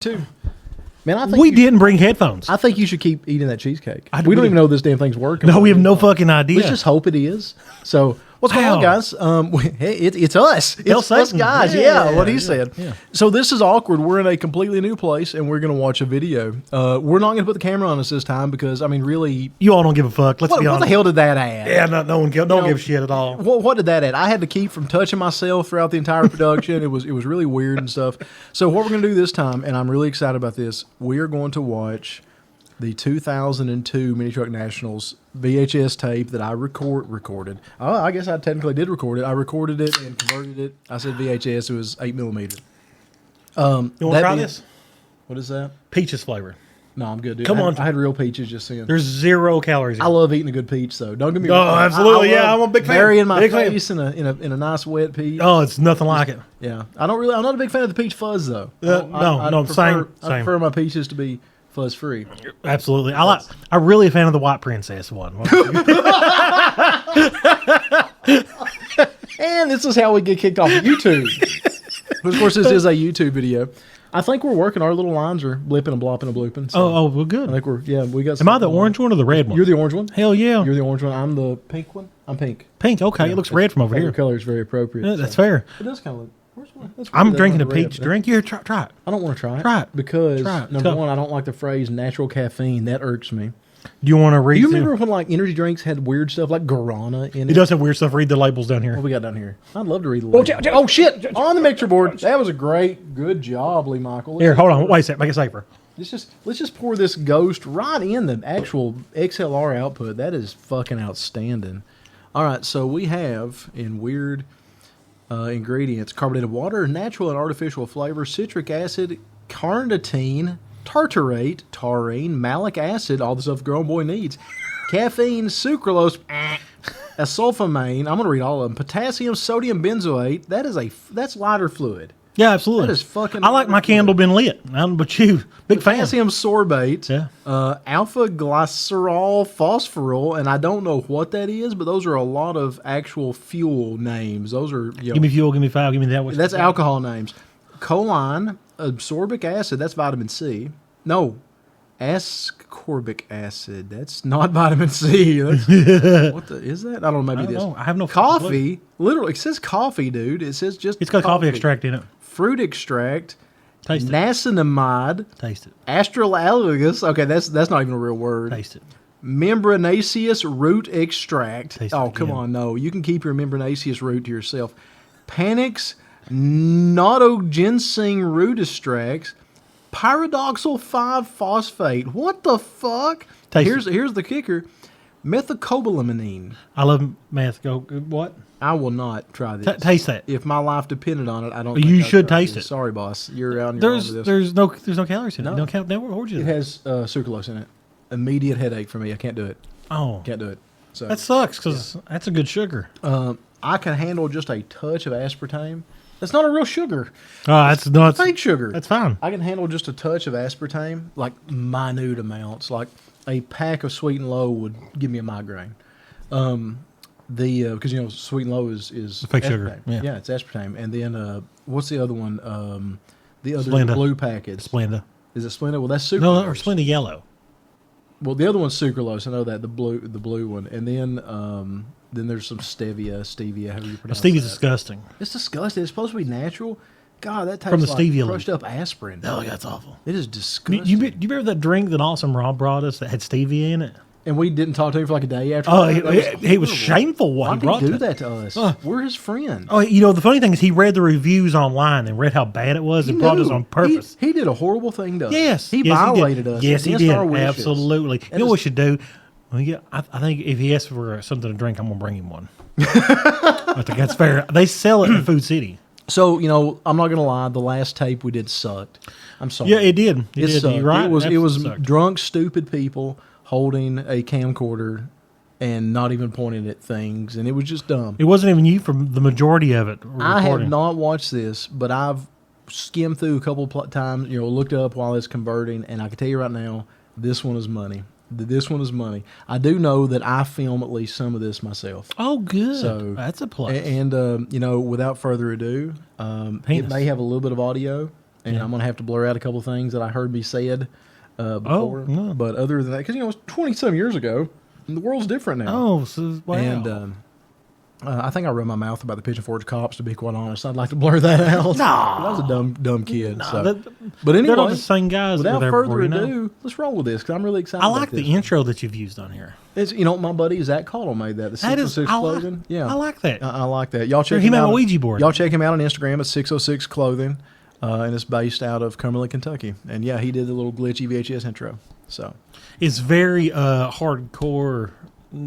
too. Man, I think we didn't bring headphones. I think you should keep eating that cheesecake. We don't even know this damn thing's working. No, we have no fucking idea. Let's just hope it is. So, what's going on, guys? It's us. It's us guys. Yeah, what he said. Yeah. So this is awkward. We're in a completely new place, and we're going to watch a video. We're not going to put the camera on us this time because, I mean, really... You all don't give a fuck. Let's be honest. What the hell did that add? Yeah, no one give a shit at all. What did that add? I had to keep from touching myself throughout the entire production. It was really weird and stuff. So what we're going to do this time, and I'm really excited about this, we are going to watch the 2002 Minitruckin Nationals VHS tape that I recorded. Oh, I guess I technically did record it. I recorded it and converted it. I said VHS. It was 8mm. You want to try this? What is that? Peaches flavor. No, I'm good, dude. Come on. I had real peaches just then. There's 0 calories in it. I love eating a good peach, though. Don't get me wrong. Oh, absolutely. I'm a big fan. Burying my face in a nice wet peach. Oh, it's nothing like it. Yeah. I'm not a big fan of the peach fuzz, though. Same. I prefer my peaches to be fuzz free. Absolutely. I'm really a fan of the White Princess one. And this is how we get kicked off of YouTube. But of course, this is a YouTube video. I think we're working. Our little lines are blipping and blopping and blooping. So well, good. I think we got. Am I the orange one or the red one? You're the orange one. Hell yeah. You're the orange one. I'm the pink one. I'm pink. Pink. Okay, yeah, it looks red from over here. Color is very appropriate. Yeah, that's fair. It does kind of look. I'm drinking a peach drink. Here, try it. I don't want to try it. Try it. Because, number one, I don't like the phrase natural caffeine. That irks me. Do you want to read? Do you remember when like energy drinks had weird stuff like guarana in it? It does have weird stuff. Read the labels down here. What we got down here? I'd love to read the labels. Oh, shit. On the mixer board. That was a good job, Lee Michael. Here, hold on. Wait a second. Make it safer. Let's just pour this ghost right in the actual XLR output. That is fucking outstanding. All right, so we have in weird ingredients: carbonated water, natural and artificial flavor, citric acid, carnitine, tartarate, taurine, malic acid, all the stuff a grown boy needs, caffeine, sucralose, asulfamane. I'm going to read all of them. Potassium, sodium benzoate. That's lighter fluid. Yeah, absolutely. That is fucking. I like my candle been lit. I don't know about you. Big fan. Potassium sorbate. Yeah. Alpha glycerol phosphoryl, and I don't know what that is, but those are a lot of actual fuel names. Those are. Give me fuel. Give me 5. Give me that. That's alcohol names. Choline, ascorbic acid. That's vitamin C. No, ascorbic acid. That's not vitamin C. What is that? I don't know. Maybe this. I have no coffee. Literally, it says coffee, dude. It says just. It's got coffee extract in it. Fruit extract. Taste it. Niacinamide. Taste it. Astralagus. Okay, that's not even a real word. Taste it. Membranaceous root extract. Taste oh, it come on, no. You can keep your membranaceous root to yourself. Panax notoginseng root extracts. Pyridoxal 5-phosphate. What the fuck? Here's the kicker. Methylcobalamin. I love meth. Go what? I will not try this. Taste that. If my life depended on it, I don't. You should taste it. Sorry, boss. You're out. On your own with this. There's no calories in it. No. Don't count. It has sucralose in it. Immediate headache for me. I can't do it. Oh, can't do it. So that sucks because that's a good sugar. I can handle just a touch of aspartame. That's not a real sugar. That's not fake sugar. That's fine. I can handle just a touch of aspartame, like minute amounts. Like a pack of Sweet and Low would give me a migraine. Because Sweet and Low is fake aspartame. Sugar. Yeah, it's aspartame. And then what's the other one? The other Splenda. Blue package. Splenda. Is it Splenda? Well, that's sucralose. No, or Splenda yellow. Well, the other one's sucralose. I know that the blue one, and then there's some stevia. How do you pronounce Stevia's that? disgusting. It's disgusting. It's supposed to be natural. God, that tastes from the like stevia crushed up aspirin. Oh, that's awful. It is disgusting. You remember that drink that Awesome Rob brought us that had stevia in it? And we didn't talk to him for like a day after. Oh, he was shameful what Why he brought. Why did he do that to us? We're his friend. Oh, the funny thing is he read the reviews online and read how bad it was and brought us on purpose. He did a horrible thing to us. Yes. He violated us. Yes, he did. Our wishes. Absolutely. You know what we should do? I think if he asks for something to drink, I'm going to bring him one. I think that's fair. They sell it in Food City. So, I'm not going to lie. The last tape we did sucked. I'm sorry. Yeah, it did. It did. Sucked. You're right. It was drunk, stupid people holding a camcorder and not even pointing at things, and it was just dumb. It wasn't even you for the majority of it. I have not watched this, but I've skimmed through a couple times, looked up while it's converting, and I can tell you right now, this one is money. This one is money. I do know that I film at least some of this myself. Oh, good. So that's a plus. And without further ado, it may have a little bit of audio. and I'm going to have to blur out a couple of things that I heard be said before. No. But other than that, because, it was 20-some years ago, and the world's different now. Oh, so wow. And I think I run my mouth about the Pigeon Forge cops, to be quite honest. I'd like to blur that out. No. I was a dumb kid. Nah, but anyway, they're not the same guys. without there further before, ado, let's roll with this, because I'm really excited I about like this the intro that you've used on here. It's, my buddy Zach Caldwell made that. The 606 Clothing. I like that. I like that. Y'all check He him made out. a Ouija board. Y'all check him out on Instagram at 606 Clothing, and it's based out of Cumberland, Kentucky. And yeah, he did the little glitchy VHS intro. So It's very hardcore,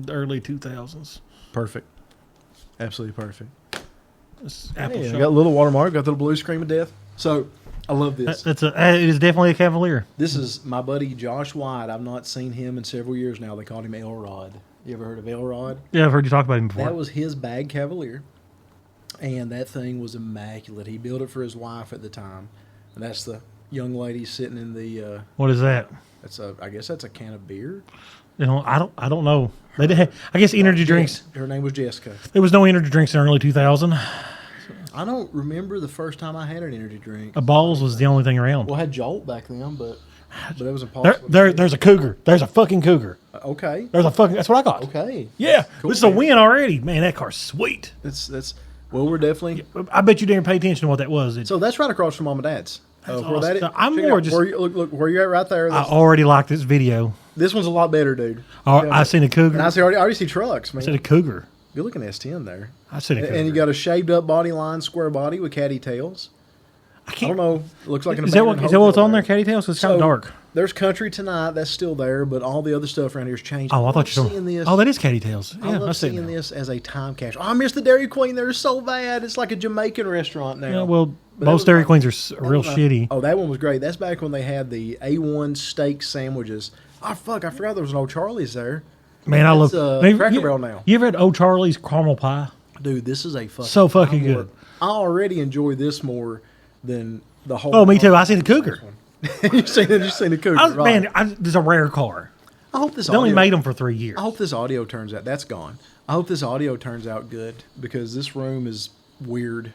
early 2000s. perfect, absolutely perfect. It's Apple Yeah, Shop. I got a little watermark, got the little blue scream of death. So I love this. It is definitely a Cavalier. This is my buddy Josh White. I've not seen him in several years now. They called him Elrod. You ever heard of Elrod? Yeah, I've heard you talk about him before. That was his bag Cavalier, and that thing was immaculate. He built it for his wife at the time, and that's the young lady sitting in the. What is that? I guess that's a can of beer. I don't know. They did I guess energy drinks. Her name was Jessica. There was no energy drinks in early 2000. I don't remember the first time I had an energy drink. A Balls was the only thing around. Well, I had Jolt back then, but it was impossible. There's a cougar. There's a fucking cougar. Okay. That's what I got. Okay. Yeah, Cool, this is a man. win already. Man, that car's sweet. That's well, we're definitely. I bet you didn't pay attention to what that was. So that's right across from Mom and Dad's. Where awesome. that is, I'm check it more out. just- look where you're at right there. I already like this video. This one's a lot better, dude. I seen a cougar. And I already see trucks, man. I said a cougar. Good looking S10 there. I said a cougar. And you got a shaved up body line, square body with caddy tails. I don't know. It looks like an Is that abandoned what's hotel on there, Caddy Tails? It's kind of dark. There's Country Tonight. That's still there, but all the other stuff around here has changed. Oh, I thought you were seeing this. Oh, that is Caddy Tails. I Yeah, love I see it seeing now. this as a time capsule. Oh, I miss the Dairy Queen. They're so bad. It's like a Jamaican restaurant now. Yeah, well, But that most was Dairy like- Queens are real shitty. Oh, that one was great. That's back when they had the A1 steak sandwiches. Oh, fuck. I forgot there was an old Charlie's there. Man, I love Cracker Barrel now. You ever had Old Charlie's caramel pie? Dude, this is a fucking... So fucking good. I already enjoy this more than the whole... Oh, me too. I seen the cougar. You've seen the cougar, right. Man, it's a rare car. I hope this They only audio... made them for 3 years. I hope this audio turns out... That's gone. I hope this audio turns out good, because this room is weird.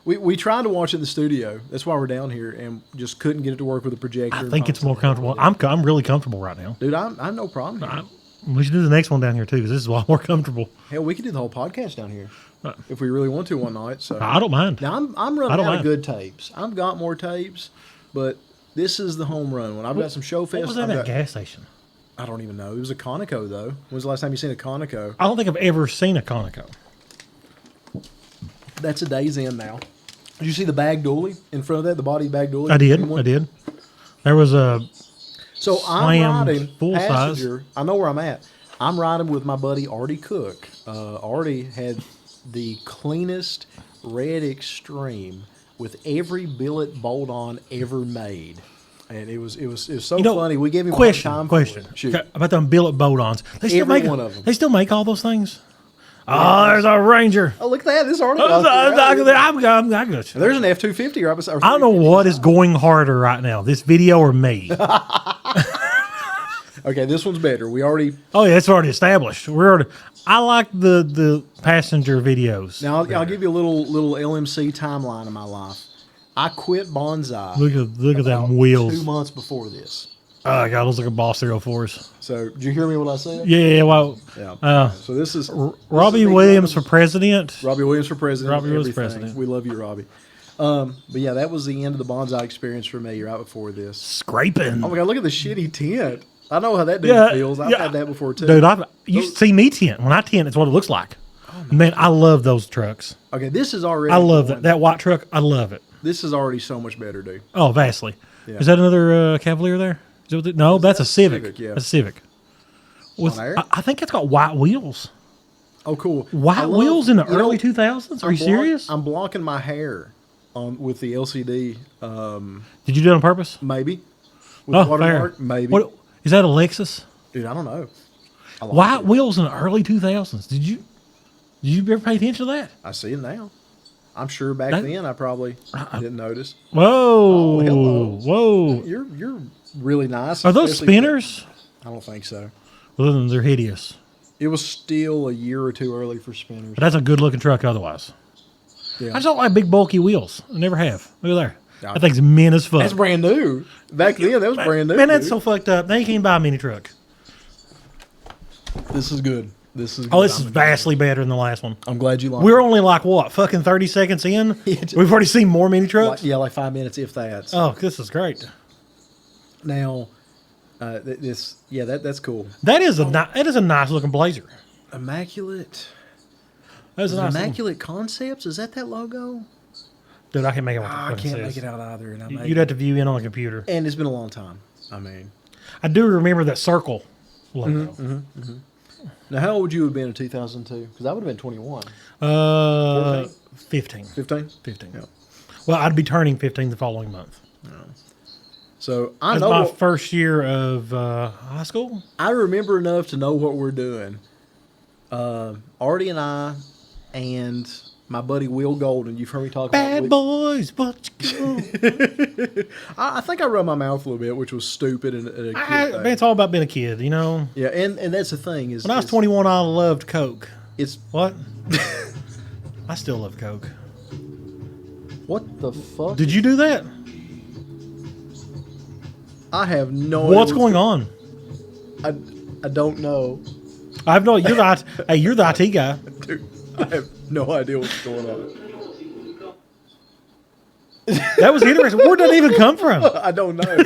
We tried to watch it in the studio. That's why we're down here, and just couldn't get it to work with a projector. I think it's more comfortable. I'm really comfortable right now. Dude, I have no problem here. We should do the next one down here too, because this is a lot more comfortable. Hell, we could do the whole podcast down here if we really want to one night. So I don't mind. now I'm running out of good tapes. I've got more tapes, but this is the home run one. I've got some show fest. What was that at a gas station? I don't even know. It was a Conoco though. When's the last time you seen a Conoco? I don't think I've ever seen a Conoco. That's a day's in now. Did you see the bag dually in front of that? The body bag dually. I did. There was a So I'm slammed riding full size. passenger. I know where I'm at. I'm riding with my buddy Artie Cook. Artie had the cleanest red Extreme with every billet bolt on ever made, and it was so funny. We gave him question. for it. Shoot. Okay, about them billet bolt-ons. They still Every make one of them. They still make all those things. Oh, there's a Ranger. Oh, look at that! This Artie. I got you. There's an F-250 right beside. I don't know what is going harder right now, this video or me. Okay, this one's better. We already. Oh yeah, it's already established. I like the passenger videos. Now I'll give you a little LMC timeline of my life. I quit bonsai. Look at them 2 wheels. months before this. Oh god, those like a Boss 304s. So did you hear me what I said? Yeah. Well, Yeah. So this is Robbie Williams for president. Robbie Williams for president. Robbie Williams everything. president. We love you, Robbie. But yeah, that was the end of the bonsai experience for me right before this. Scraping. Oh my god, look at the shitty tent. I know how that dude feels. I've had that before too. Dude, you see me tint. When I tint, it's what it looks like. Man, I love those trucks. Okay, this is already. I love that white truck. I love it. This is already so much better, dude. Oh, vastly. Yeah. Is that another Cavalier there? No, that's a Civic. Yeah. That's a Civic. I think it's got white wheels. Oh, cool. White wheels in the early 2000s? Are you serious? I'm blocking my hair with the LCD. Did you do it on purpose? Maybe. With Oh, watermark, fair. maybe. What, is that a Lexus? Dude, I don't know. I like White it. wheels in the early 2000s. Did you ever pay attention to that? I see it now. I'm sure back then I probably didn't notice. Whoa. Hello. Whoa. You're really nice. Are those especially- spinners? I don't think so. Well, they're hideous. It was still a year or two early for spinners. But that's a good looking truck otherwise. Yeah. I just don't like big bulky wheels. I never have. Look at there. That thing's mean as fuck. That's brand new. Back then, that was brand new. Man, that's dude. so fucked up. Now you can't buy a mini truck. This is good. This is. Oh, this is vastly better than the last one. I'm glad you like. We're only like what, fucking 30 seconds in. We've already seen more mini trucks. Like 5 minutes, if that. Oh, this is great. Now, that's cool. That is a nice looking blazer. Immaculate. That's a nice Immaculate Concepts. Is that logo? Dude, I can't make it. I can't make it out either. And You'd have to view in on the computer. And it's been a long time. I mean, I do remember that circle logo. now how old would you have been in 2002? Because I would have been 21. 15. 15. 15. Yeah. Well, I'd be turning 15 the following month. So I That's know my first year of high school. I remember enough to know what we're doing. Artie and I and my buddy Will Golden. You've heard me talk Bad about boys, but I think I run my mouth a little bit, which was stupid and a kid thing. it's all about being a kid, you know. Yeah, and that's the thing is When I was 21, I loved Coke. It's What? I still love Coke. what the fuck? Did you do that? I have no idea What's going on? I don't know. I have no. You're the hey, you're the IT guy. Dude, I have no idea what's going on. That was interesting. Where did that even come from? I don't know.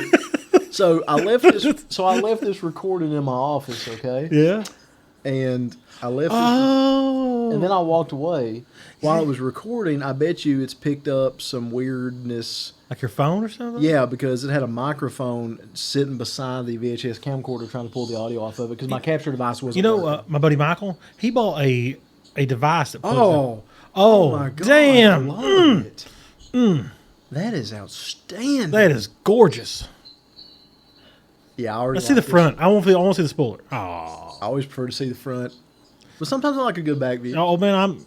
So I left this recording in my office, okay? Yeah. And I left Oh. and then I walked away. While I was recording, I bet you it's picked up some weirdness. Like your phone or something? Yeah, because it had a microphone sitting beside the VHS camcorder trying to pull the audio off of it because my capture device wasn't working. My buddy Michael, he bought a device that. Oh my God, damn! I love it. That is outstanding. That is gorgeous. Yeah, I already Let's see the like front. I want to see the spoiler. Oh, I always prefer to see the front, but sometimes I like a good back view. oh man,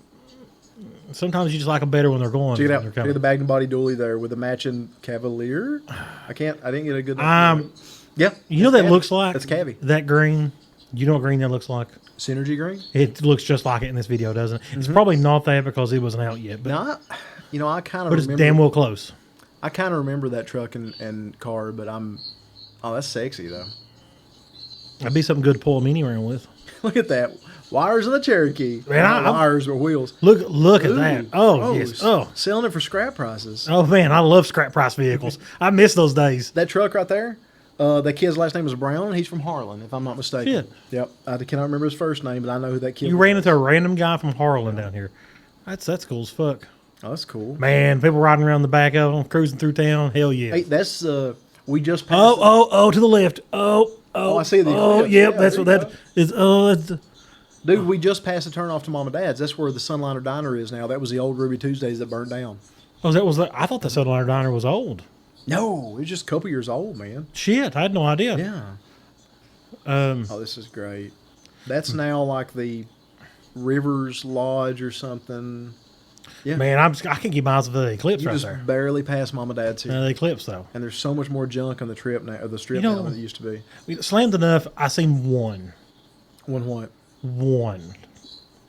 sometimes you just like them better when they're going. Check it when out. they're Look at coming. the bag and body dually there with the matching Cavalier. I didn't get a good. Yeah, You know that's that Cavi. looks like That's Cavi. That green. You know what green that looks like? Synergy green. It looks just like it in this video, doesn't it? It's probably not that because it wasn't out yet, but Now, I kind of but it's remember. damn well close. I kind of remember that truck and car, but that's sexy though. That'd be something good to pull a mini around with. Look at that. Wires on the Cherokee. Man, Not wires or wheels. Look at Ooh. that. Oh, yes. Oh. Selling it for scrap prices. Oh man, I love scrap price vehicles. I miss those days. That truck right there, that kid's last name is Brown. He's from Harlan, if I'm not mistaken. Shit. Yep. I cannot remember his first name, but I know who that kid You was. ran into a random guy from Harlan down here. That's cool as fuck. Oh, that's cool. Man, people riding around the back of them, cruising through town. Hell yeah. Hey, that's we just passed. Oh, to the left. Oh, I see the Oh, eclipse. yep, Yeah, that's there what you that is. Oh, that's, Dude, we just passed the turn off to Mom and Dad's. That's where the Sunliner Diner is now. That was the old Ruby Tuesdays that burned down. I thought the Sunliner Diner was old. No, it's just a couple years old, man. Shit, I had no idea. Yeah. Oh, this is great. That's now like the Rivers Lodge or something. Yeah. Man, I can't get miles of the Eclipse You right just there. barely passed Mom and Dad's here. The Eclipse though. And there's so much more junk on the trip now, or the strip now than it used to be. Slammed enough. I seen one What?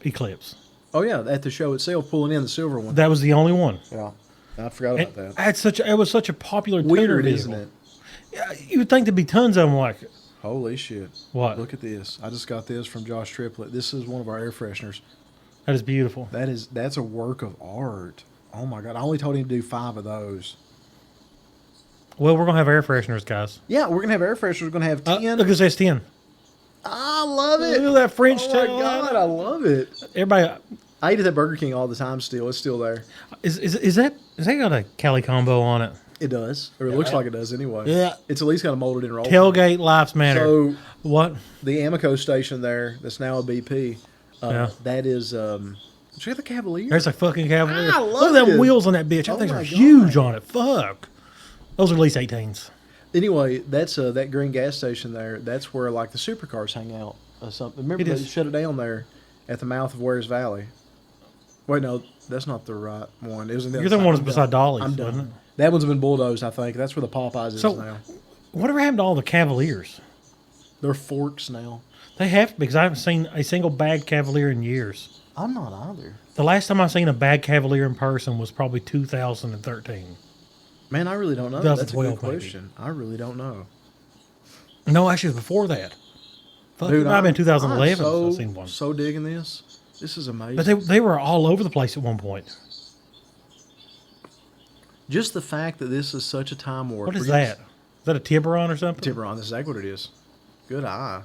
Eclipse. Oh yeah, at the show itself, pulling in the silver one. That was the only one. Yeah, I forgot about that. It was such a popular Weird, tuner isn't vehicle. it? Yeah, you would think there'd be tons of them like it. Holy shit! What? Look at this. I just got this from Josh Triplett. This is one of our air fresheners. That is beautiful. That's a work of art. Oh my god! I only told him to do 5 of those. Well, we're gonna have air fresheners, guys. Yeah, we're gonna have air fresheners. We're gonna have 10. Look, it says 10. I love it. Look at that French Oh my tail. god, I love it. Everybody, I eat at that Burger King all the time. Still, it's still there. is that got a Cali combo on it? It does, or it looks like it does anyway. Yeah. It's at least got a molded in roll. Tailgate lives matter. So What? the Amoco station there, that's now a BP. Yeah. That is. Check the Cavalier. There's a fucking Cavalier. I Look love at them it. wheels on that bitch. That Oh things my are God. huge on it. Fuck. Those are at least 18s. Anyway, that's that green gas station there. That's where like the supercars hang out or something. Remember It they is. shut it down there at the mouth of Wares Valley. Wait, no, that's not the right one. It was in the You're other the side. one I'm beside done. Dolly's, I'm wasn't done. That one's been bulldozed, I think. That's where the Popeyes is So- now. Whatever happened to all the Cavaliers? They're forks now. They have to, because I haven't seen a single bad Cavalier in years. I'm not either. The last time I seen a bad Cavalier in person was probably 2013. Man, I really don't know. That's a good 2012 maybe. question. I really don't know. No, actually, it was before that. Fuck, Dude, it might have been I'm 2011. so, I've seen one. so digging this. This is amazing. But they were all over the place at one point. Just the fact that this is such a time warp. What is that? Is that a Tiburon or something? Tiburon, that's exactly what it is. Good eye.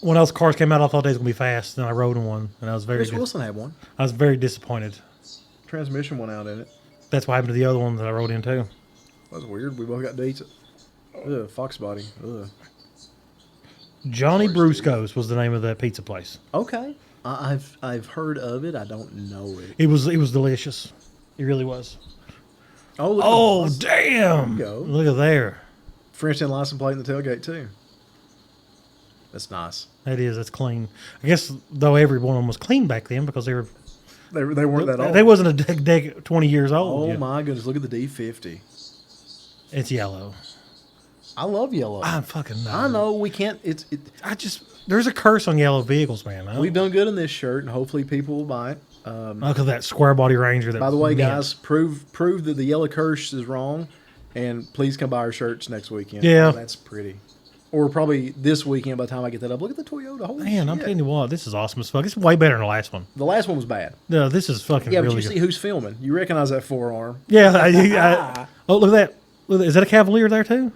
When those cars came out, I thought they was going to be fast, and I rode in one, and I was Chris Wilson had one. I was very disappointed. Transmission went out in it. That's what happened to the other one that I rode in, too. That's weird. We both got dates. Ugh, Fox body. Ugh. Johnny Brusco's was the name of that pizza place. Okay. I've heard of it. I don't know it. It was delicious. It really was. Oh, look damn! There you go. Look at there. French and license plate in the tailgate too. That's nice. That is. That's clean. I guess though every one of them was clean back then because they weren't that old. They wasn't a deck 20 years old. Oh my goodness! Look at the D50. It's yellow. I love yellow. I fucking know. I know we can't. There's a curse on yellow vehicles, man. We've done good in this shirt, and hopefully people will buy it. Look at that square body Ranger. By the way, guys, prove that the yellow curse is wrong, and please come buy our shirts next weekend. Yeah, that's pretty. Or probably this weekend by the time I get that up. Look at the Toyota. Holy shit. I'm telling you what, this is awesome as fuck. It's way better than the last one. The last one was bad. No, this is fucking yeah, really but you see who's filming. You recognize that forearm. Yeah. Oh, look at that. Is that a Cavalier there too?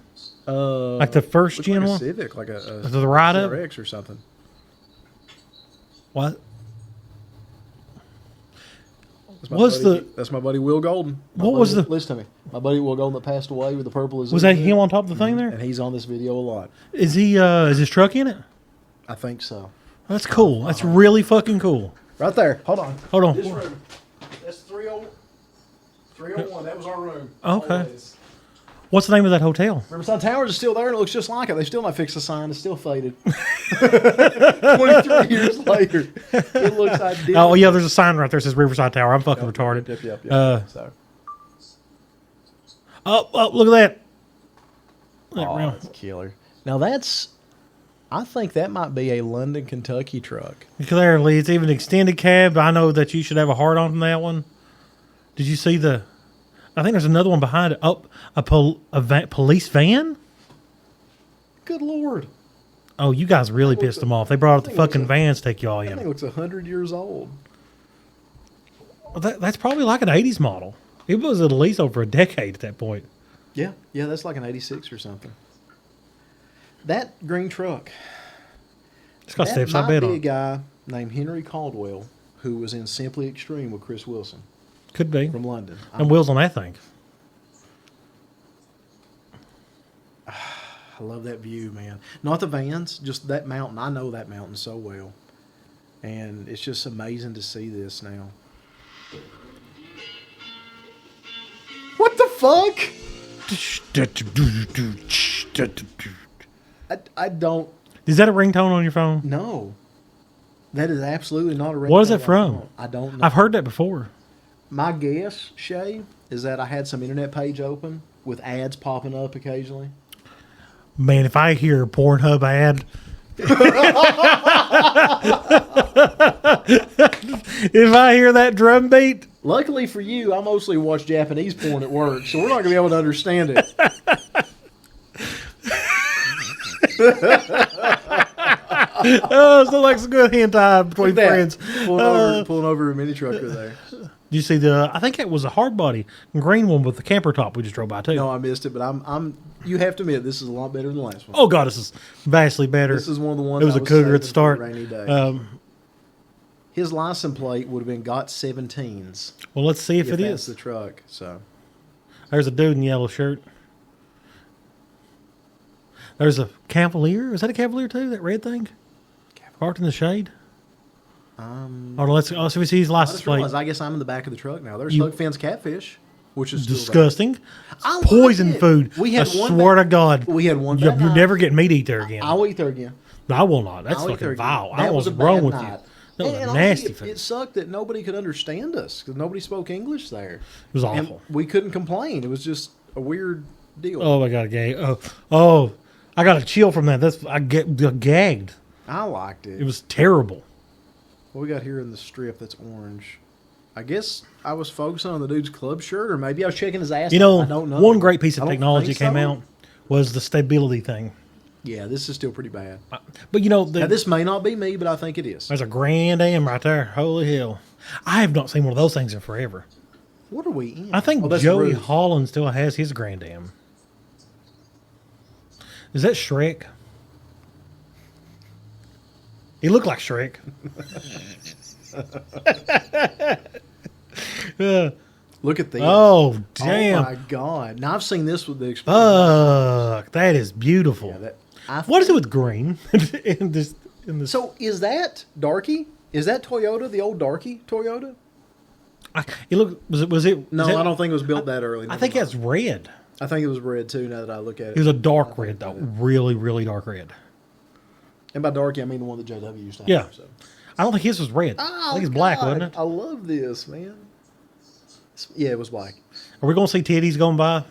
Like the first gen like one? Civic, like a the ride up CRX or something. What? That's my buddy Will Golden. Listen to me. My buddy Will Golden that passed away with the purple is. Was that him on top of the thing there? And he's on this video a lot. Is he? Is his truck in it? I think so. That's cool. That's really fucking cool. Right there. Hold on. This room. That's 301. That was our room. Okay. Always. What's the name of that hotel? Riverside Towers is still there and it looks just like it. They still not fixed the sign. It's still faded. 23 years later. It looks identical. Oh, yeah, there's a sign right there that says Riverside Tower. I'm fucking retarded. Yep. Oh, look at that. That's killer. Now I think that might be a London, Kentucky truck. Clearly, it's even extended cab. I know that you should have a heart on from that one. Did you see I think there's another one behind it. Oh, a police van? Good Lord. Oh, you guys really pissed them off. They brought up the fucking vans to take you all in. I think it looks 100 years old. Well, that's probably like an 80s model. It was at least over a decade at that point. Yeah, that's like an 86 or something. That green truck. It's got steps, I bet. That might be a guy named Henry Caldwell who was in Simply Extreme with Chris Wilson. Could be. From London. And wheels on that thing. I love that view, man. Not the vans, just that mountain. I know that mountain so well. And it's just amazing to see this now. What the fuck? I don't... Is that a ringtone on your phone? No. That is absolutely not a ringtone. What is it from? I don't know. I've heard that before. My guess, Shay, is that I had some internet page open with ads popping up occasionally. Man, if I hear a Pornhub ad, if I hear that drum beat. Luckily for you, I mostly watch Japanese porn at work, so we're not going to be able to understand it. Oh, so like some good hentai between friends. Pulling over a mini trucker there. Did you see I think it was a hard body green one with the camper top we just drove by too. No, I missed it, but you have to admit this is a lot better than the last one. Oh God, this is vastly better. This is one of the ones. It was a Cougar at the start. Rainy day. His license plate would have been got 17s. Well, let's see if it that's is the truck. So there's a dude in yellow shirt. There's a Cavalier. Is that a Cavalier too? That red thing? Parked in the shade? Let's see if we see his license plate. I guess I'm in the back of the truck now. There's Hook Fins Catfish, which is disgusting. Poison food. I swear to God. We had one. You're never getting me to eat there again. I'll eat there again. No, I will not. That's fucking vile. I was wrong with you. That was nasty. It sucked that nobody could understand us because nobody spoke English there. It was awful. And we couldn't complain. It was just a weird deal. Oh, I got a gag. Oh, I got a chill from that. I gagged. I liked it. It was terrible. What we got here in the strip that's orange? I guess I was focusing on the dude's club shirt, or maybe I was checking his ass. You know, I don't know. one great piece I of don't technology think came so. out was the stability thing. Yeah, this is still pretty bad. But you know, Now, this may not be me, but I think it is. there's a Grand Am right there. Holy hell. I have not seen one of those things in forever. What are we in? I think Oh, that's Joey Ruth. Holland still has his Grand Am. Is that Shrek? He looked like Shrek. Look at this. Oh, damn. Oh my god! Now I've seen this with the experience. Fuck, that is beautiful. Yeah, What is it with green in this? So is that Darky? Is that Toyota? The old Darky Toyota? It look was it? No, is that- I don't think it was built that early. I Never think mind. that's red. I think it was red too. Now that I look at It it, was a dark red though, really, really dark red. and by Darky I mean the one that JW used to have. Yeah. So. I don't think his was red. I think it's black, wasn't it? I love this, man. Yeah, it was black. Are we going to see titties going by?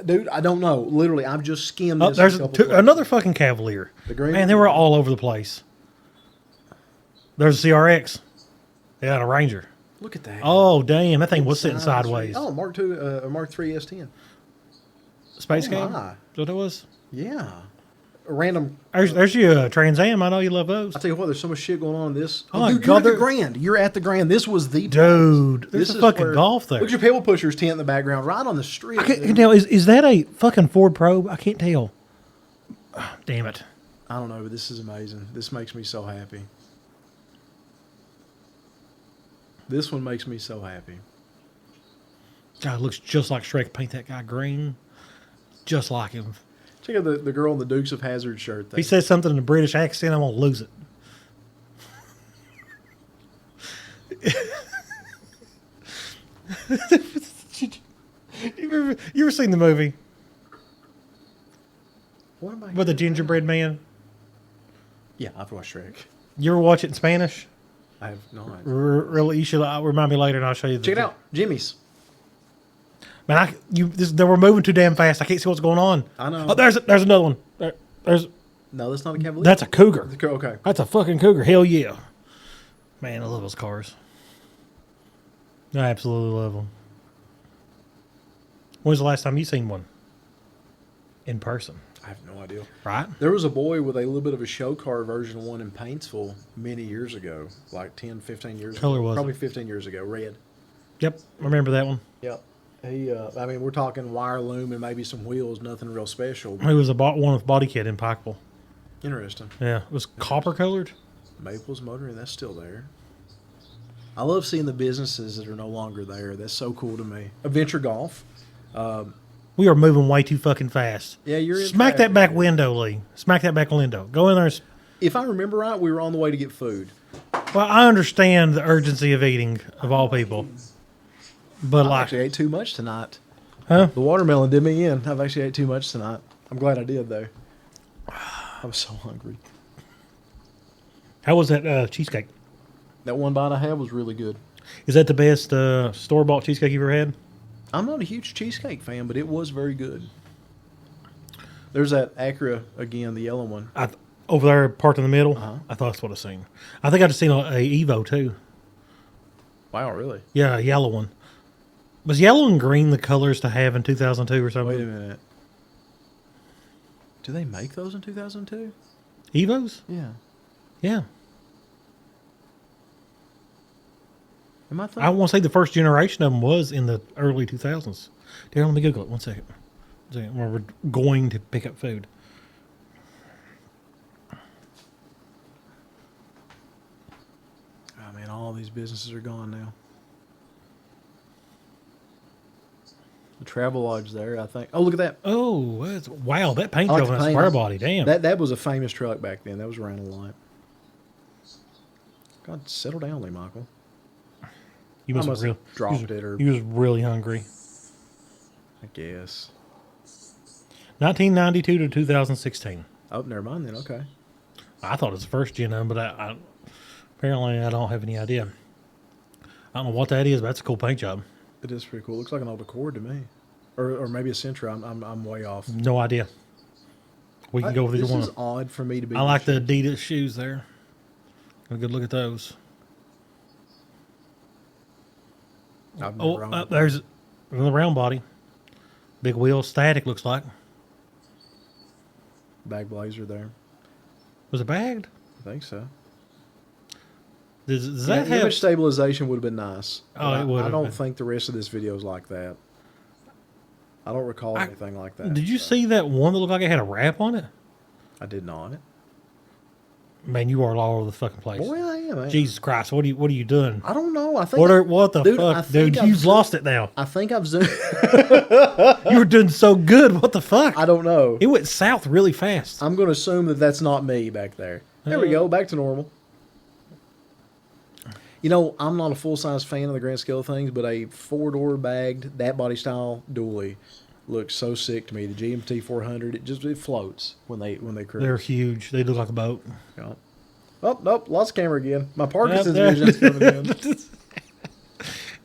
Dude, I don't know. Literally, I've just skimmed Oh, this. there's a couple times. another fucking Cavalier. The green Man, one? they were all over the place. There's a CRX. Yeah, and a Ranger. Look at that. Oh, damn. That thing was sitting sideways. Oh, Mark II, Mark III S10. Space oh, Cab? my. Is that what it was? Yeah. A random. There's your Trans Am. I know you love those. I tell you what, there's so much shit going on in this. Oh, my dude, God, you're at the there- Grand. You're at the Grand. This was the Dude, place. there's This a is fucking where- golf there. Look at your Pebble Pushers tent in the background, right on the street. I can't tell. Is that a fucking Ford Probe? I can't tell. Ah, damn it. I don't know, but this is amazing. This makes me so happy. This one makes me so happy. God, it looks just like Shrek. Paint that guy green. Just like him. Check out the girl in the Dukes of Hazzard shirt. If he says something in a British accent, I'm going to lose it. You ever seen the movie What am I? with the gingerbread man? Yeah, I've watched Shrek. You ever watch it in Spanish? I have not. Really, you should remind me later, and I'll show you. Check it out, Jimmy's. Man, they were moving too damn fast. I can't see what's going on. I know. Oh, there's another one. There's No, that's not a Cavalier. that's a Cougar. Okay. That's a fucking Cougar. Hell yeah. Man, I love those cars. I absolutely love them. When's the last time you seen one? In person. I have no idea. Right? There was a boy with a little bit of a show car version of one in Paintsville many years ago, like 10, 15 years Color ago. was it? Probably 15 years ago. Red. Yep. I remember that one. Yep. He, I mean, we're talking wire loom and maybe some wheels, nothing real special. It was one with body kit in Pikeville. Interesting. Yeah. It was copper colored. Maples Motoring, that's still there. I love seeing the businesses that are no longer there. That's so cool to me. Adventure Golf. We are moving way too fucking fast. Yeah, you're in Smack that traffic. back window, Lee. Smack that back window. Go in there. If I remember right, we were on the way to get food. Well, I understand the urgency of eating, of all people. But I like, actually ate too much tonight. huh? The watermelon did me in. I've actually ate too much tonight. I'm glad I did, though. I'm so hungry. How was that cheesecake? That one bite I had was really good. Is that the best store-bought cheesecake you've ever had? I'm not a huge cheesecake fan, but it was very good. There's that Acura again, the yellow one. Over there, parked in the middle. Uh-huh. I thought that's what I seen. I think I just seen a Evo too. Wow, really? Yeah, a yellow one. Was yellow and green the colors to have in 2002 or something? Wait a minute. Do they make those in 2002? Evos? Yeah. Yeah. Am I I thinking? want to say the first generation of them was in the early 2000s. Darren, let me Google it. 1 second. Where we're going to pick up food. Oh, man, all these businesses are gone now. The Travel Lodge there, I think. Oh, look at that. Oh, wow. That paint I like job the on that paint. square body. Damn. That was a famous truck back then. That was around a lot. God, settle down, Lee Michael. You I must must have have dropped it or- You was really hungry. I guess. 1992 to 2016. Oh, never mind then. Okay. I thought it was the first gen of them, but apparently I don't have any idea. I don't know what that is, but that's a cool paint job. It is pretty cool. Looks like an old Accord to me, or maybe a Sentra. I'm way off. No idea. We can go with either This one. is odd for me to be. I like the Adidas shoes there. Have a good look at those. I've Oh, never owned it. there's the round body. Big wheel, static looks like. Bag blazer there. Was it bagged? I think so. Does Yeah, that have... image stabilization would have been nice. Oh, But it would I have don't been. think the rest of this video is like that. I don't recall anything like that. Did you so. see that one that looked like it had a wrap on it? I did not. Man, you are all over the fucking place. Boy, I am. Man. Jesus Christ, what are you doing? I don't know. I think. What the dude, I fuck, think dude? I've You've lost it now. I think I've zoomed. You were doing so good. What the fuck? I don't know. It went south really fast. I'm going to assume that that's not me back there. There we go. Back to normal. You know, I'm not a full-size fan of the grand scale of things, but a four-door bagged, that body style dually looks so sick to me. The GMT 400, it floats when they cruise. They're huge. They look like a boat. Yeah. Oh, nope, lost camera again. My Parkinson's Yep, vision's coming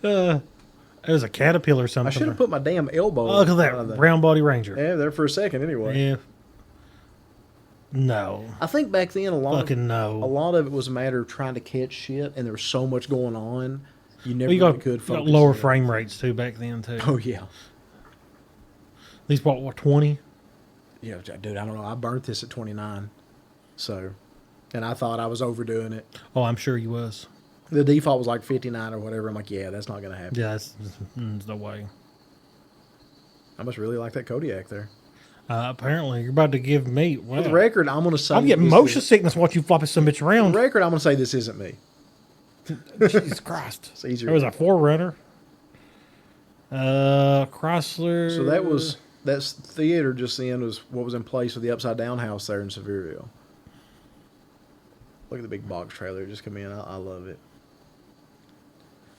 in. There's a Caterpillar or something. I should have put my damn elbow. Oh, look at in front of that the- brown body Ranger. Yeah, there for a second anyway. Yeah. No. I think back then a lot No. of it was a matter of trying to catch shit, and there was so much going on. You never Well, you really got, could you got focus. lower in. frame rates too back then too. Oh yeah, These bought what 20? yeah, dude. I don't know. I burnt this at 29, so, and I thought I was overdoing it. Oh, I'm sure you was. The default was like 59 or whatever. I'm like, yeah, that's not gonna happen. Yeah, there's no way. I must really like that Kodiak there. Apparently, you're about to give me. Wow. For the record, I'm gonna say I'm getting this motion is- sickness watching you flop some bitch For around. the record, I'm gonna say this isn't me. Jesus Christ. It's easier. There was a Forerunner. Chrysler. So that's theater just then was what was in place with the upside down house there in Sevierville. Look at the big box trailer just come in. I love it.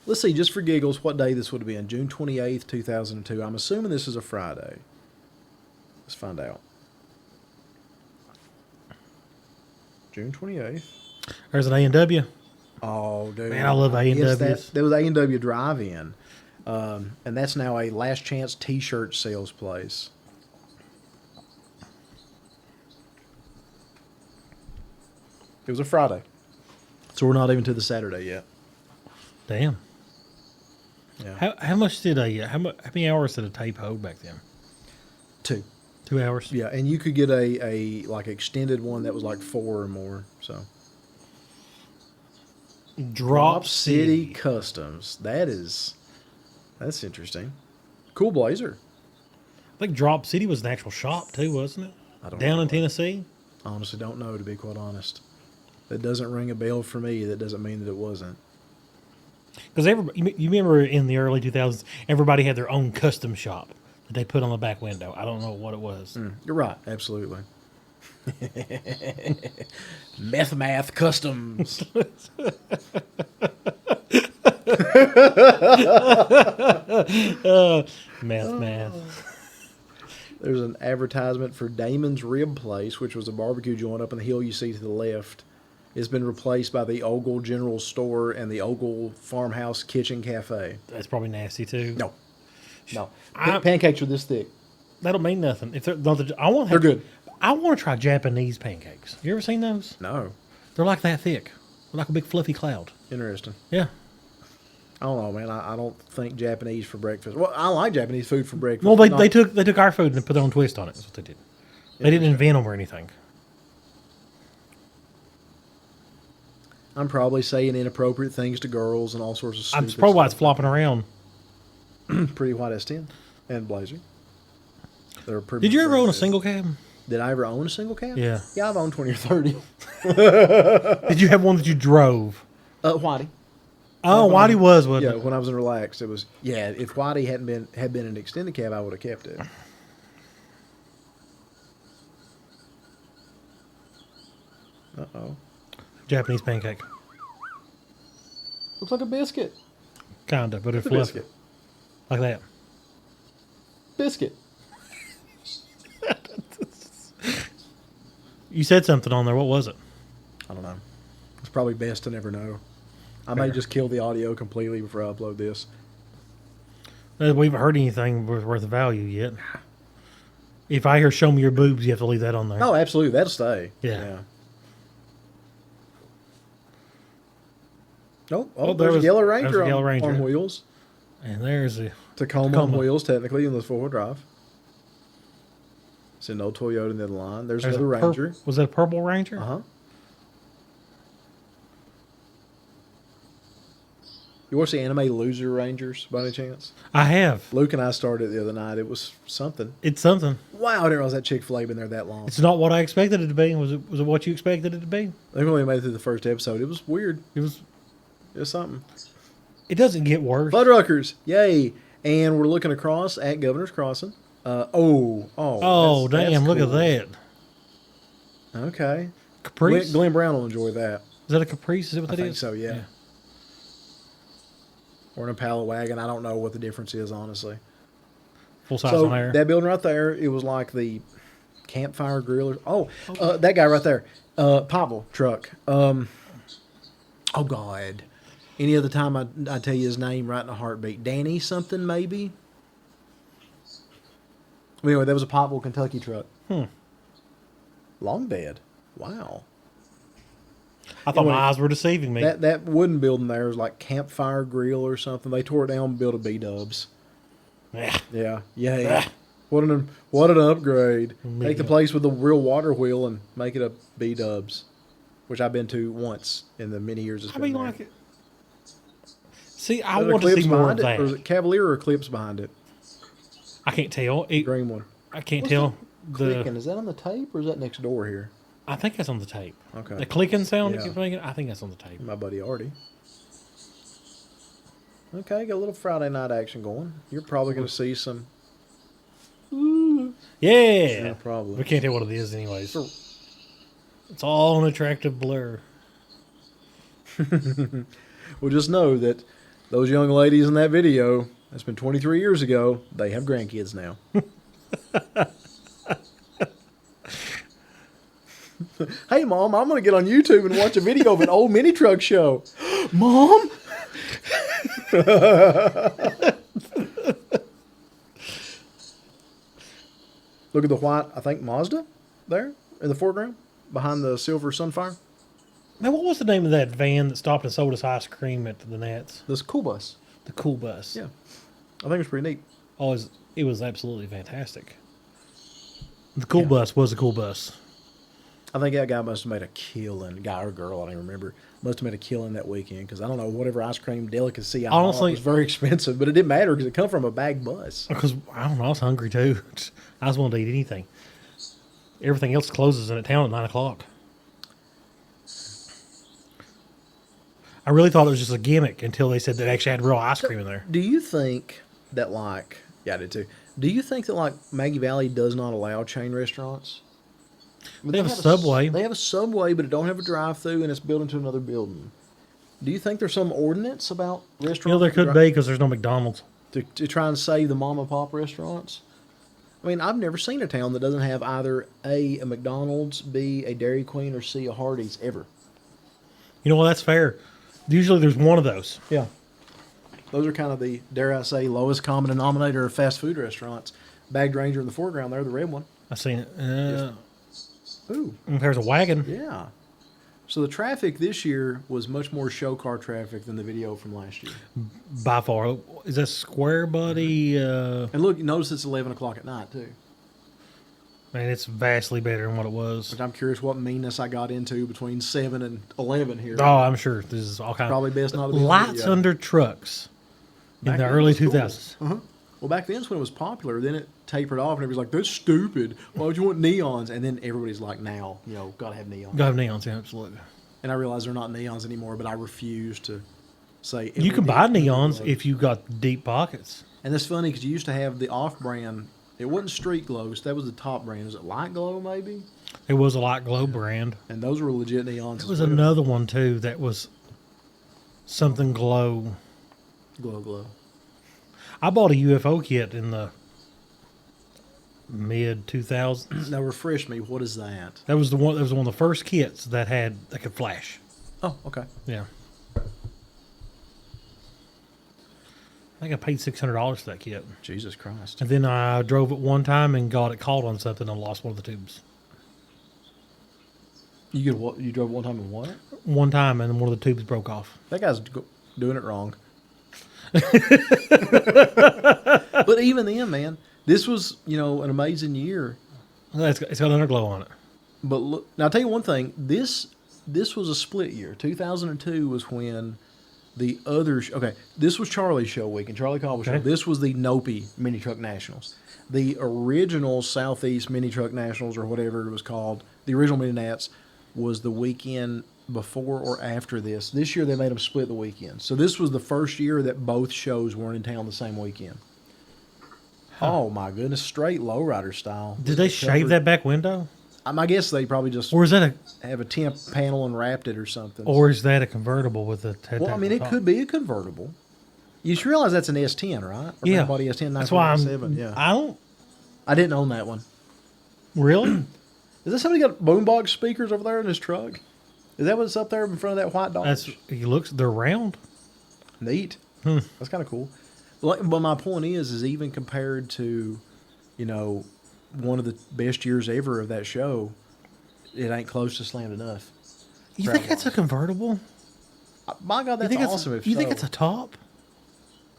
Let's see, just for giggles, what day this would have been. June 28th, 2002. I'm assuming this is a Friday. Let's find out. June 28th. There's an A&W. Oh, dude. Man, I love Yes, A&Ws. there was A&W Drive-In. And that's now a Last Chance T-shirt sales place. It was a Friday. So we're not even to the Saturday yet. Damn. Yeah. How much did how many hours did a tape hold back then? 2. 2 hours. Yeah, and you could get a like extended one that was like 4 or more. So Drop City Customs. That's interesting. Cool blazer. I think Drop City was an actual shop too, wasn't it? I don't Down know. in Tennessee. I honestly don't know, to be quite honest. That doesn't ring a bell for me. That doesn't mean that it wasn't. Because you remember in the early 2000s, everybody had their own custom shop that they put on the back window. I don't know what it was. You're right. Absolutely. Math Customs. Math. There's an advertisement for Damon's Rib Place, which was a barbecue joint up on the hill you see to the left. It's been replaced by the Ogle General Store and the Ogle Farmhouse Kitchen Cafe. That's probably nasty too. No. Pancakes are this thick. That'll mean nothing. If they're They're good. I want to try Japanese pancakes. You ever seen those? No. They're like that thick. They're like a big fluffy cloud. Interesting. Yeah. I don't know, man. I don't think Japanese for breakfast. Well, I like Japanese food for breakfast. Well, but they took our food and put their own twist on it. That's what they did. They didn't invent them or anything. I'm probably saying inappropriate things to girls and all sorts of stupid That's probably why it's stuff. flopping around. Pretty white S10 and blazer. They're pretty. Did you ever own a good. single cab? Did I ever own a single cab? Yeah. Yeah, I've owned 20 or 30. Did you have one that you drove? Whitey. Oh, Whitey was, wasn't Yeah, it? when I was in Relaxed, it was. Yeah, if Whitey had been an extended cab, I would have kept it. Uh-oh. Japanese pancake. Looks like a biscuit. Kinda, but it's It's a fluffy. biscuit. Like that. Biscuit. You said something on there. What was it? I don't know. It's probably best to never know. I may just kill the audio completely before I upload this. We haven't heard anything worth of value yet. If I hear "show me your boobs," you have to leave that on there. Oh, absolutely. That'll stay. Yeah. Oh, Oh, there's a there's Yellow a Ranger, Yellow Ranger. on wheels. And there's the Tacoma on wheels, technically, in the 4-wheel drive. It's an old Toyota in the line. There's another Ranger. Was that a purple Ranger? Uh-huh. You watch the anime Loser Rangers by any chance? I have. Luke and I started it the other night. It was something. It's something. Wow, I didn't realize that Chick-fil-A been there that long. It's not what I expected it to be. Was it what you expected it to be? They only made it through the first episode. It was weird. It was something. It doesn't get worse. Fuddruckers, yay! And we're looking across at Governor's Crossing. Oh, that's damn! Look cool. at that. Okay. Caprice. Glenn Brown will enjoy that. Is that a Caprice? Is that what I that think is? so, yeah. Or an Impala wagon. I don't know what the difference is, honestly. Full size on there. That building right there, it was like the campfire grill. That guy right there. Popple truck. Oh, God. Any other time I'd tell you his name right in a heartbeat. Danny something, maybe? Anyway, that was a Popple, Kentucky truck. Long dead. Wow. I thought my eyes were deceiving me. That wooden building there was like Campfire Grill or something. They tore it down and built a B-dubs. Yeah. What an upgrade. Take the place with the real water wheel and make it a B-dubs, which I've been to once in the many years it's been there. Like it. See, I want to see more of that. Or is it Cavalier or Eclipse behind it? I can't tell. Green one. I can't tell. Clicking. Is that on the tape or is that next door here? I think that's on the tape. Okay. The clicking sound Yeah. that keeps making, I think that's on the tape. My buddy Artie. Okay, got a little Friday night action going. You're probably going to see some. Yeah. Probably. We can't tell what it is anyways. It's all an attractive blur. Well, just know that those young ladies in that video, that's been 23 years ago, they have grandkids now. Hey, Mom, I'm going to get on YouTube and watch a video of an old mini truck show. Mom? Look at the white, I think, Mazda there in the foreground behind the silver Sunfire. Now, what was the name of that van that stopped and sold us ice cream at the Nats? This cool bus. The Cool Bus. Yeah. I think it was pretty neat. It was absolutely fantastic. The Cool Bus was a cool bus. I think that guy must have made a killing, guy or girl, I don't even remember, must have made a killing that weekend because I don't know, whatever ice cream delicacy I bought was very expensive, but it didn't matter because it come from a bag bus. Because, I don't know, I was hungry too. I just wanted to eat anything. Everything else closes in a town at 9 o'clock. I really thought it was just a gimmick until they said they actually had real ice cream in there. Do you think that, like, yeah, I did too. Do you think that, like, Maggie Valley does not allow chain restaurants? They have a Subway. They have a Subway, but it don't have a drive-through, and it's built into another building. Do you think there's some ordinance about restaurants? You know, there could be because there's no McDonald's. To try and save the mom and pop restaurants? I mean, I've never seen a town that doesn't have either A, a McDonald's, B, a Dairy Queen, or C, a Hardee's ever. You know what? That's fair. Usually there's one of those. Yeah. Those are kind of the, dare I say, lowest common denominator of fast food restaurants. Bagged Ranger in the foreground there, the red one. I've seen it. Ooh. There's a wagon. Yeah. So the traffic this year was much more show car traffic than the video from last year. By far. Is that Square Buddy? And look, notice it's 11 o'clock at night, too. Man, it's vastly better than what it was. Which I'm curious what meanness I got into between 7 and 11 here. Oh, I'm sure. This is all kind Probably of... best not to be Lights under trucks in the early 2000s. Cool. Uh-huh. Well, back then when it was popular, then it tapered off, and everybody's like, that's stupid. Why would you want neons? And then everybody's like, now, gotta have neons. Gotta have neons, yeah, absolutely. And I realize they're not neons anymore, but I refuse to say... You can buy neons if you got deep pockets. And that's funny, because you used to have the off-brand... It wasn't Street Glow, so that was the top brand. Was it Light Glow, maybe? It was a Light Glow brand. And those were legit neons. There was another one, too, that was something glow. Glow. I bought a UFO kit in the mid-2000s. Now, refresh me. What is that? That was one of the first kits that could flash. Oh, okay. Yeah. I think I paid $600 for that kit. Jesus Christ. And then I drove it one time and got it caught on something and lost one of the tubes. You drove one time and what? One time and one of the tubes broke off. That guy's doing it wrong. But even then, man, this was, an amazing year. It's got an underglow on it. But look, now I'll tell you one thing. This was a split year. 2002 was when the other... this was Charlie's show week, and Charlie Cobble's show. This was the Nopi Minitruck Nationals. The original Southeast Minitruck Nationals, or whatever it was called, the original Mini Nats, was the weekend before or after this. This year they made them split the weekend. So this was the first year that both shows weren't in town the same weekend. Oh my goodness, straight lowrider style. Did they shave that back window? I guess they probably just or is that have a temp panel and wrapped it or something. Or is that a convertible with a head? Well, I mean, it could be a convertible. You should realize that's an S10, right? Or yeah. Body S10, that's why I didn't own that one. Really? Is that somebody got boombox speakers over there in his truck? Is that what's up there in front of that white Dodge? They're round. Neat. That's kind of cool. But my point is even compared to, one of the best years ever of that show, it ain't close to slammed enough. You think that's a convertible? My God, that's awesome. You think it's a top?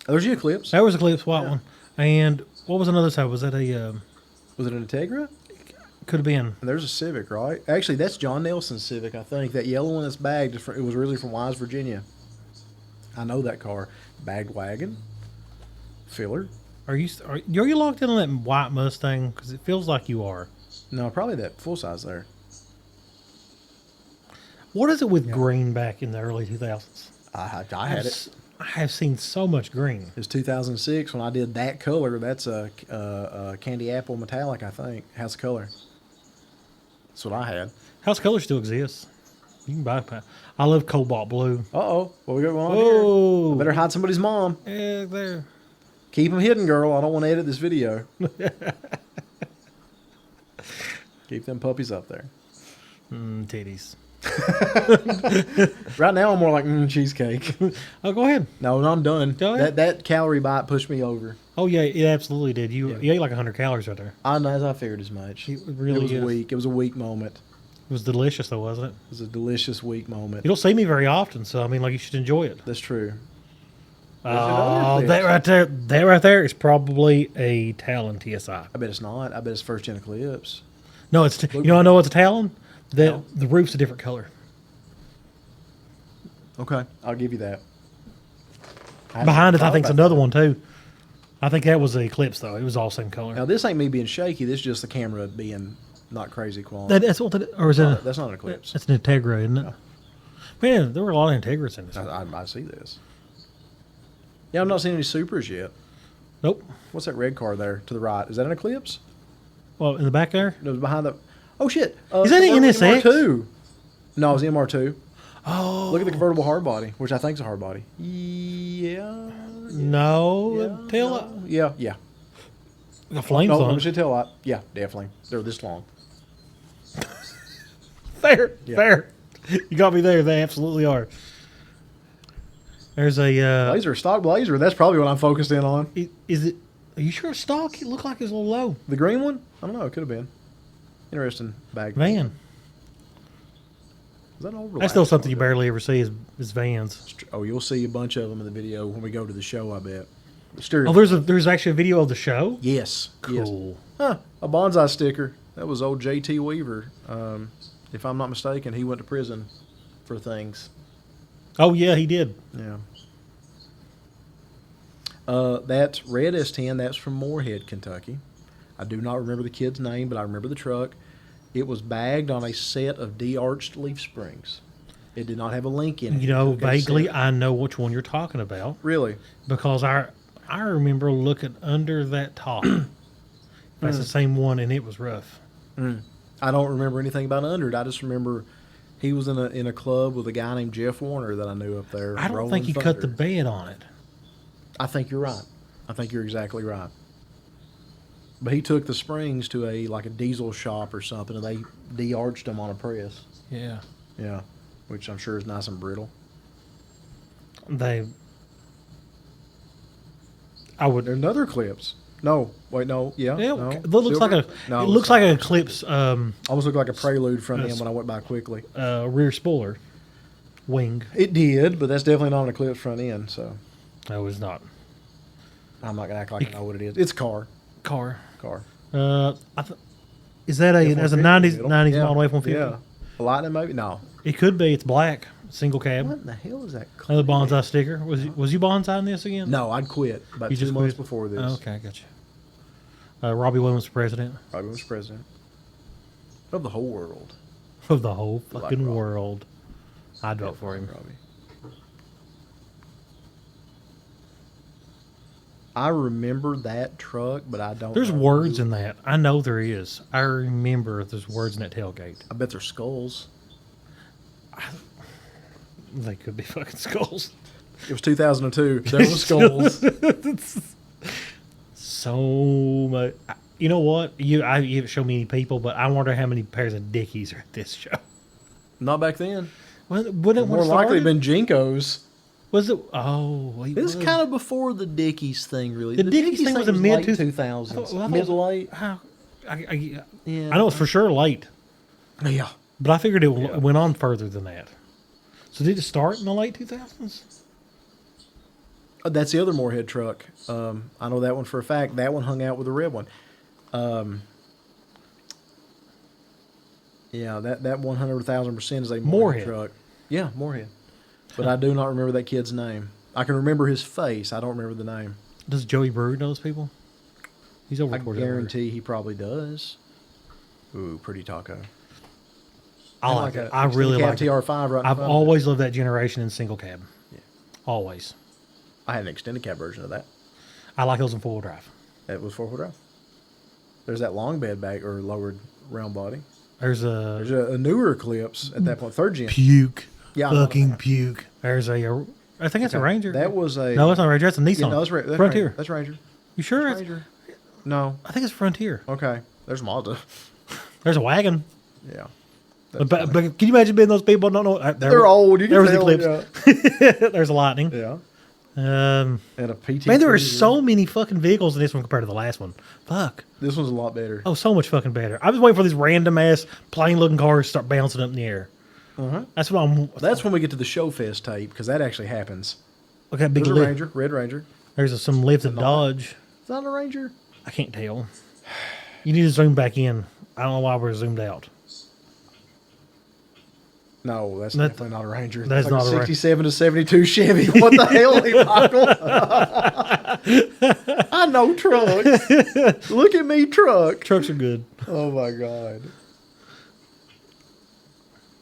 There's the Eclipse. That was Eclipse white one. And what was another side? Was that a... was it an Integra? Could have been. And there's a Civic, right? Actually, that's John Nelson's Civic, I think. That yellow one that's bagged, it was originally from Wise, Virginia. I know that car. Bagged wagon. Filler. Are you locked in on that white Mustang? Because it feels like you are. No, probably that full size there. What is it with green back in the early 2000s? I had it. I have seen so much green. It was 2006 when I did that color. That's a candy apple metallic, I think. House of Color. That's what I had. House of Color still exists. You can buy it. I love cobalt blue. Uh-oh. What we got going on here? I better hide somebody's mom. Yeah, there. Keep them hidden, girl. I don't want to edit this video. Keep them puppies up there. Titties. Right now, I'm more like cheesecake. Oh, go ahead. No, I'm done. Go ahead. That calorie bite pushed me over. Oh, yeah, it absolutely did. You ate like 100 calories right there. I figured as much. It really was weak. It was a weak moment. It was delicious, though, wasn't it? It was a delicious, weak moment. You don't see me very often, so, I mean, like, you should enjoy it. That's true. Oh, that right there is probably a Talon TSI. I bet it's not. I bet it's first gen Eclipse. No, it's I know it's a Talon. The roof's a different color. Okay, I'll give you that. Behind it, I think, is another one too. I think that was the Eclipse, though. It was all same color. Now, this ain't me being shaky. This is just the camera being not crazy quality. That's what or is that? That's not an Eclipse. That's an Integra, isn't it? No. Man, there were a lot of Integras in this. I see this. Yeah, I'm not seeing any Supras yet. Nope. What's that red car there to the right? Is that an Eclipse? Well, in the back there? It was behind the... Oh, shit. Is that an NSX? MR2. No, it was the MR2. Oh. Look at the convertible hardbody, which I think is a hardbody. Yeah. No. Tail light. Yeah. The flames on. Let me see tail light. Yeah, definitely. They're this long. Fair. You got me there. They absolutely are. There's a... Blazer, stock Blazer. That's probably what I'm focused in on. Is it... Are you sure it's stock? It looked like it was a little low. The green one? I don't know. It could have been. Interesting bag. Van. Is that an overlap? That's still something you barely ever see is vans. Oh, you'll see a bunch of them in the video when we go to the show, I bet. Oh, there's actually a video of the show? Yes. Cool. Yes. Huh. A bonsai sticker. That was old J.T. Weaver. If I'm not mistaken, he went to prison for things. Oh, yeah, he did. Yeah. That's red S10. That's from Moorhead, Kentucky. I do not remember the kid's name, but I remember the truck. It was bagged on a set of de-arched leaf springs. It did not have a link in it. You know, vaguely, I know which one you're talking about. Really? Because I remember looking under that top. That's the same one, and it was rough. I don't remember anything about under it. I just remember he was in a club with a guy named Jeff Warner that I knew up there. I don't think he cut the bed on it. I think you're right. I think you're exactly right. But he took the springs to a diesel shop or something, and they de-arched them on a press. Yeah. Yeah, which I'm sure is nice and brittle. I would. There's another Eclipse. No, wait, no, yeah. No. It looks like it looks like an Eclipse. Almost looked like a Prelude front end when I went by quickly. Rear spoiler, wing. It did, but that's definitely not an Eclipse front end. So No, it's not. I'm not gonna act like I know what it is. It's a car. Car. Is that as a 90s model F-150? Yeah. A Lightning maybe? No. It could be. It's black. Single cab. What in the hell is that? Another bonsai sticker. Was you bonsaiing this again? No, I'd quit about You 2 just months quit? before this. Oh, okay, gotcha. Robbie Williams for president. Robbie was president of the whole world. Of the whole like fucking Robbie. world. I'd vote for him. Robbie. I remember that truck, but I don't. There's know words who. in that. I know there is. I remember there's words in that tailgate. I bet they're skulls. They could be fucking skulls. It was 2002. There were skulls. So much. You know what? You haven't shown me any people, but I wonder how many pairs of Dickies are at this show. Not back then. When it More likely been Jinkos. Was it? Oh, wait, This is kind of before the Dickies thing, really. The Dickies thing was in mid 2000s. Mid to late. How? Yeah. I know it's for sure late, Yeah. but I figured it went on further than that. So did it start in the late 2000s? That's the other Moorhead truck. I know that one for a fact. That one hung out with the red one. Yeah, that 100,000% is a Moorhead truck. Yeah, Moorhead. But I do not remember that kid's name. I can remember his face. I don't remember the name. Does Joey Brewer know those people? He's over. I guarantee he probably does. Ooh, pretty taco. I like it. I really like it. TR5 right. I've always loved that generation in single cab. Yeah. Always. I had an extended cab version of that. I like those in four-wheel drive. It was 4-wheel drive. There's that long bed bag or lowered round body. There's a newer Eclipse at that point, third gen. Puke. Yeah, fucking puke. There's I think it's a Ranger. That was a. No, it's not a Ranger. That's a Nissan. Yeah, no, that's Frontier. That's Ranger. You sure? That's Ranger. No. I think it's Frontier. Okay. There's Mazda. There's a wagon. Yeah. But can you imagine being those people? Don't know. They're old. You can there was tell, Eclipse. There's a Lightning. Yeah. And a PT. Man, there are so many fucking vehicles in this one compared to the last one. Fuck. This one's a lot better. Oh, so much fucking better. I was waiting for these random ass plain looking cars to start bouncing up in the air. Uh-huh. That's what I'm. That's when we get to the Show Fest tape because that actually happens. Look at big There's a Ranger, Red Ranger. There's some lifted Dodge. Is that a Ranger? I can't tell. You need to zoom back in. I don't know why we're zoomed out. No, that's definitely not a Ranger. That's like not a a 67 to 72 Chevy. What the hell, Michael? I know trucks. Look at me, truck. Trucks are good. Oh my god.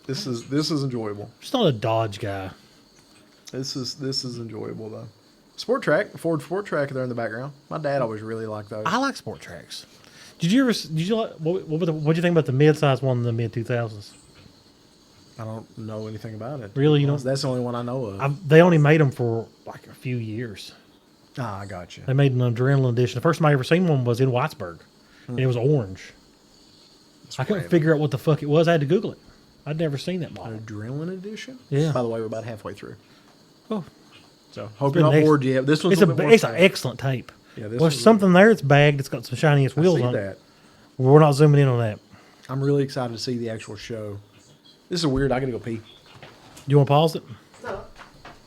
This is enjoyable. Just not a Dodge guy. This is enjoyable though. Sport Track, Ford Sport Track there in the background. My dad always really liked those. I like Sport Tracks. Did you like what do you think about the mid-size one in the mid 2000s? I don't know anything about it. Really, you don't? That's the only one I know of. They only made them for like a few years. Ah, I got you. They made an adrenaline edition. The first time I ever seen one was in Whitesburg, and it was orange. I couldn't figure out what the fuck it was. I had to Google it. I'd never seen that model. An adrenaline edition? Yeah. By the way, we're about halfway through. Oh, so hope you're not bored yet. This one's it's an excellent tape. Yeah, there's something there. It's bagged. It's got some shiniest wheels on it. We're not zooming in on that. I'm really excited to see the actual show. This is weird. I gotta go pee. You want to pause it? No.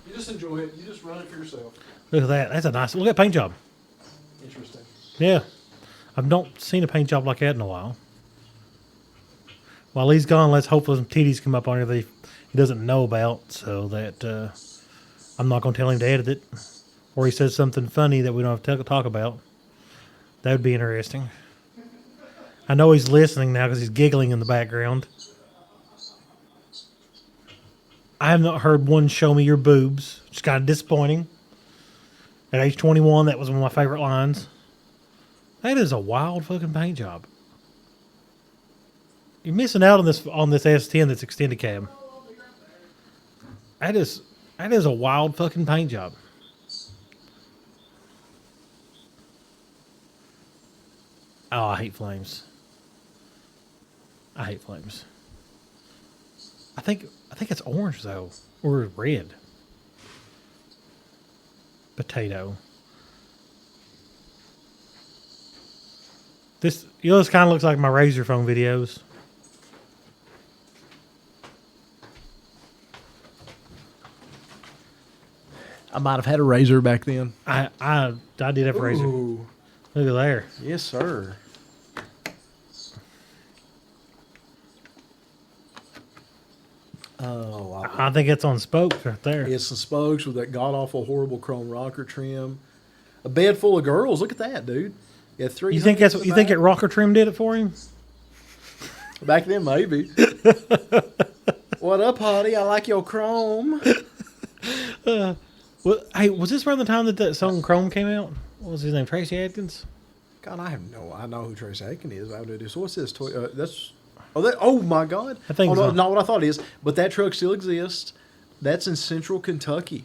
You just enjoy it. You just run it for yourself. Look at that. That's a nice. Look at that paint job. Interesting. Yeah, I've not seen a paint job like that in a while. While he's gone, let's hope some titties come up on here that he doesn't know about, so that I'm not going to tell him to edit it, or he says something funny that we don't have to talk about. That would be interesting. I know he's listening now because he's giggling in the background. I have not heard one show me your boobs. It's kind of disappointing. At age 21, that was one of my favorite lines. That is a wild fucking paint job. You're missing out on this S10 that's extended cab. That is a wild fucking paint job. Oh, I hate flames. I hate flames. I think it's orange though, or red. Potato. This kind of looks like my Razor phone videos. I might have had a razor back then. I did have a razor. Ooh. Look at there. Yes, sir. Oh, I think it's on spokes right there. it's some spokes with that god awful horrible chrome rocker trim. A bed full of girls. Look at that, dude. Yeah, You think that rocker trim did it for him? Back then, maybe. What up, Howdy? I like your chrome. Well, hey, was this around the time that song Chrome came out? What was his name? Tracy Adkins? God, I know who Trace Aiken is. I would do. So what's this? Oh my God! I think no, so. not what I thought it is. But that truck still exists. That's in Central Kentucky.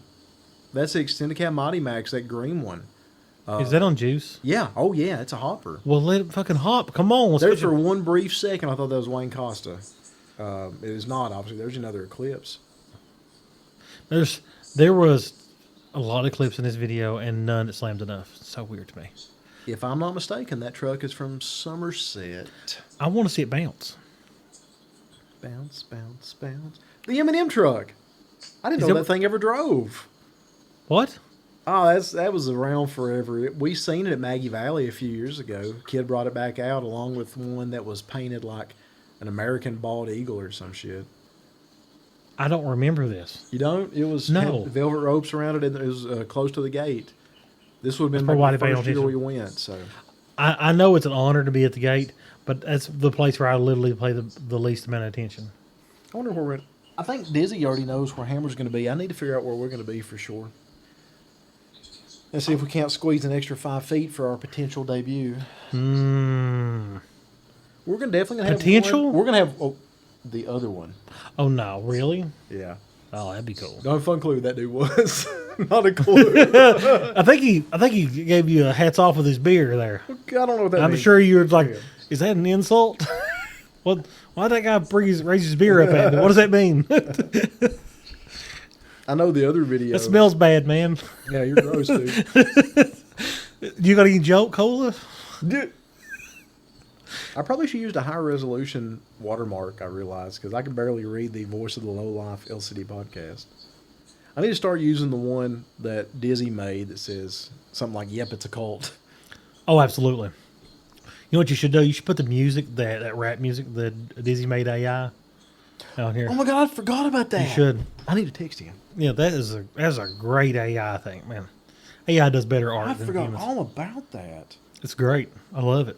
That's the extended cab Mighty Max, that green one. Is that on Juice? Yeah. Oh yeah, it's a hopper. Well, let it fucking hop. Come on. Let's There get for one brief second, I thought that was Wayne Costa. It is not. Obviously, there's another Eclipse. There was a lot of clips in this video and none that slammed enough. It's so weird to me. If I'm not mistaken, that truck is from Somerset. I want to see it bounce. Bounce, bounce, bounce. The M&M truck. I didn't know that thing ever drove. What? Oh, that was around forever. We seen it at Maggie Valley a few years ago. Kid brought it back out along with one that was painted like an American bald eagle or some shit. I don't remember this. You don't? It was No. had velvet ropes around it, and it was close to the gate. This would have been probably why the they paid first year attention. we went. So I know it's an honor to be at the gate, but that's the place where I literally pay the least amount of attention. I wonder where we're. I think Dizzy already knows where Hammer's going to be. I need to figure out where we're going to be for sure. Let's see if we can't squeeze an extra 5 feet for our potential debut. We're definitely going to have Potential? one. We're going to have the other one. Oh, no. Really? Yeah. Oh, that'd be cool. Don't have a fun clue who that dude was. Not a clue. I think he gave you a hats off with his beer there. I don't know what that I'm means. sure you were like, is that an insult? What? Why'd that guy raise his beer up at me? What does that mean? I know the other video. That smells bad, man. Yeah, you're gross, dude. You got any joke cola? Dude. I probably should use a high resolution watermark, I realize, because I can barely read the Voice of the Low Life LCD podcast. I need to start using the one that Dizzy made that says something like, yep, it's a cult. Oh, absolutely. You know what you should do? You should put the music, that rap music that Dizzy made AI out here. Oh my God, I forgot about that. You should. I need to text him. Yeah, that's a great AI thing, man. AI does better art I than forgot humans. all about that. It's great. I love it.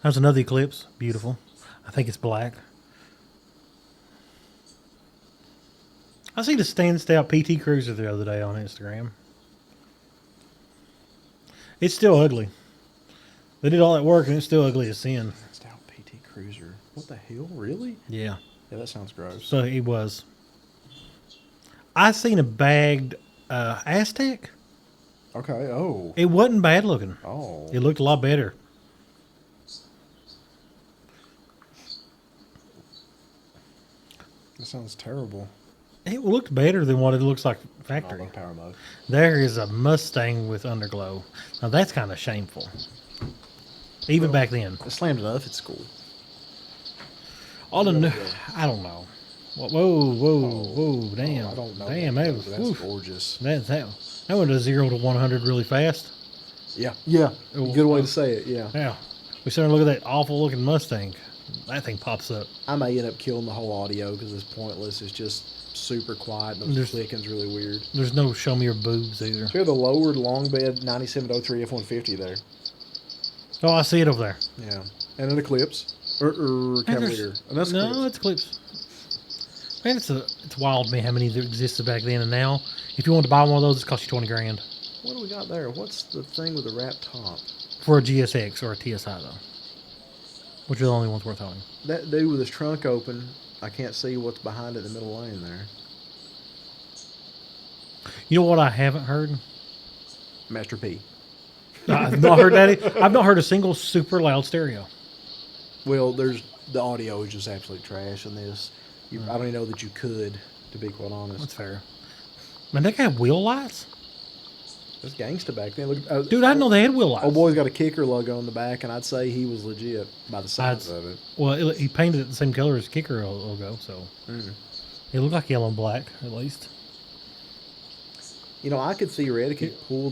There's another Eclipse. Beautiful. I think it's black. I seen a stands out PT Cruiser the other day on Instagram. It's still ugly. They did all that work and it's still ugly as sin. Stout PT Cruiser. What the hell? Really? Yeah. Yeah, that sounds gross. So he was. I seen a bagged Aztec. Okay. Oh. It wasn't bad looking. Oh. It looked a lot better. That sounds terrible. It looked better than what it looks like Oh, factory. low power mode. There is a Mustang with underglow. Now that's kind of shameful. Even back then. It slammed enough at school. All the new, I don't know. Whoa, damn. I don't know. Damn, that, that was, that's oof. gorgeous. That went to 0 to 100 really fast. Yeah. Yeah. Good way to say it. Yeah. Yeah. We sit there and look at that awful looking Mustang. That thing pops up. I may end up killing the whole audio because it's pointless. It's just super quiet. And the clicking's really weird. There's no show me your boobs either. So you have the lowered long bed 9703 F-150 there. Oh, I see it over there. Yeah. And an Eclipse. Or Cavalier. And that's No, it's Eclipse. Man, it's wild to me how many there existed back then and now. If you want to buy one of those, it costs you $20,000 What do we got there? What's the thing with the wrap top? for a GSX or a TSI though, which are the only ones worth owning. That dude with his trunk open, I can't see what's behind it in the middle lane there. You know what I haven't heard? Master P. I've not heard that. I've not heard a single super loud stereo. Well, the audio is just absolute trash in this. I don't even know that you could, to be quite honest. That's fair. Man, that guy have wheel lights? That's gangsta back then. Look, Dude, I didn't know they had wheel lights. Old boy's got a kicker logo on the back, and I'd say he was legit by the size of it. Well, he painted it the same color as kicker logo, so it looked like yellow and black at least. You know, I could theoretically pull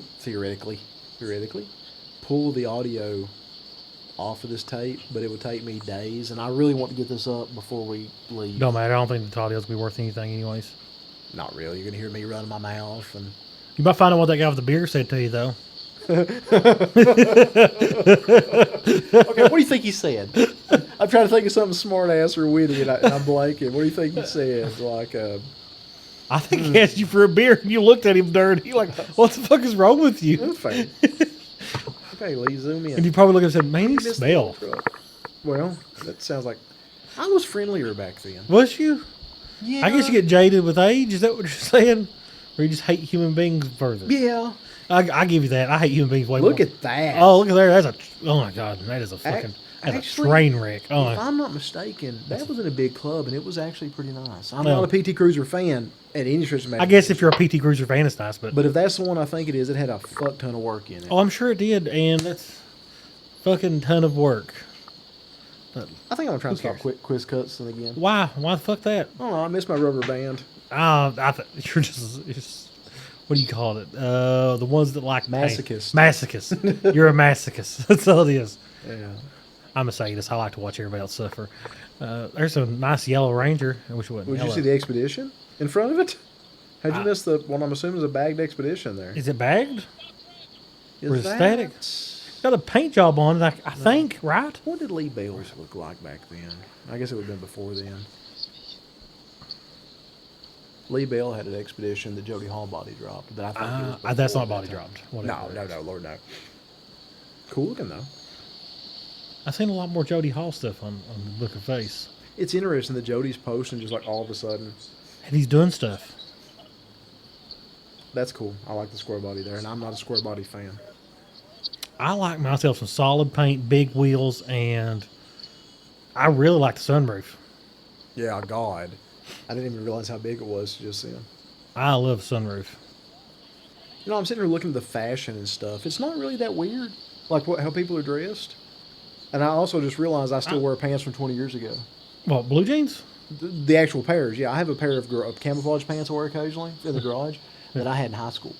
the audio off of this tape, but it would take me days, and I really want to get this up before we leave. Don't matter. I don't think the audio's gonna be worth anything, anyways. Not really. You're gonna hear me running my mouth, and You might find out what that guy with the beer said to you, though. okay. What do you think he said? I'm trying to think of something smart ass or witty, and I'm blanking. What do you think he said? Like, I think he asked you for a beer, and you looked at him dirty. You're like, what the fuck is wrong with you? fair. Okay, Lee, zoom in. And you probably looked at him and said, man, you smell. Well, that sounds like I was friendlier back then. Was you? Yeah. I guess you get jaded with age. Is that what you're saying? Or you just hate human beings further? Yeah. I give you that. I hate human beings way more. Look at that. Oh, look at there. Oh my God. That is a fucking, that's actually, a train wreck. Oh, if I'm not mistaken, that was in a big club, and it was actually pretty nice. I'm not a PT Cruiser fan at any stretch of I guess if you're a PT Cruiser fan, it's nice. But if that's the one I think it is, it had a fuck ton of work in it. Oh, I'm sure it did. And that's fucking ton of work. But I think I'm trying to stop quiz cuts again. why? Why the fuck that? I don't know. I miss my rubber band. You're just what do you call it? The ones that like Masochist. Masochist. You're a masochist. That's all it is. Yeah. I'm a sadist. I like to watch everybody else suffer. There's a nice yellow Ranger. I wish it wasn't Would yellow. you see the Expedition in front of it? How'd you miss the one I'm assuming is a bagged Expedition there? Is it bagged? Is or is it that- static? It's got a paint job on it, I think, right? What did Lee Bales look like back then? I guess it would have been before then. Lee Bell had an Expedition that Jody Hall body dropped. That I think it was That's before not body that time. dropped. Whatever. No, Lord, no. Cool looking, though. I've seen a lot more Jody Hall stuff on the Book of Face. It's interesting that Jody's posting just like all of a sudden. And he's doing stuff. That's cool. I like the square body there, and I'm not a square body fan. I like myself some solid paint, big wheels, and I really like the sunroof. Yeah, God. I didn't even realize how big it was just then. I love sunroof. You know, I'm sitting here looking at the fashion and stuff. It's not really that weird, like how people are dressed. And I also just realized I still wear pants from 20 years ago. What, blue jeans? The actual pairs, yeah. I have a pair of camouflage pants I wear occasionally in the garage that I had in high school.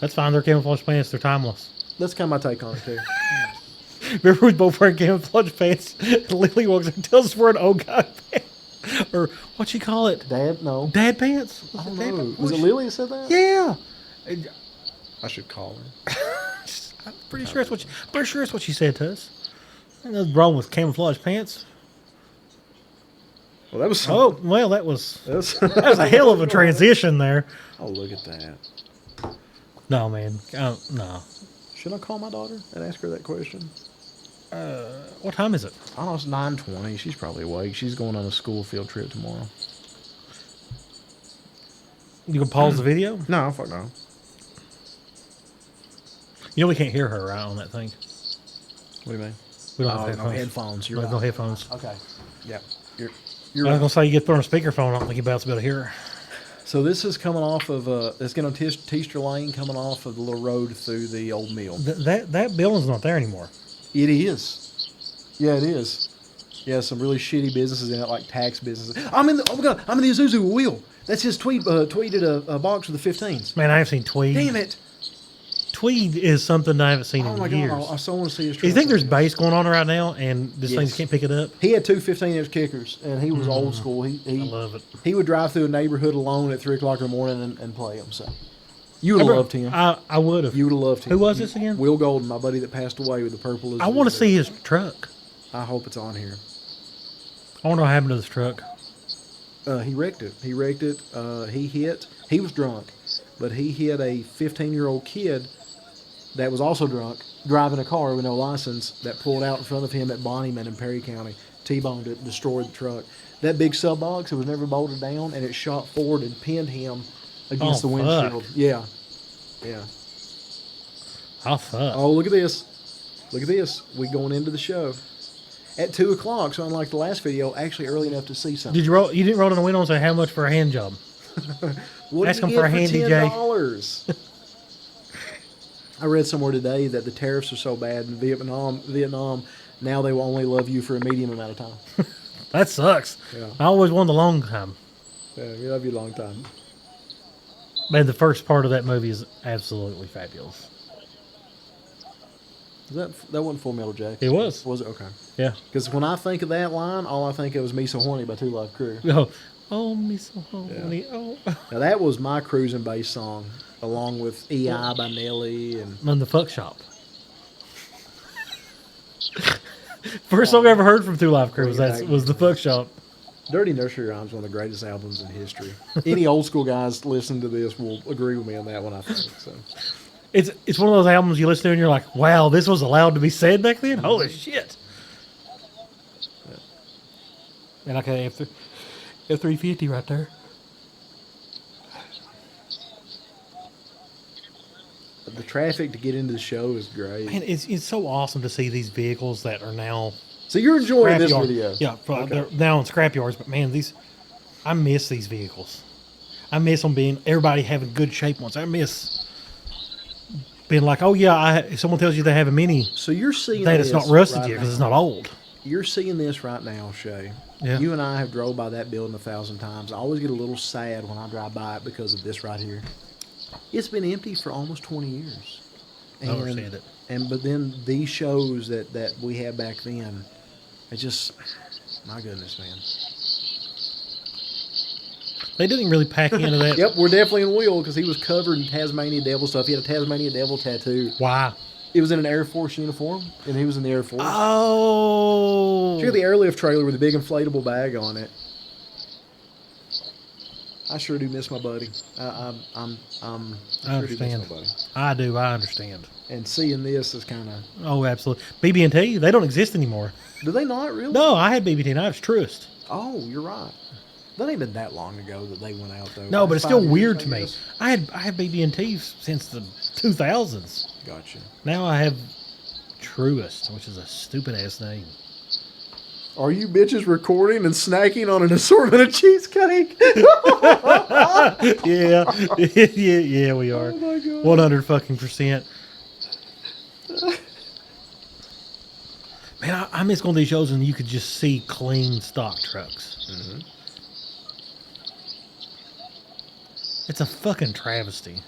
That's fine. They're camouflage pants. They're timeless. That's kind of my take on it, too. Remember we both wearing camouflage pants? Lily walks and tells us we're an old guy pants. Or what you call it? Dad? No. Dad pants? I don't know. Was it Lily that said that? Yeah. I should call her. I'm pretty sure it's what she said to us. Ain't nothing wrong with camouflage pants. Well, that was Oh, well, that was that a hell of a transition there. Oh, look at that. No, man. No. Should I call my daughter and ask her that question? What time is it? I don't know, it's 9:20. She's probably awake. She's going on a school field trip tomorrow. You can pause the video? No, fuck no. You know we can't hear her right on that thing. What do you mean? We don't have No headphones. headphones. You're We right. have no headphones. Okay. Yeah. You're I was right. going to say you get put on a speakerphone. I don't think you're about to be able to hear her. So this is coming off of it's getting on Teaster Lane, coming off of the little road through the old mill. That building's not there anymore. It is. Yeah, it is. Yeah, some really shitty businesses in it, like tax businesses. Oh my God, I'm in the Isuzu wheel. That's his tweeted a box with the 15s. Man, I haven't seen Tweed. Damn it. Tweed is something I haven't seen Oh my in God, years. I so want to see his Do you think there's truck. bass going on right now and this thing Yes. can't pick it up? He had two 15-inch kickers, and he was old school. I He love it. he would drive through a neighborhood alone at 3 o'clock in the morning and play them. So you would have loved him. I would have. You would have loved him. Who was this again? Will Golden, my buddy that passed away with the purple. I want to see his truck. I hope it's on here. I want to know what happened to this truck. He wrecked it. He was drunk, but he hit a 15-year-old kid that was also drunk, driving a car with no license, that pulled out in front of him at Bonnyman in Perry County, T-boned it, destroyed the truck. That big sub box, it was never bolted down, and it shot forward and pinned him against the windshield. Fuck. Yeah. Oh, fuck. Oh, look at this. Look at this. We going into the show. At 2 o'clock, so unlike the last video, actually early enough to see something. You didn't roll down the window and say how much for a hand job? What ask did him you for get a handy, Jay. $10? I read somewhere today that the tariffs are so bad in Vietnam, now they will only love you for a medium amount of time. That sucks. Yeah. I always wanted a long time. Yeah, we love you a long time. Man, the first part of that movie is absolutely fabulous. That wasn't Full Metal Jacket? It was. Was it? Okay. Yeah. Because when I think of that line, all I think of is Me So Horny by Two Live Crew. Oh, me so horny. Yeah. Oh. Now, that was my cruising bass song, along with EI by Nelly. And the Fuck Shop. First song I ever heard from Two Live Crew was the Fuck Shop. Dirty Nursery Rhyme is one of the greatest albums in history. Any old school guys listening to this will agree with me on that one, I think. So. It's one of those albums you listen to and you're like, wow, this was allowed to be said back then? Holy shit. Yeah. And okay, F-350 right there. The traffic to get into the show is great. Man, it's so awesome to see these vehicles that are now... So you're enjoying this scrapyard. video? Yeah, Okay. they're now in scrapyards, but man, I miss these vehicles. I miss them everybody having good shape ones. I miss being like, oh yeah, if someone tells you they have a Mini, So you're seeing that this it's not rusted right yet because now. it's not old. You're seeing this right now, Shay. Yeah. You and I have drove by that building 1,000 times. I always get a little sad when I drive by it because of this right here. It's been empty for almost 20 years. I understand it. But then these shows that we had back then, it just, my goodness, man. They didn't really pack into that. Yep, we're definitely in Will because he was covered in Tasmania Devil stuff. He had a Tasmania Devil tattoo. Why? It was in an Air Force uniform, and he was in the Air Force. Oh. Check out the airlift trailer with a big inflatable bag on it. I sure do miss my buddy. I sure do miss understand. my buddy. I do. I understand. And seeing this is kind of... Oh, absolutely. BB&T, they don't exist anymore. Do they not really? No, I had BB&T, and I was Truist. Oh, you're right. That ain't been that long ago that they went out, though. No, but it's 5 still years, weird I to me. guess. I had BB&T since the 2000s. Gotcha. Now I have Truist, which is a stupid-ass name. Are you bitches recording and snacking on an assortment of cheesecake? Yeah, yeah, we are. Oh, my God. 100%. Man, I miss going to these shows and you could just see clean stock trucks. Mm-hmm. It's a fucking travesty.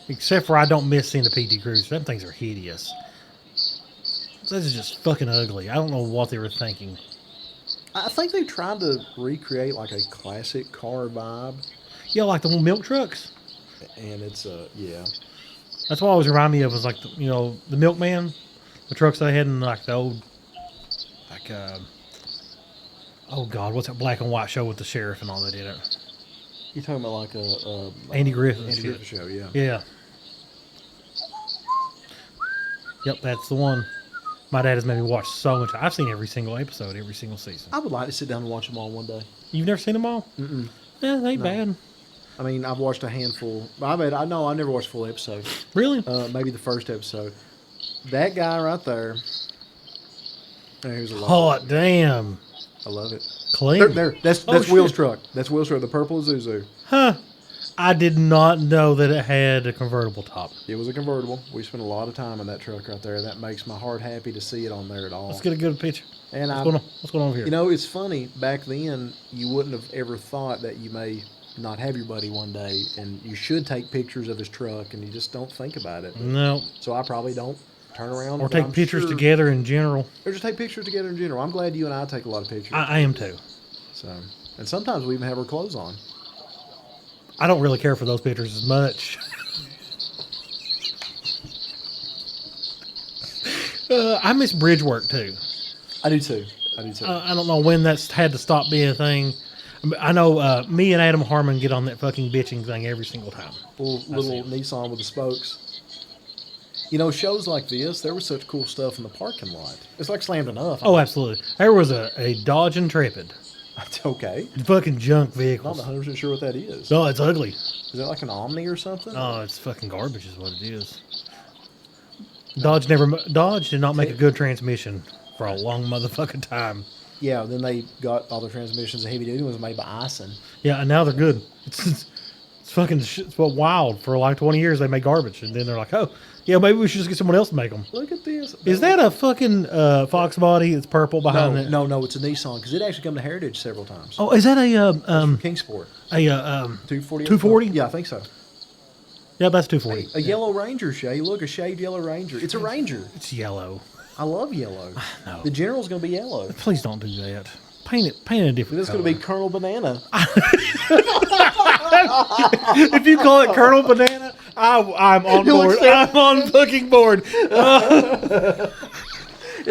Except for I don't miss seeing the PT Cruise. Them things are hideous. This is just fucking ugly. I don't know what they were thinking. I think they tried to recreate like a classic car vibe. Yeah, like the little milk trucks. And it's, yeah. That's what always remind me of was like, the Milkman. The trucks they had in like the old, oh God, what's that black and white show with the sheriff and all that in it? You're talking about like a Andy Griffith. Andy Griffith show, yeah. Yeah. Yep, that's the one. My dad has made me watch so much. I've seen every single episode, every single season. I would like to sit down and watch them all one day. You've never seen them all? Mm-mm. Yeah, they ain't bad. I mean, I've watched a handful. I never watched a full episode. Really? Maybe the first episode. That guy right there. Here's a lot. Hot damn. I love it. Clean. There. That's Oh, Will's shit. truck. That's Will's truck. The purple Isuzu. Huh. I did not know that it had a convertible top. It was a convertible. We spent a lot of time in that truck right there. That makes my heart happy to see it on there at all. Let's get a good picture. And What's going on over here? You know, it's funny. Back then, you wouldn't have ever thought that you may not have your buddy one day, and you should take pictures of his truck, and you just don't think about it. No. So I probably don't turn around. Or but take I'm pictures sure- together in general. Or just take pictures together in general. I'm glad you and I take a lot of pictures. I am too. So, and sometimes we even have our clothes on. I don't really care for those pictures as much. I miss bridge work too. I do too. I don't know when that's had to stop being a thing. I know me and Adam Harmon get on that fucking bitching thing every single time. Little Nissan with the spokes. You know, shows like this, there was such cool stuff in the parking lot. It's like Slammed Enough. Oh, absolutely. There was a Dodge Intrepid. That's okay. Fucking junk Not vehicles. 100% sure what that is. No, it's ugly. Is that like an Omni or something? Oh, it's fucking garbage is what it is. Dodge did not make a good transmission for a long motherfucking time. Yeah, then they got all the transmissions, the heavy duty ones made by Ison. Yeah, and now they're good. It's It's fucking it's wild. For like 20 years, they made garbage. And then they're like, oh, yeah, maybe we should just get someone else to make them. Look at this. Is that a fucking Fox body? It's purple behind it. No, it's a Nissan because it actually come to Heritage several times. Oh, is that a Kingsport. 240? 240? Yeah, I think so. Yeah, that's 240. A yellow Ranger, Shay. Look, a shaved yellow Ranger. It's a Ranger. It's yellow. I love yellow. No. The General's going to be yellow. Please don't do that. Paint it a different This is going to be Colonel Banana. If you call it Colonel Banana, I'm on board. I'm on fucking board. It's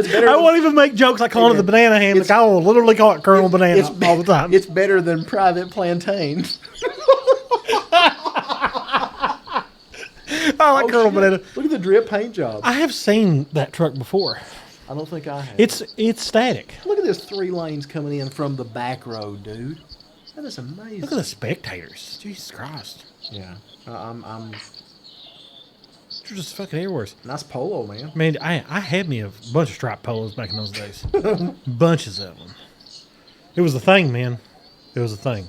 better. I won't even make jokes like calling it the banana hammock. I will literally call it Colonel Banana all the time. It's better than Private Plantain. I like Colonel Banana. Look at the drip paint job. I have seen that truck before. I don't think I have. It's static. Look at this 3 lanes coming in from the back road, dude. That is amazing. Look at the spectators. Jesus Christ. Yeah, I'm You're just fucking everywhere. nice polo, man. Man, I had me a bunch of striped polos back in those days. Bunches of them. It was a thing, man. It was a thing.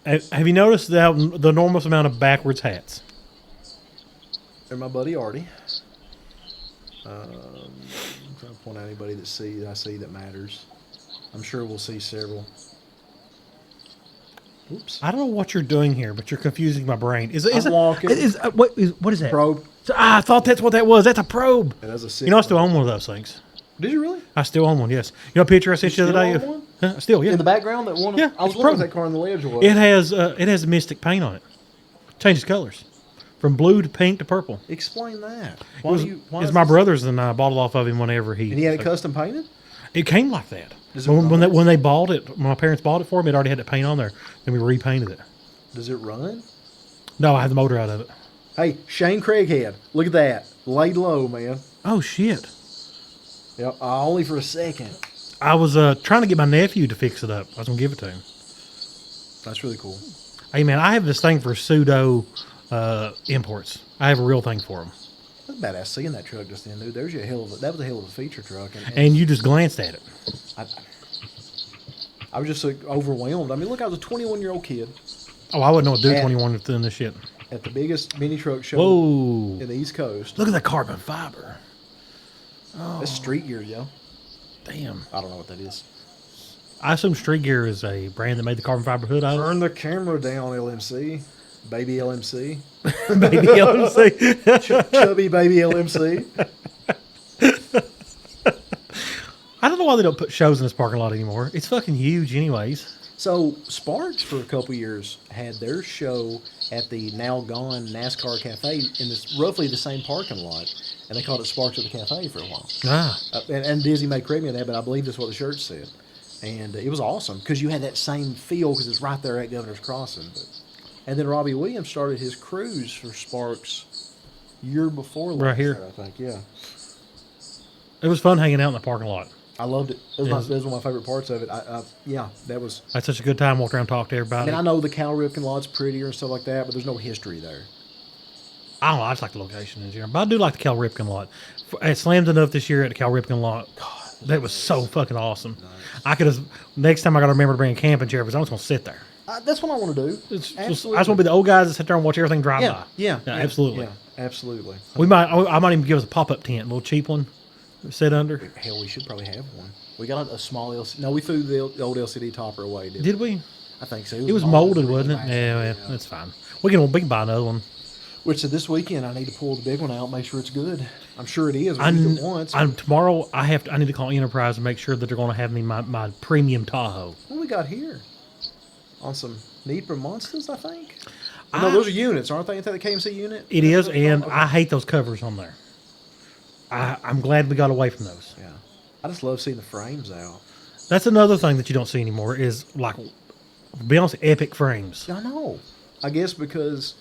Have you noticed the enormous amount of backwards hats? And my buddy Artie. I'm trying to point out anybody that I see that matters. I'm sure we'll see several. Oops. I don't know what you're doing here, but you're confusing my brain. I'm walking. What is that? Probe. I thought that's what that was. That's a probe. Yeah, that's a sick You know, I still one. own one of those things. Did you really? I still own one, yes. You know a picture I sent you the other still day? own one? Huh? Still, yeah. In the background, that one. Yeah, I was it's looking at probe. that car on the ledge. Was. It has mystic paint on it. Changes colors. From blue to pink to purple. Explain that. It's my brother's, and I bought it off of him whenever he... And he had it custom painted? It came like that. Does it When they bought it, when my parents bought it for him, it already had the paint on there. Then we repainted it. Does it run? No, I had the motor out of it. Hey, Shane Craighead. Look at that. Laid low, man. Oh, shit. Yep, only for a second. I was trying to get my nephew to fix it up. I was going to give it to him. That's really cool. Hey, man, I have this thing for pseudo imports. I have a real thing for them. That's badass seeing that truck just then, dude. That was a hell of a feature truck. And you just glanced at it. I was just so overwhelmed. I mean, look, I was a 21-year-old kid Oh, I wouldn't know what to do 21 with doing this shit. at the biggest mini truck show Whoa. in the East Coast. Look at that carbon fiber. That's street gear, yo. Damn. I don't know what that is. I assume Street Gear is a brand that made the carbon fiber hood out of Turn the camera down, LMC. Baby LMC. it. Baby LMC. Chubby baby LMC. I don't know why they don't put shows in this parking lot anymore. It's fucking huge anyways. So Sparks for a couple years had their show at the now gone NASCAR Cafe in this roughly the same parking lot, and they called it Sparks at the Cafe for a while. Ah. And Dizzy may correct me on that, but I believe that's what the shirt said. And it was awesome because you had that same feel because it's right there at Governor's Crossing. And then Robbie Williams started his cruise for Sparks year before last Right here. year, I think. Yeah, It was fun hanging out in the parking lot. I loved it. That was one of my favorite parts of it. Yeah, that was. I had such a good time walking around talking to I everybody. mean, I know the Cal Ripken lot's prettier and stuff like that, but there's no history there. I don't know. I just like the location in here. But I do like the Cal Ripken lot. It slammed enough this year at the Cal Ripken lot. God, that was so fucking awesome. Nice. I could have. Next time I got to remember to bring a camping chair because I'm just going to sit there. That's what I want to do. I just want to be the old guys that sit there and watch everything drive by. Yeah, absolutely. Yeah, absolutely. I might even give us a pop-up tent, a little cheap one, sit under. Hell, we should probably have one. We got a small LCD. No, we threw the old LCD topper away. Did we? I think so. It was molded, wasn't it? Yeah, that's fine. We can buy another one. Which this weekend I need to pull the big one out, make sure it's good. I'm sure it is. We used it once. Tomorrow I need to call Enterprise and make sure that they're going to have me my premium Tahoe. What we got here? On some Nipra Monsters, I think. No, those are units, aren't they? Is that the KMC unit? It is, and okay. I hate those covers on there. I'm glad we got away from those. Yeah, I just love seeing the frames out. That's another thing that you don't see anymore is like, to be honest, epic frames. I know. I guess because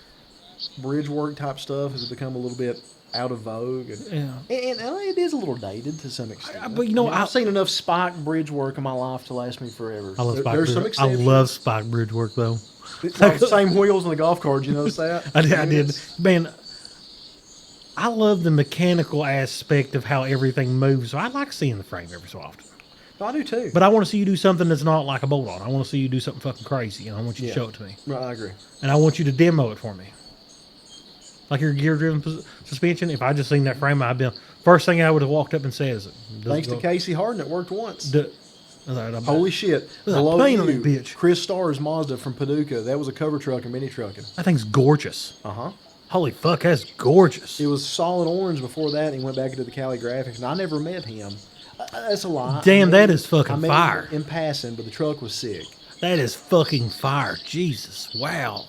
bridge work type stuff has become a little bit out of vogue, and it is a little dated to some extent. But you know, I've seen enough spike bridge work in my life to last me forever. I love spike There's bridge. some exceptions. I love spike bridge work though. Like the same wheels on the golf cart. You notice that? I did. Man, I love the mechanical aspect of how everything moves. So I like seeing the frame every so often. No, I do too. But I want to see you do something that's not like a bolt-on. I want to see you do something fucking crazy, and I want you to show it to me. Right, I agree. And I want you to demo it for me. Like your gear-driven suspension. If I just seen that frame, I'd be first thing I would have walked up and said is, Thanks to Casey Harden, it worked once. Holy shit! Below you, on that bitch. Chris Starr's Mazda from Paducah. That was a cover truck and mini trucking. That thing's gorgeous. Uh-huh. Holy fuck, that's gorgeous. It was solid orange before that, and he went back into the Cali graphics, and I never met him. That's a lie. Damn, that is fucking fire. In passing, but the truck was sick. That is fucking fire. Jesus, wow.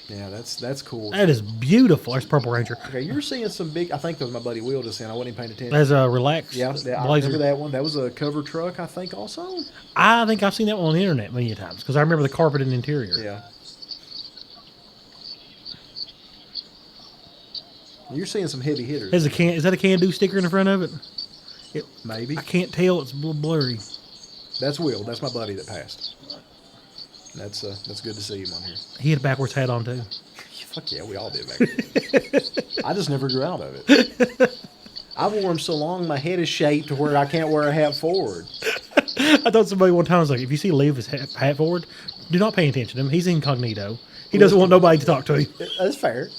Yeah, that's cool. That is beautiful. That's Purple Ranger. Okay, you're seeing some big. I think that was my buddy Will just saying. I wasn't even paying attention. That's a Relax. Yeah, I remember that one. That was a cover truck, I think. Also, I think I've seen that one on the internet many times because I remember the carpet and interior. Yeah. You're seeing some heavy hitters. Is that a can-do sticker in the front of it? Maybe. I can't tell. It's a little blurry. That's Will. That's my buddy that passed. That's good to see him on here. He had a backwards hat on too. Fuck yeah, we all did back then. I just never grew out of it. I wore them so long, my head is shaped to where I can't wear a hat forward. I thought somebody one time was like, if you see Lee with his hat forward, do not pay attention to him. He's incognito. He doesn't want nobody to talk to him. That's fair.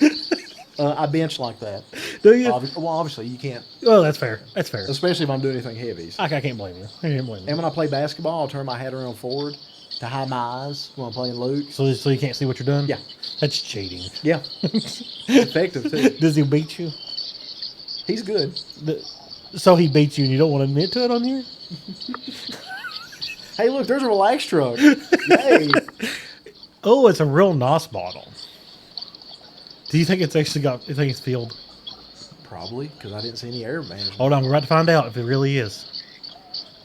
I bench like that. Do you? Well, obviously you can't. Well, that's fair. That's fair. Especially if I'm doing anything heavy. I can't blame you. I can't blame you. And when I play basketball, I'll turn my hat around forward to hide my eyes when I'm playing Luke. So you can't see what you're doing? Yeah. That's cheating. Yeah. Effective, too. Does he beat you? He's good. So he beats you and you don't want to admit to it on here? Hey, look, there's a Relax truck. Yay. Oh, it's a real NOS bottle. Do you think it's actually you think it's filled? Probably, because I didn't see any air management. Hold on, we're about to find out if it really is.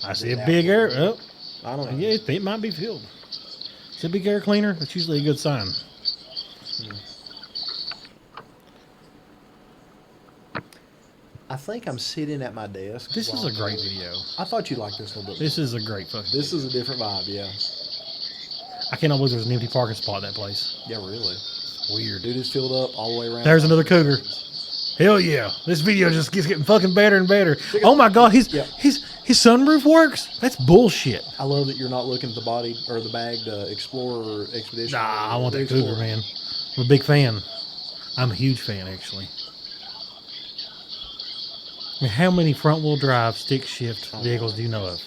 I see a big air. Oh, I don't know. yeah, it might be filled. It's a big air cleaner. That's usually a good sign. I think I'm sitting at my desk. This is a great video. I thought you'd like this a little bit. This is a great fucking This is a different vibe, yeah. I cannot believe there's an empty parking spot in that place. Yeah, really. Weird. Dude is filled up all the way around. There's another cougar. Hell yeah. This video just keeps getting fucking better and better. Oh my god, his sunroof works? That's bullshit. I love that you're not looking at the body or the bagged Explorer or Expedition. Nah, I want that cougar, man. I'm a big fan. I'm a huge fan, actually. I mean, how many front-wheel drive, stick shift vehicles do you know of?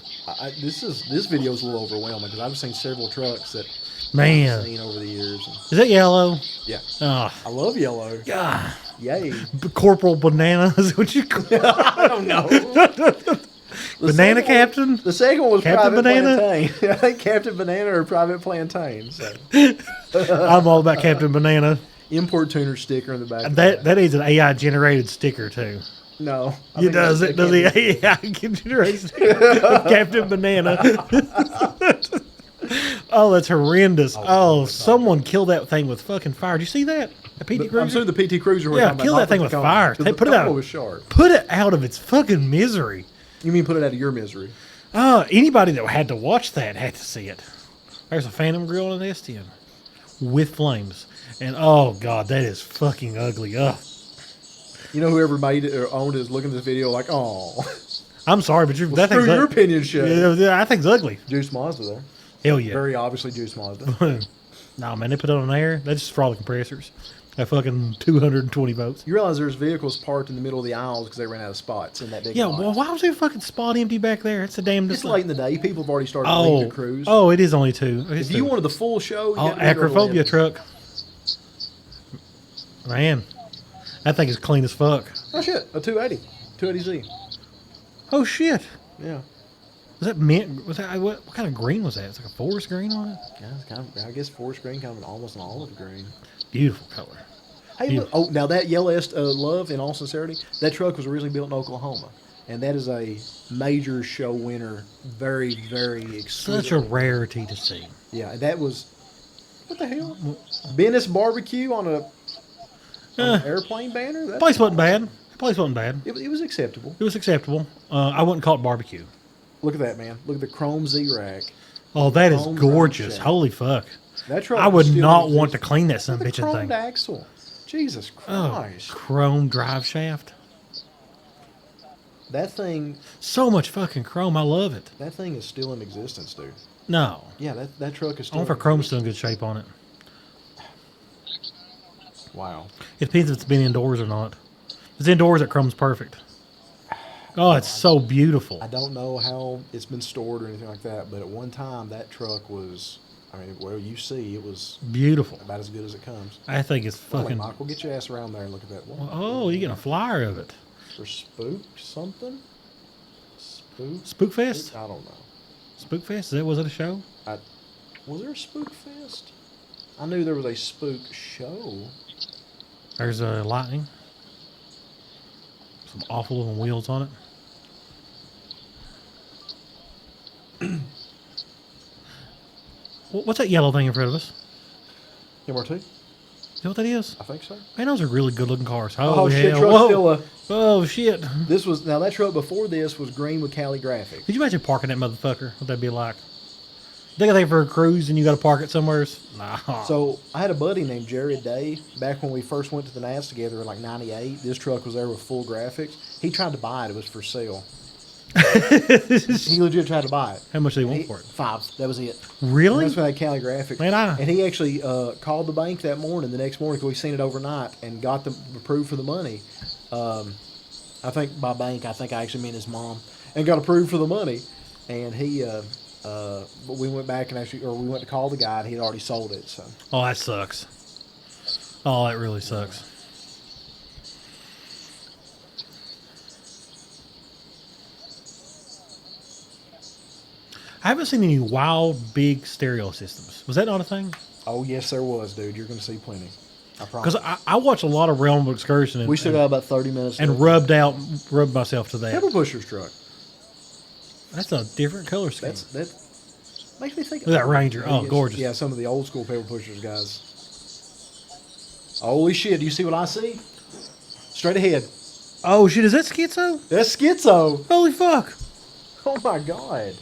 This video is a little overwhelming because I've seen several trucks that Man. I've seen over the years. Is that yellow? Yeah. Oh. I love yellow. God. Yay. Corporal Banana is what you call it. I don't know. Banana Captain? The second one was Captain Private Banana? Plantain. I think Captain Banana or Private Plantain. So. I'm all about Captain Banana. Import tuner sticker in the back. That is an AI generated sticker too. No. It does. It does the AI generated sticker of Captain Banana. Oh, that's horrendous. Oh, someone killed that thing with fucking fire. Did you see that? The PT Cruiser? I'm assuming the PT Cruiser. Yeah, kill that thing with fire. Hey, Put it out. Was sharp. Put it out of its fucking misery. You mean put it out of your misery? Anybody that had to watch that had to see it. There's a Phantom grill and an S10 with flames. And oh god, that is fucking ugly. Ugh. You know, whoever made it or owned it is looking at this video like, oh. I'm sorry, but that screw thing's your opinion, shit. Yeah, I think it's ugly. Juice Mazda there. Hell yeah. Very obviously Juice Mazda. Nah, man, they put it on air. That's just for all the compressors. That fucking 220 volts. You realize there's vehicles parked in the middle of the aisles because they ran out of spots in that big Yeah, lot. well, why was there a fucking spot empty back there? It's a damn. It's late in the day. People have already started to leave the cruise. Oh, it is only 2. If you wanted the full show, you Acrophobia truck. Man, that thing is clean as fuck. Oh shit, a 280, 280Z. Oh shit. Yeah. Was that mint? Was that what kind of green was that? It's like a forest green on it. Yeah, it's kind of, I guess forest green, kind of almost an olive green. Beautiful color. Hey, look, oh, now that yellow Love, in all sincerity, that truck was originally built in Oklahoma, and that is a major show winner. Very, very exquisite. Such a rarity to see. Yeah, that was what the hell? Bennis Barbecue on an airplane banner. The place wasn't bad. The place wasn't bad. It was acceptable. It was acceptable. I wouldn't call it barbecue. Look at that, man. Look at the chrome Z-Rack. Oh, that is gorgeous. Holy fuck. That truck I would not want to clean that son of a bitch thing. Chromed axle. Jesus Christ. Oh, chrome drive shaft. That thing, So much fucking chrome. I love it. that thing is still in existence, dude. No. Yeah, that truck is I still. wonder if our chrome's still in good shape on it. Wow. It depends if it's been indoors or not. If it's indoors, that chrome's perfect. Oh, it's so beautiful. I don't know how it's been stored or anything like that, but at one time that truck was. I mean, well, you see, it was Beautiful. about as good as it comes. I think it's Well, fucking... Michael, get your ass around there and look at that one. Oh, you get a flyer of it. For Spooked something? Spook? Spookfest? I don't know. Spookfest? Was it a show? Was there a Spook Fest? I knew there was a Spook show. There's a lightning. Some awful looking wheels on it. What's that yellow thing in front of us? MRT? You know what that is? I think so. Man, those are really good looking cars. Oh, shit, yeah. truck's still a... Oh, shit. Now that truck before this was green with Cali graphics. Could you imagine parking that motherfucker? What that'd be like? Think of that for a cruise and you got to park it somewhere? Nah. So I had a buddy named Jared Day back when we first went to the Nats together in like '98. This truck was there with full graphics. He tried to buy it. It was for sale. He legit tried to buy it. How much do they want for it? $5. That was it. Really? And that's when I had Cali graphics. Man, and he actually called the bank that morning, the next morning, because we seen it overnight, and got them approved for the money. I think by bank, I actually mean his mom, and got approved for the money. And he, but we went back and we went to call the guy, and he had already sold it. So. Oh, that sucks. Oh, that really sucks. I haven't seen any wild, big stereo systems. Was that not a thing? Oh, yes, there was, dude. You're going to see plenty. I promise. Because I watched a lot of Realm of Excursion. And, we still got about 30 minutes. And rubbed myself to that. Pepper Pusher's truck. That's a different color scheme. That makes me think Look at that Ranger. Oh, gorgeous. Yeah, some of the old school Pepper Pushers guys. Holy shit, do you see what I see? Straight ahead. Oh, shit, is that Schizo? That's Schizo. Holy fuck. Oh, my God.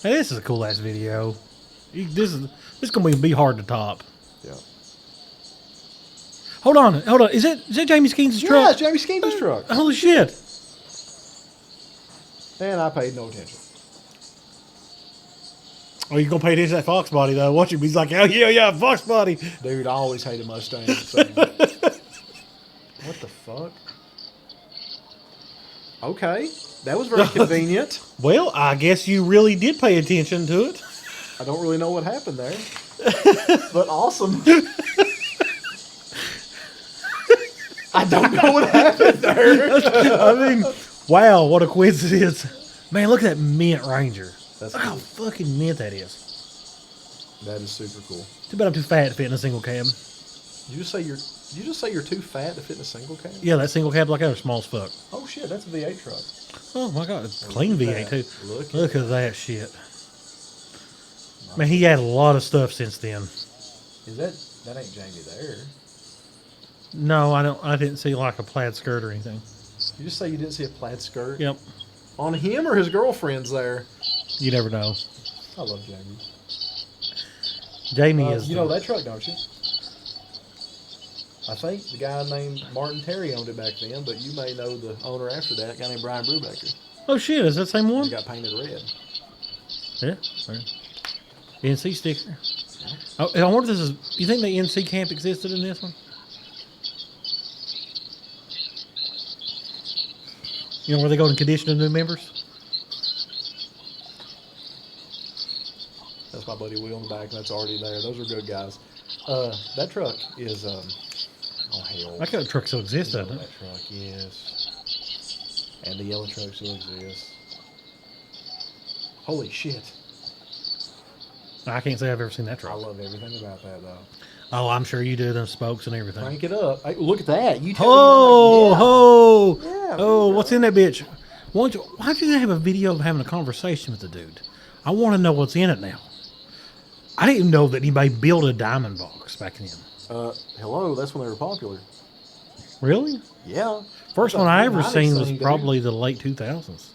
Hey, this is a cool ass video. This is gonna be hard to top. Yeah. Hold on. Is that Jamie Skeens' truck? Yeah, it's Jamie Skeens' truck. Holy shit! And I paid no attention. Oh, you're gonna pay attention to that Fox body though. Watch him. He's like, oh yeah, Fox body. Dude, I always hated Mustangs. So. What the fuck? Okay, that was very convenient. Well, I guess you really did pay attention to it. I don't really know what happened there, but awesome. I don't know what happened there. I mean, wow, what a coincidence. Man, look at that mint Ranger. That's Look how cool. fucking mint that is. That is super cool. Too bad I'm too fat to fit in a single cab. Did you just say you're too fat to fit in a single cab? Yeah, that single cab like that was small as fuck. Oh shit, that's a V8 truck. Oh my god, it's clean V8 too. Look Look at that shit. Man, he had a lot of stuff since then. Is that ain't Jamie there? No, I didn't see like a plaid skirt or anything. You just say you didn't see a plaid skirt? Yep. On him or his girlfriend's there? You never know. I love Jamie. Jamie is. You know that truck, don't you? I think the guy named Martin Terry owned it back then, but you may know the owner after that, a guy named Brian Brubaker. Oh shit, is that the same one? He got painted red. Yeah. NC sticker. Oh, I wonder if this is. You think the NC camp existed in this one? You know where they go and condition the new members? That's my buddy Will in the back, and that's already there. Those are good guys. That truck is, oh hell. That kind of truck still exists, You know doesn't it? that truck, yes. And the yellow truck still exists. Holy shit. I can't say I've ever seen that I truck. love everything about that, though. Oh, I'm sure you do. Them spokes and everything. Crank it up. Hey, look at that. You tell Oh, me, like, yeah. oh, what's in that bitch? Why'd you have a video of having a conversation with the dude? I want to know what's in it now. I didn't even know that anybody built a diamond box back then. Hello, that's when they were popular. Really? Yeah. First That's one a I ever mid-nineties seen was thing, dude. probably the late 2000s.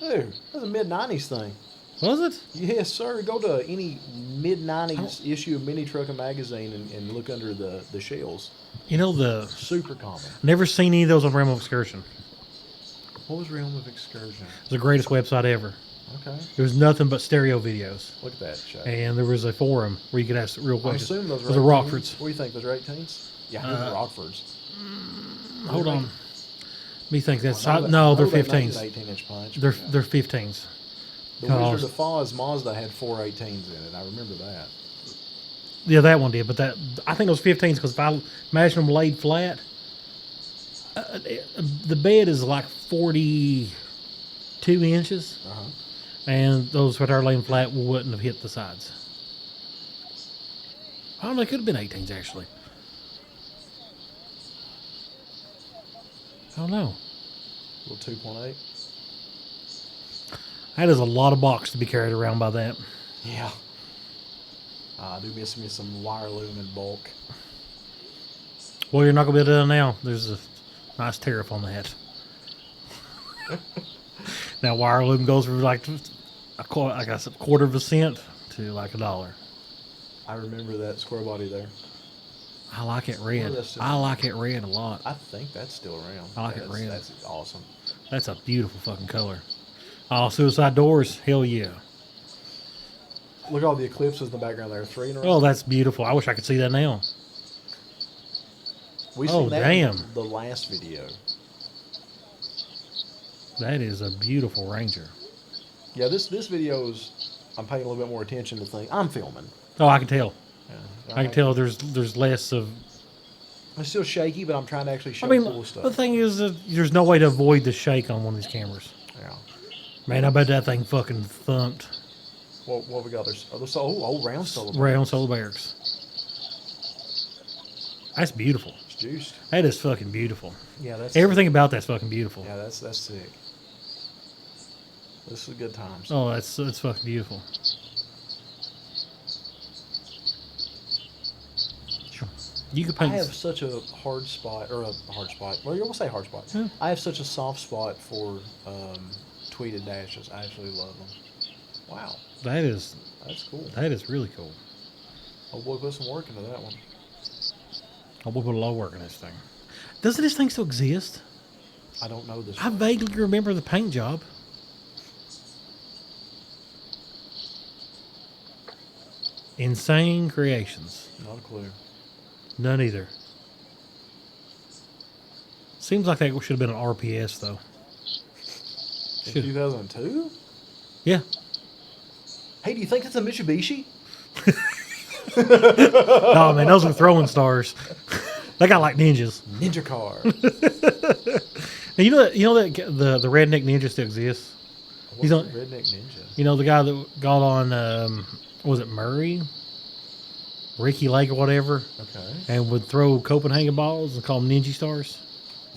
Dude, that's a mid-90s thing. Was it? Yes, sir. Go to any mid-90s issue of Minitruckin magazine and look under the shells. You know, Super common. never seen any of those on Realm of Excursion. What was Realm of Excursion? It's the greatest website ever. Okay. There was nothing but stereo videos. Look at that, Shay. And there was a forum where you could ask real I questions. assume those Those are are 18s. Rockfords. What do you think? Those are 18s? Yeah, those are Rockfords. Hold on. Let me think. That's I know no, that- they're I know that name's 15s. an 18-inch punch. They're but, yeah. they're 15s. The Cause- Wizard of Foz Mazda had 4 18s in it. I remember that. Yeah, that one did, but that I think those 15s because if I imagine them laid flat, the bed is like 42 inches, and those that are laying flat wouldn't have hit the sides. I don't know. It could have been 18s actually. I don't know. Little 2.8. That is a lot of box to be carried around by that. Yeah. I do miss me some wire loom in bulk. Well, you're not going to be able to do that now. There's a nice tariff on that. Now, wire loom goes from like a quarter of a cent to like $1. I remember that square body there. I like it red. that's still- I like it red a lot. I think that's still around. I like it red. That's awesome. That's a beautiful fucking color. Oh, Suicide Doors. Hell yeah. Look at all the eclipses in the background there. 3 in a row. Oh, that's beautiful. I wish I could see that now. We oh, seen that damn. in the last video. That is a beautiful Ranger. Yeah, this video is. I'm paying a little bit more attention to things. I'm filming. Oh, I can tell. Yeah, I can tell there's less of... It's still shaky, but I'm trying to actually show I mean, cool stuff. the thing is that there's no way to avoid the shake on one of these cameras. Yeah. Man, I bet that thing fucking thumped. What we got? There's round solar. Round solar barracks. That's beautiful. It's juiced. That is fucking beautiful. Yeah, that's Everything about that's fucking beautiful. Yeah, that's sick. This is good times. Oh, that's fucking beautiful. You could I paint. have such a hard spot. Well, you will say hard spot. Yeah. I have such a soft spot for tweeted dashes. I absolutely love them. Wow, That's cool. that is really cool. Oh boy, put some work into that one. I will put a lot of work in this thing. Doesn't this thing still exist? I don't know this. I one. vaguely remember the paint job. Insane Creations. Not a clue. None either. Seems like that should have been an RPS though. In Should- 2002? Yeah. Hey, do you think it's a Mitsubishi? Oh man, those are throwing stars. They got like ninjas. Ninja car. Now, you know that the redneck ninja still exists. He's on. Redneck Ninja. You know the guy that got on. Was it Murray? Ricky Lake or whatever, Okay. and would throw Copenhagen balls and call them ninja stars.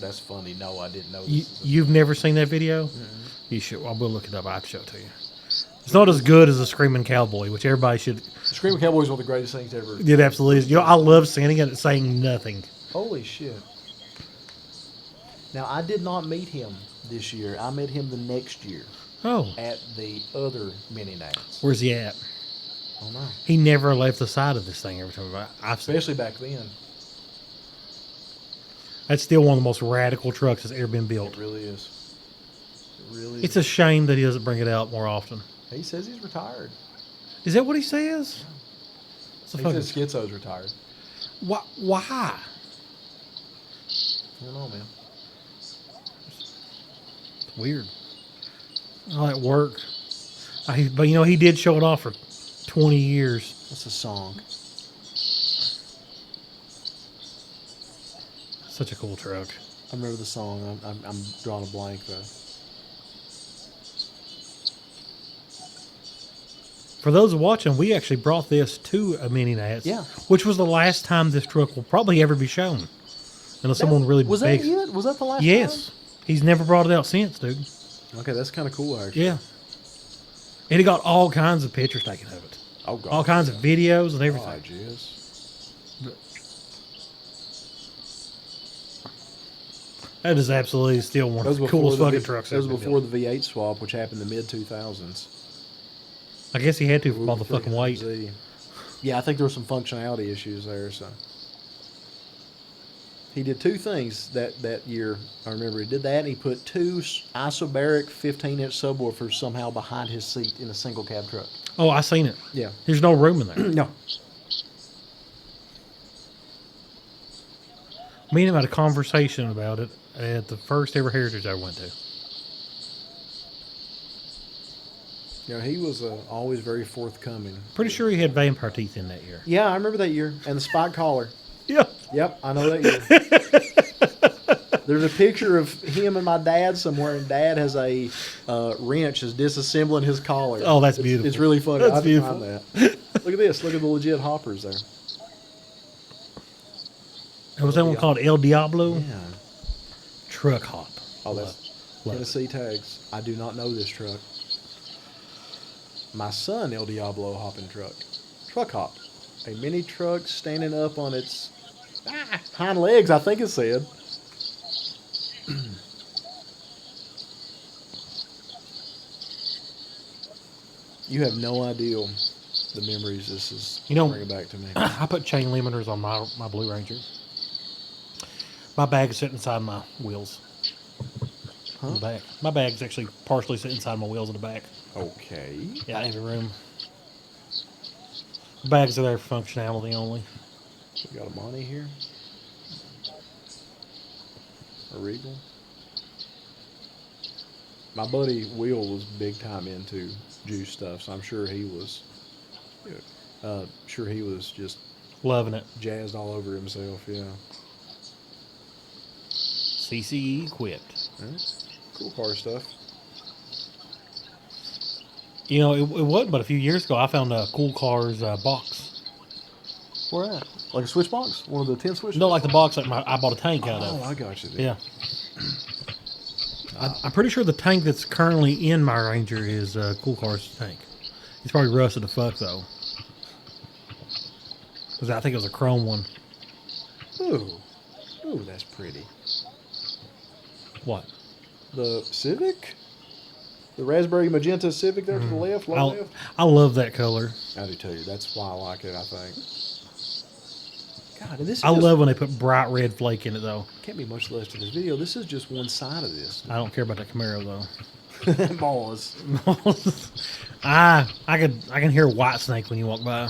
That's funny. No, I didn't know You, this. is a- you've never seen that video? You should. I will look it up. I have to show it to you. It's not as good as a Screaming Cowboy, which everybody should. Screaming Cowboy is one of the greatest things ever. It absolutely is. You know, I love singing it and saying nothing. Holy shit. Now, I did not meet him this year. I met him the next year Oh, at the other mini Nats. where's he at? Oh, no. He never left the side of this thing every time I've seen. Especially back then. That's still one of the most radical trucks that's ever been built. It really is. It really It's a shame that he doesn't bring it out more often. He says he's retired. Is that what he says? It's a He fucking, says Schizo's retired. why? I don't know, man. Weird. All that work. But you know, he did show it off for 20 years. What's the song? Such a cool truck. I remember the song. I'm drawing a blank, though. For those watching, we actually brought this to a mini Nats. Yeah. Which was the last time this truck will probably ever be shown. Unless someone really Was big. that it? Was that the last Yes. He's never brought it out since, dude. time? Okay, that's kind of cool, actually. Yeah. And he got all kinds of pictures taken of it. Oh, God. All kinds of videos and everything. Oh, jeez. That is absolutely still one of the coolest fucking trucks That was ever been before built. the V8 swap, which happened in the mid-2000s. I guess he had to for all the fucking weight. Yeah, I think there were some functionality issues there, so. He did two things that year. I remember he did that, and he put two isobaric 15-inch subwoofers somehow behind his seat in a single cab truck. Oh, I seen it. Yeah. There's no room in there. No. Me and him had a conversation about it at the first ever Heritage I went to. You know, he was always very forthcoming. Pretty sure he had vampire teeth in that year. Yeah, I remember that year. And the spike collar. Yeah. Yep, I know that year. There's a picture of him and my dad somewhere, and Dad has a wrench is disassembling his collar. Oh, that's beautiful. It's really funny. That's beautiful. Find that. Look at this. Look at the legit hoppers there. And was that one called El Diablo? Yeah. Truck hop. Oh, that's Love Tennessee tags. I do not know this truck. My son, El Diablo hopping truck. Truck hop. A mini truck standing up on its hind legs, I think it said. You have no idea the memories this is bringing back to me. I put chain limiters on my Blue Ranger. My bag is sitting inside my wheels. In the back. My bag's actually partially sitting inside my wheels in the back. Okay. Yeah, I have a room. Bags are there for functionality only. We got a Monty here. A Regal. My buddy Will was big time into juice stuff, so I'm sure he was just Loving it. jazzed all over himself. Yeah. CCE equipped. Cool car stuff. You know, it wasn't but a few years ago I found a Cool Cars box. Where at? Like a switch box? One of the 10 switches? No, like the box like I bought a tank out of. Oh, I got you there. Yeah. I'm pretty sure the tank that's currently in my Ranger is Cool Cars tank. It's probably rusted to fuck though. Because I think it was a chrome one. Ooh, that's pretty. What? The Civic? The raspberry magenta Civic there to the left, left? I love that color. I do too. That's why I like it, I think. God, and this I love when they put bright red flake in it though. Can't be much less to this video. This is just one side of this. I don't care about that Camaro though. Balls. I can hear White Snake when you walk by.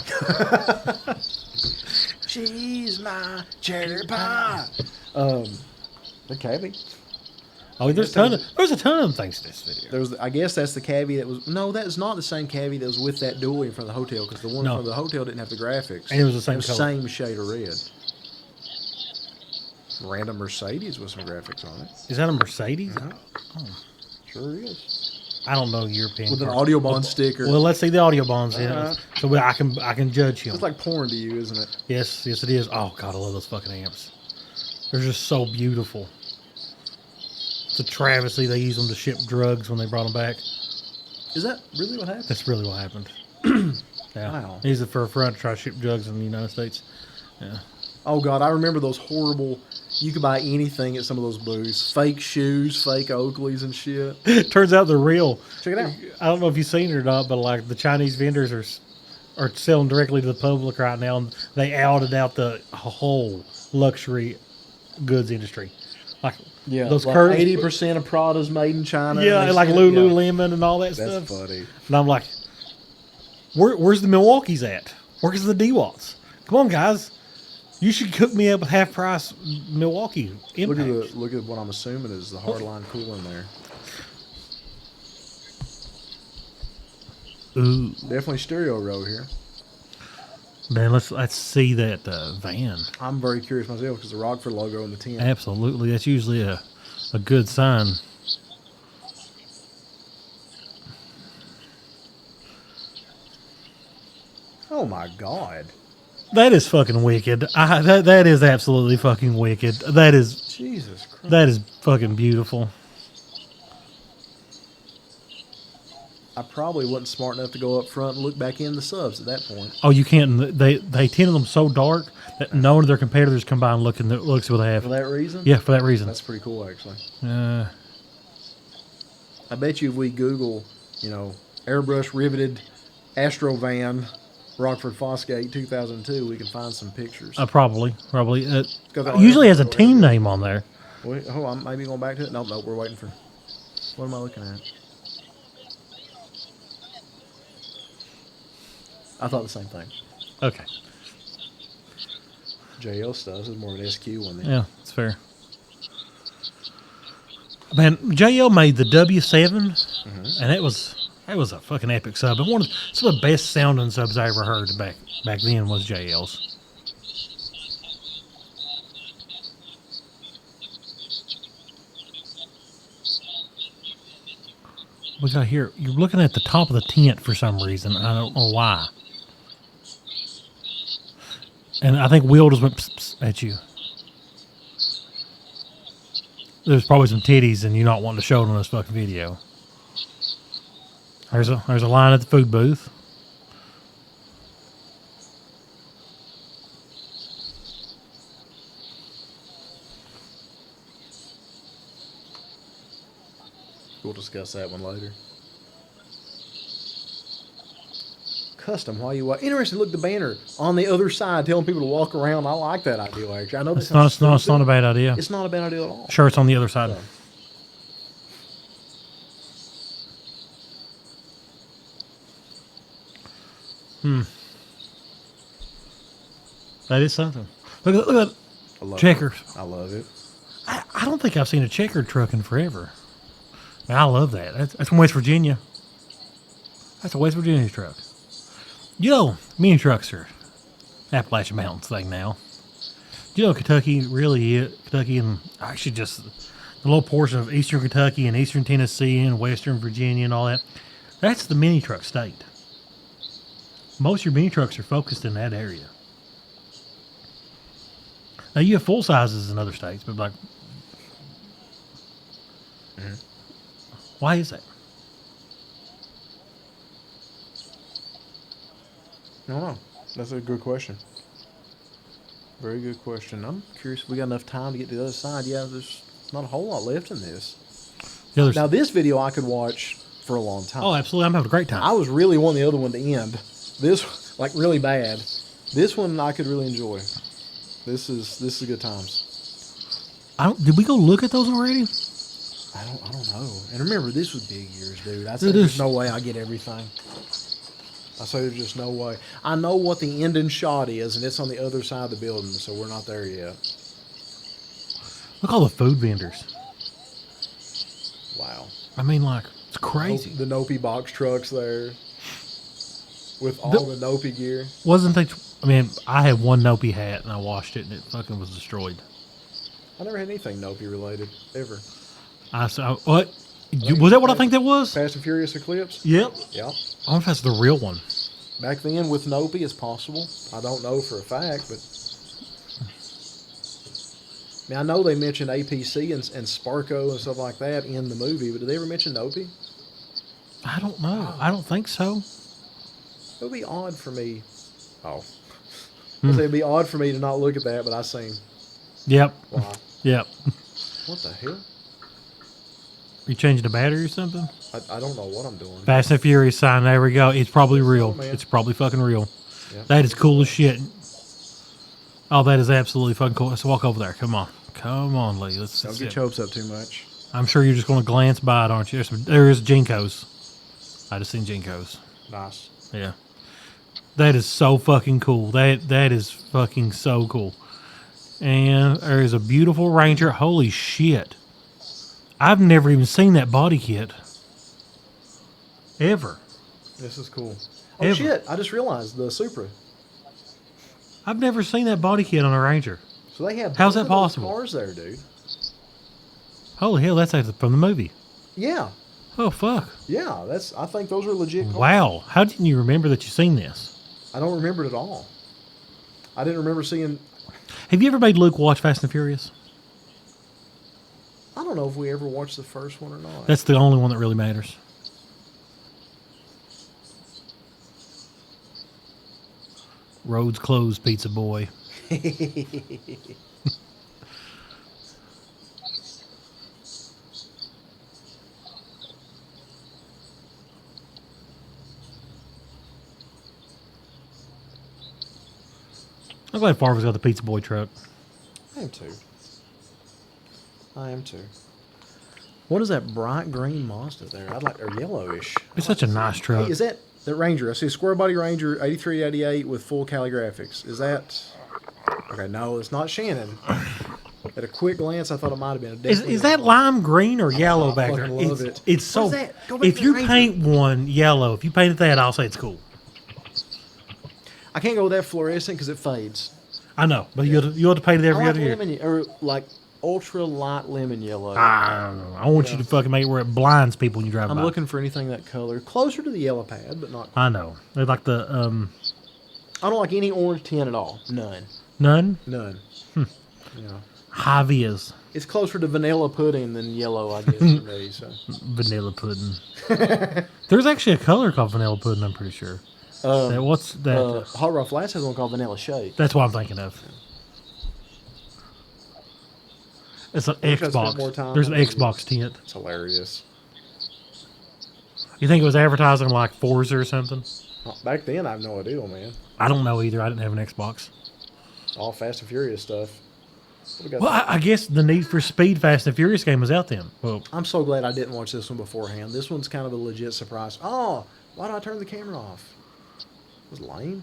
She's my cherry pie. The cabbie. Oh, there's a ton of things in this video. I guess that's the cabbie that was. No, that is not the same cabbie that was with that dually in front of the hotel, because the one in front of the hotel didn't have the graphics. And it was the same color. Same shade of red. Random Mercedes with some graphics on it. Is that a Mercedes? Oh. Sure is. I don't know European. With an car. Audubon sticker. Well, let's see the Audubons in so I can judge him. It's like porn to you, isn't it? Yes, it is. Oh God, I love those fucking amps. They're just so beautiful. It's a travesty they used them to ship drugs when they brought them back. Is that really what happened? That's really what happened. Yeah. Wow. They used it for a front to try to ship drugs in the United States. Yeah. Oh God, I remember those horrible. You could buy anything at some of those booths. Fake shoes, fake Oakleys and shit. Turns out they're real. Check it out. I don't know if you've seen it or not, but like the Chinese vendors are selling directly to the public right now, and they outed out the whole luxury goods industry. Like those like curves, 80% of Prada's made in China. yeah, like Lululemon and all that stuff. That's funny. And I'm like, where's the Milwaukee's at? Where's the DeWatts? Come on, guys. You should cook me up with half price Milwaukee Impact. Look at what I'm assuming is the hardline cooling there. Ooh, Definitely stereo row here. man, let's see that van. I'm very curious myself because the Rockford logo in the tent. Absolutely, that's usually a good sign. Oh my God. That is fucking wicked. That is absolutely fucking wicked. That is Jesus Christ. that is fucking beautiful. I probably wasn't smart enough to go up front and look back in the subs at that point. Oh, you can't. They tinted them so dark that none of their competitors come by and looks what they have. For that reason? Yeah, for that reason. That's pretty cool, actually. Uh, I bet you if we Google, airbrush riveted Astro van Rockford Fosgate 2002, we can find some pictures. Probably. Go Usually has a ahead. team name on there. Wait, hold on, maybe going back to it? Nope, we're waiting for... What am I looking at? I thought the same thing. Okay. JL stuff is more of an SQ one then. Yeah, that's fair. Man, JL made the W7, and that was a fucking epic sub. And some of the best sounding subs I ever heard back then was JL's. We got here. You're looking at the top of the tent for some reason. I don't know why. And I think Will just went pss, pss at you. There's probably some titties, and you're not wanting to show it on this fucking video. There's a line at the food booth. We'll discuss that one later. Custom, while you walk. Interesting, look, the banner on the other side telling people to walk around. I like that idea, actually. I know It's not a bad idea. It's not a bad idea at all. Shirts on the other side. So. That is something. Look at that checkers. I love it. I don't think I've seen a checkered truck in forever. Man, I love that. That's from West Virginia. That's a West Virginia truck. You know, mini trucks are Appalachian Mountains thing now. You know, Kentucky and actually just the little portion of eastern Kentucky and eastern Tennessee and western Virginia and all that. That's the mini truck state. Most of your mini trucks are focused in that area. Now, you have full sizes in other states, but like, why is that? I don't know. That's a good question. Very good question. I'm curious if we got enough time to get to the other side. Yeah, there's not a whole lot left in this. Now, this video I could watch for a long time. Oh, absolutely. I'm having a great time. I was really wanting the other one to end. This, like, really bad. This one I could really enjoy. This is good times. Did we go look at those already? I don't know. And remember, this was big years, dude. I said there's no way I get everything. I say there's just no way. I know what the ending shot is, and it's on the other side of the building, so we're not there yet. Look at all the food vendors. Wow. I mean, like, it's crazy. The Nopi box trucks there with all the Nopi gear. I had one Nopi hat, and I washed it, and it fucking was destroyed. I never had anything Nopi related, ever. What? Was that what I think that was? Fast and Furious Eclipse? Yep. Yep. I wonder if that's the real one. Back then with Nopi, it's possible. I don't know for a fact, but I mean, I know they mentioned APC and Sparko and stuff like that in the movie, but did they ever mention Nopi? I don't know. I don't think so. It would be odd for me. It'd be odd for me to not look at that, but I seen. Yep. Wow. Yep. What the hell? You changing the battery or something? I don't know what I'm doing. Fast and Furious sign. There we go. It's probably real. It's probably fucking real. Yep. That is cool as shit. Oh, that is absolutely fucking cool. Let's walk over there. Come on. Come on, Lee. Let's Don't get your hopes up too much. I'm sure you're just going to glance by it, aren't you? There is Jinkos. I just seen Jinkos. Nice. Yeah. That is so fucking cool. That is fucking so cool. And there is a beautiful Ranger. Holy shit. I've never even seen that body kit. Ever. This is cool. Oh, Ever. shit. I just realized the Supra. I've never seen that body kit on a Ranger. So they have How's both that of those possible? cars there, dude. Holy hell, that's actually from the movie. Yeah. Oh, fuck. Yeah. I think those are legit cars. Wow. How didn't you remember that you seen this? I don't remember it at all. I didn't remember seeing... Have you ever made Luke watch Fast and Furious? I don't know if we ever watched the first one or not. That's the only one that really matters. Roads closed, pizza boy. I'm glad Farmer's got the Pizza Boy truck. I am too. What is that bright green Mazda there? I'd like, or yellowish. It's such a nice truck. Hey, is that the Ranger? I see a square body Ranger 8388 with full Cali graphics. Is that? Okay, no, it's not Shannon. At a quick glance, I thought it might have been. Is that lime green or yellow back there? Love it. It's so. What is that? Go back If to you the paint one yellow, if you painted that, I'll say it's cool. I can't go with that fluorescent because it fades. I know, but you have to paint it every I other like year. lemon, or like ultra light lemon yellow. I want you to fucking make it where it blinds people when you drive by. I'm looking for anything that color, closer to the yellow pad, but not. I know. They're like the I don't like any orange tint at all. None. None. Yeah. Hy-Vias. It's closer to vanilla pudding than yellow, I guess, for me. So. Vanilla pudding. There's actually a color called vanilla pudding. I'm pretty sure. What's that? Hot Rod Flats has one called Vanilla Shake. That's what I'm thinking of. It's an Xbox. There's an Xbox tint. It's hilarious. You think it was advertising like Forza or something? Back then, I have no idea, man. I don't know either. I didn't have an Xbox. All Fast and Furious stuff. Well, I guess the Need for Speed Fast and Furious game was out then. Well, I'm so glad I didn't watch this one beforehand. This one's kind of a legit surprise. Oh, why did I turn the camera off? It was lame.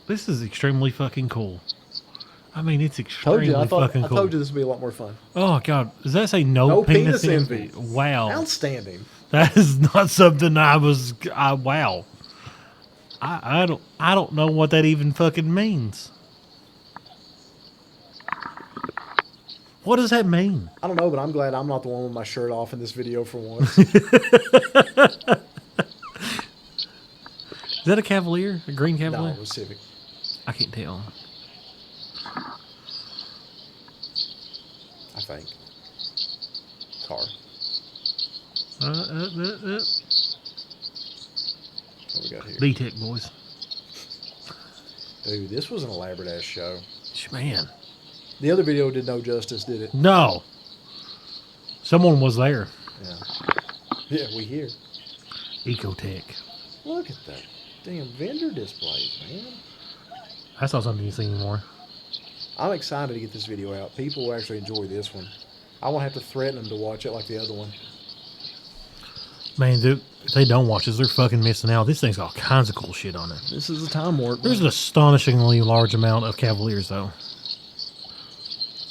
This is extremely fucking cool. I mean, it's extremely fucking cool. I told you this would be a lot more fun. Oh, God. Does that say no penis envy? Wow. Outstanding. That is not something wow. I don't know what that even fucking means. What does that mean? I don't know, but I'm glad I'm not the one with my shirt off in this video for once. Is that a Cavalier? A green Cavalier? No, it was Civic. I can't tell. I think. Car. What we got here? B-Tech boys. Dude, this was an elaborate ass show. Man. The other video did no justice, did it? No. Someone was there. Yeah. Yeah, we here. Ecotech. Look at that damn vendor displays, man. That's not something you see anymore. I'm excited to get this video out. People will actually enjoy this one. I won't have to threaten them to watch it like the other one. Man, dude, if they don't watch this, they're fucking missing out. This thing's got all kinds of cool shit on it. This is a time warp. There's an astonishingly large amount of Cavaliers, though.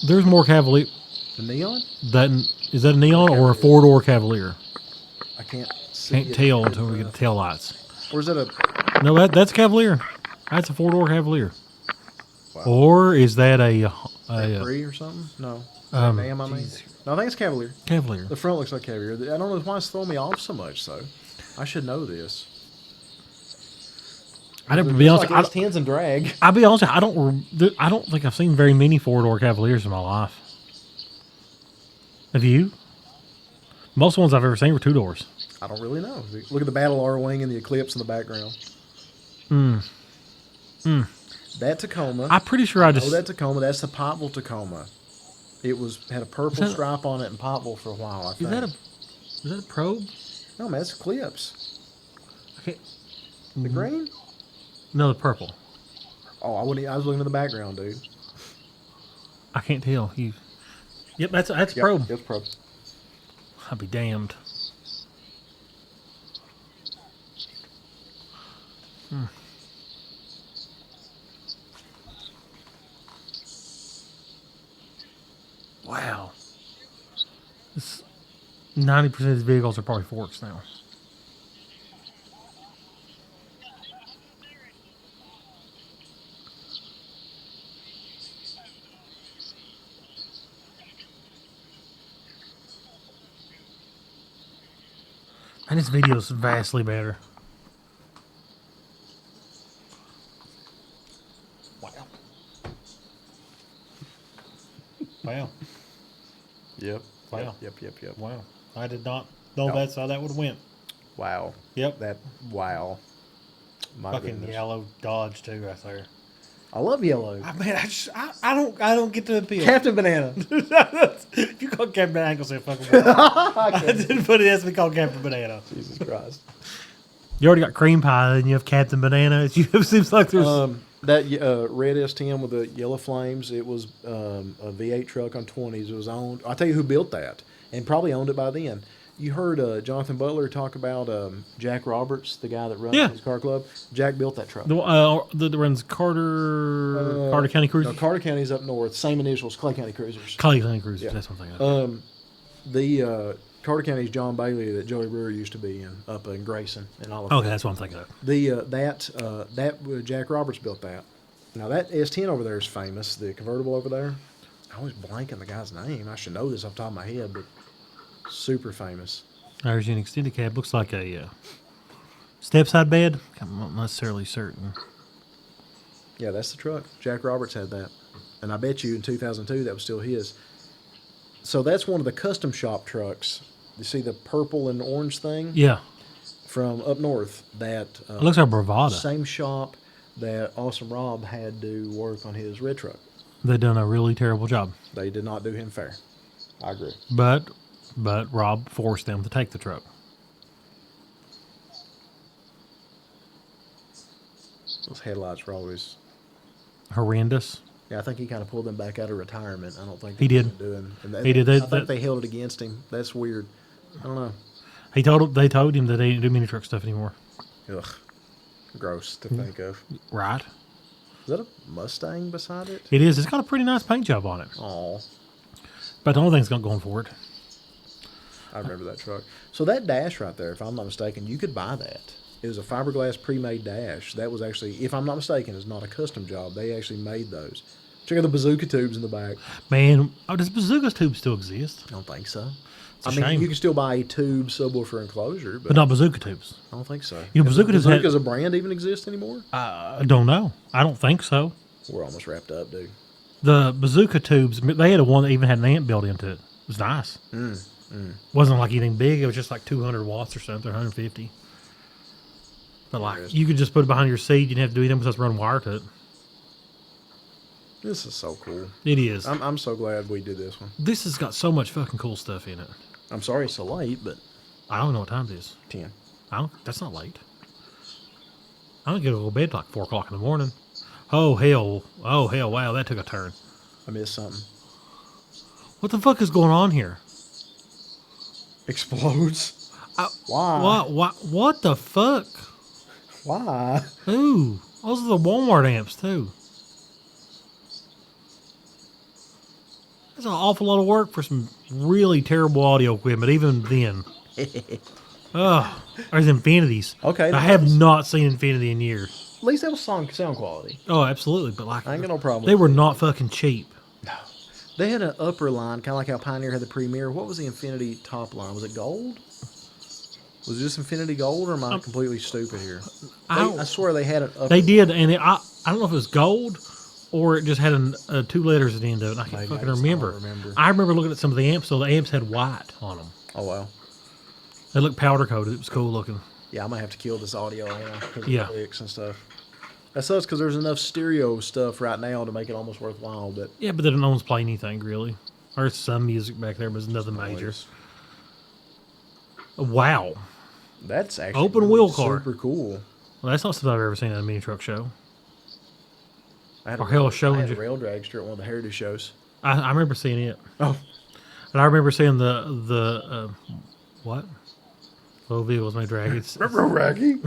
There's more Cavalier. The neon? Is that a neon or a four-door Cavalier? I can't see. Can't tell until we get the tail lights. Or is that a... No, that's a Cavalier. That's a four-door Cavalier. Wow. Or is that a Free or something? No. Damn, I mean. No, I think it's Cavalier. Cavalier. The front looks like Cavalier. I don't know why it's throwing me off so much, though. I should know this. I never be honest. Like tens and drag. I'll be honest. I don't think I've seen very many four-door Cavaliers in my life. Have you? Most ones I've ever seen were two doors. I don't really know. Look at the Battle R-Wing and the Eclipse in the background. That Tacoma. I'm pretty sure I just... Oh, that Tacoma. That's the Pottville Tacoma. It had a purple stripe on it in Pottville for a while, I think. Is that a probe? No, man, that's Eclipse. Okay. The green? No, the purple. Oh, I was looking at the background, dude. I can't tell. Yep, that's probe. It's probe. I'll be damned. Wow. 90% of these vehicles are probably forks now. And this video is vastly better. Wow. Wow. Yep. Wow. Yep. Wow. I did not know that's how that would have went. Wow. Yep. Wow. My Fucking goodness. yellow Dodge too right there. I love yellow. I don't get to appeal. Captain Banana. If you call Captain Banana, I'm gonna say fucking banana. I didn't put it as we call Captain Banana. Jesus Christ. You already got cream pie, and you have Captain Banana. It seems like there's that red S10 with the yellow flames. It was a V8 truck on 20s. It was owned. I'll tell you who built that, and probably owned it by then. You heard Jonathan Butler talk about Jack Roberts, the guy that runs his car club. Jack built that truck. The runs Carter County Cruisers. No, Carter County's up north. Same initials, Clay County Cruisers. Clay County Cruisers. Yeah. That's one thing. The Carter County's John Bailey that Joey Brewer used to be in up in Grayson and all of that. Okay, that's what I'm thinking of. That Jack Roberts built that. Now that S10 over there is famous. The convertible over there. I always blank on the guy's name. I should know this off the top of my head, but super famous. There's an extended cab. Looks like a step-side bed. I'm not necessarily certain. Yeah, that's the truck. Jack Roberts had that. And I bet you in 2002 that was still his. So that's one of the custom shop trucks. You see the purple and orange thing? Yeah. From up north. That it looks like Bravada. Same shop that Awesome Rob had to work on his red truck. They done a really terrible job. They did not do him fair. I agree. But Rob forced them to take the truck. Those headlights were always horrendous. Yeah, I think he kind of pulled them back out of retirement. I don't think he did. He did. I think they held it against him. That's weird. I don't know. They told him that they didn't do mini truck stuff anymore. Ugh, gross to think of. Right. Is that a Mustang beside it? It is. It's got a pretty nice paint job on it. Oh. But the only thing's got going for it. I remember that truck. So that dash right there, if I'm not mistaken, you could buy that. It was a fiberglass pre-made dash. That was actually, if I'm not mistaken, it's not a custom job. They actually made those. Check out the bazooka tubes in the back. Man, does bazooka tube still exist? I don't think so. Shame. You can still buy a tube subwoofer enclosure, but not bazooka tubes. I don't think so. Bazooka does a brand even exist anymore? I don't know. I don't think so. We're almost wrapped up, dude. The bazooka tubes, they had one that even had an amp built into it. It was nice. Wasn't like anything big. It was just like 200 watts or something, 150. But you could just put it behind your seat. You didn't have to do anything besides run wire to it. This is so cool. It is. I'm so glad we did this one. This has got so much fucking cool stuff in it. I'm sorry it's so late, but I don't know what time it is. 10. That's not late. I don't get to go to bed like 4 o'clock in the morning. Oh hell! Wow, that took a turn. I missed something. What the fuck is going on here? Explodes. Why? What the fuck? Why? Ooh, those are the Walmart amps too. That's an awful lot of work for some really terrible audio equipment, even then. There's Infinities. Okay. I have not seen Infinity in years. At least that was sound quality. Oh, absolutely. But I ain't got no problem. They were not fucking cheap. No. They had an upper line, kind of like how Pioneer had the Premier. What was the Infinity top line? Was it gold? Was it just Infinity Gold, or am I completely stupid here? I swear they had an upper. They did, and I don't know if it was gold or it just had 2 letters at the end of it. I can't fucking remember. I remember looking at some of the amps, so the amps had white on them. Oh, wow. They looked powder coated. It was cool looking. Yeah, I might have to kill this audio now because of the clicks and stuff. That sucks because there's enough stereo stuff right now to make it almost worthwhile. But yeah, but no one's playing anything really. There's some music back there, but it's nothing major. Wow. That's actually open wheel car. Super cool. Well, that's not something I've ever seen at a mini truck show. I had a rail dragster at one of the Heritage shows. I remember seeing it. Oh. And I remember seeing the what? Low vehicles may drag. It's Raggy.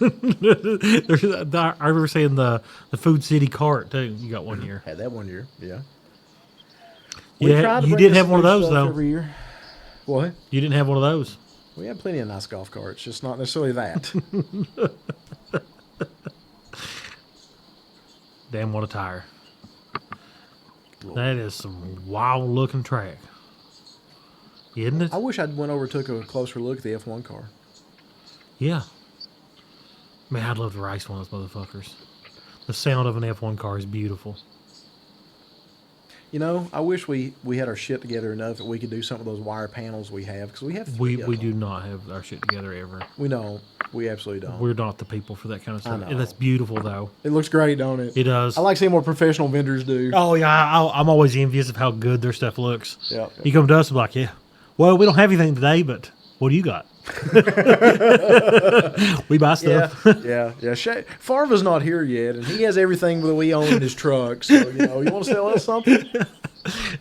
I remember seeing the Food City cart too. You got one year. Had that one year. Yeah. Yeah, you didn't have one of those though. Every year. What? You didn't have one of those. We had plenty of nice golf carts, just not necessarily that. Damn, what a tire. That is some wild looking track. Isn't it? I wish I'd went over and took a closer look at the F1 car. Yeah. Man, I'd love to race one of those motherfuckers. The sound of an F1 car is beautiful. You know, I wish we had our shit together enough that we could do some of those wire panels we have, because we have three of We them. do not have our shit together ever. We don't. We absolutely don't. We're not the people for that kind of stuff. I know. That's beautiful, though. It looks great, don't it? It does. I like seeing what professional vendors do. Oh, yeah. I'm always envious of how good their stuff looks. Yeah. You come to us and be like, yeah, well, we don't have anything today, but What do you got? We buy stuff. Yeah. Farva's not here yet, and he has everything that we own in his truck. So, you want to sell us something?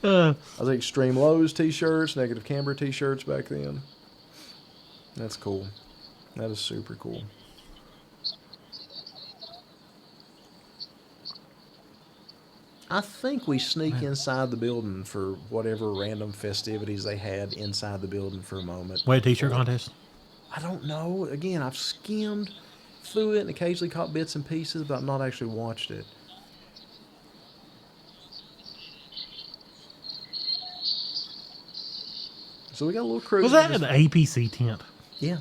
I was Extreme Lows t-shirts, Negative Camber t-shirts back then. That's cool. That is super cool. I think we sneak inside the building for whatever random festivities they had inside the building for a moment. Wait, t-shirt contest? I don't know. Again, I've skimmed through it and occasionally caught bits and pieces, but I've not actually watched it. So we got a little crew. Was that an APC tent? Yeah.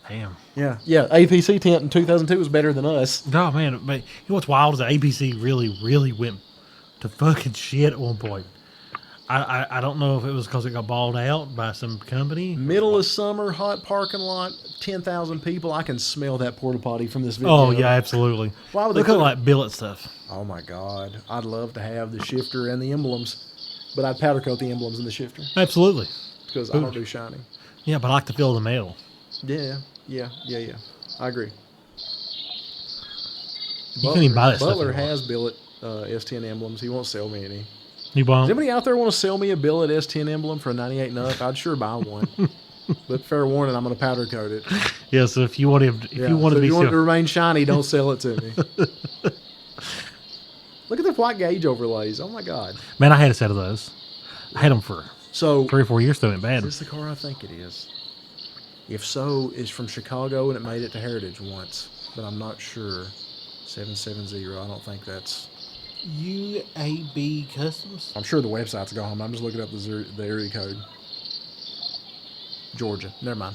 Damn. Yeah. APC tent in 2002 was better than us. Oh, man. But you know what's wild is that APC really went to fucking shit at one point. I don't know if it was because it got balled out by some company. Middle of summer, hot parking lot, 10,000 people. I can smell that porta potty from this video. Oh, yeah, absolutely. Why would Look at like billet stuff. Oh, my God. I'd love to have the shifter and the emblems, but I'd powder coat the emblems in the shifter. Absolutely. Because I don't do shiny. Yeah, but I like to feel the metal. Yeah. I agree. You can't even buy that stuff Butler anymore. has billet S10 emblems. He won't sell me any. You Does won't? anybody out there want to sell me a billet S10 emblem for a 98 nuck? I'd sure buy one. But fair warning, I'm going to powder coat it. Yeah, so if you want him, if you want so to be if you want it to sure. remain shiny, don't sell it to me. Look at the white gauge overlays. Oh my God. Man, I had a set of those. I had them for So 3 or 4 years, still went bad. is this the car I think it is? If so, it's from Chicago and it made it to Heritage once, but I'm not sure. 770. I don't think that's. UAB Customs? I'm sure the website's gone. I'm just looking up the area code. Georgia. Never mind.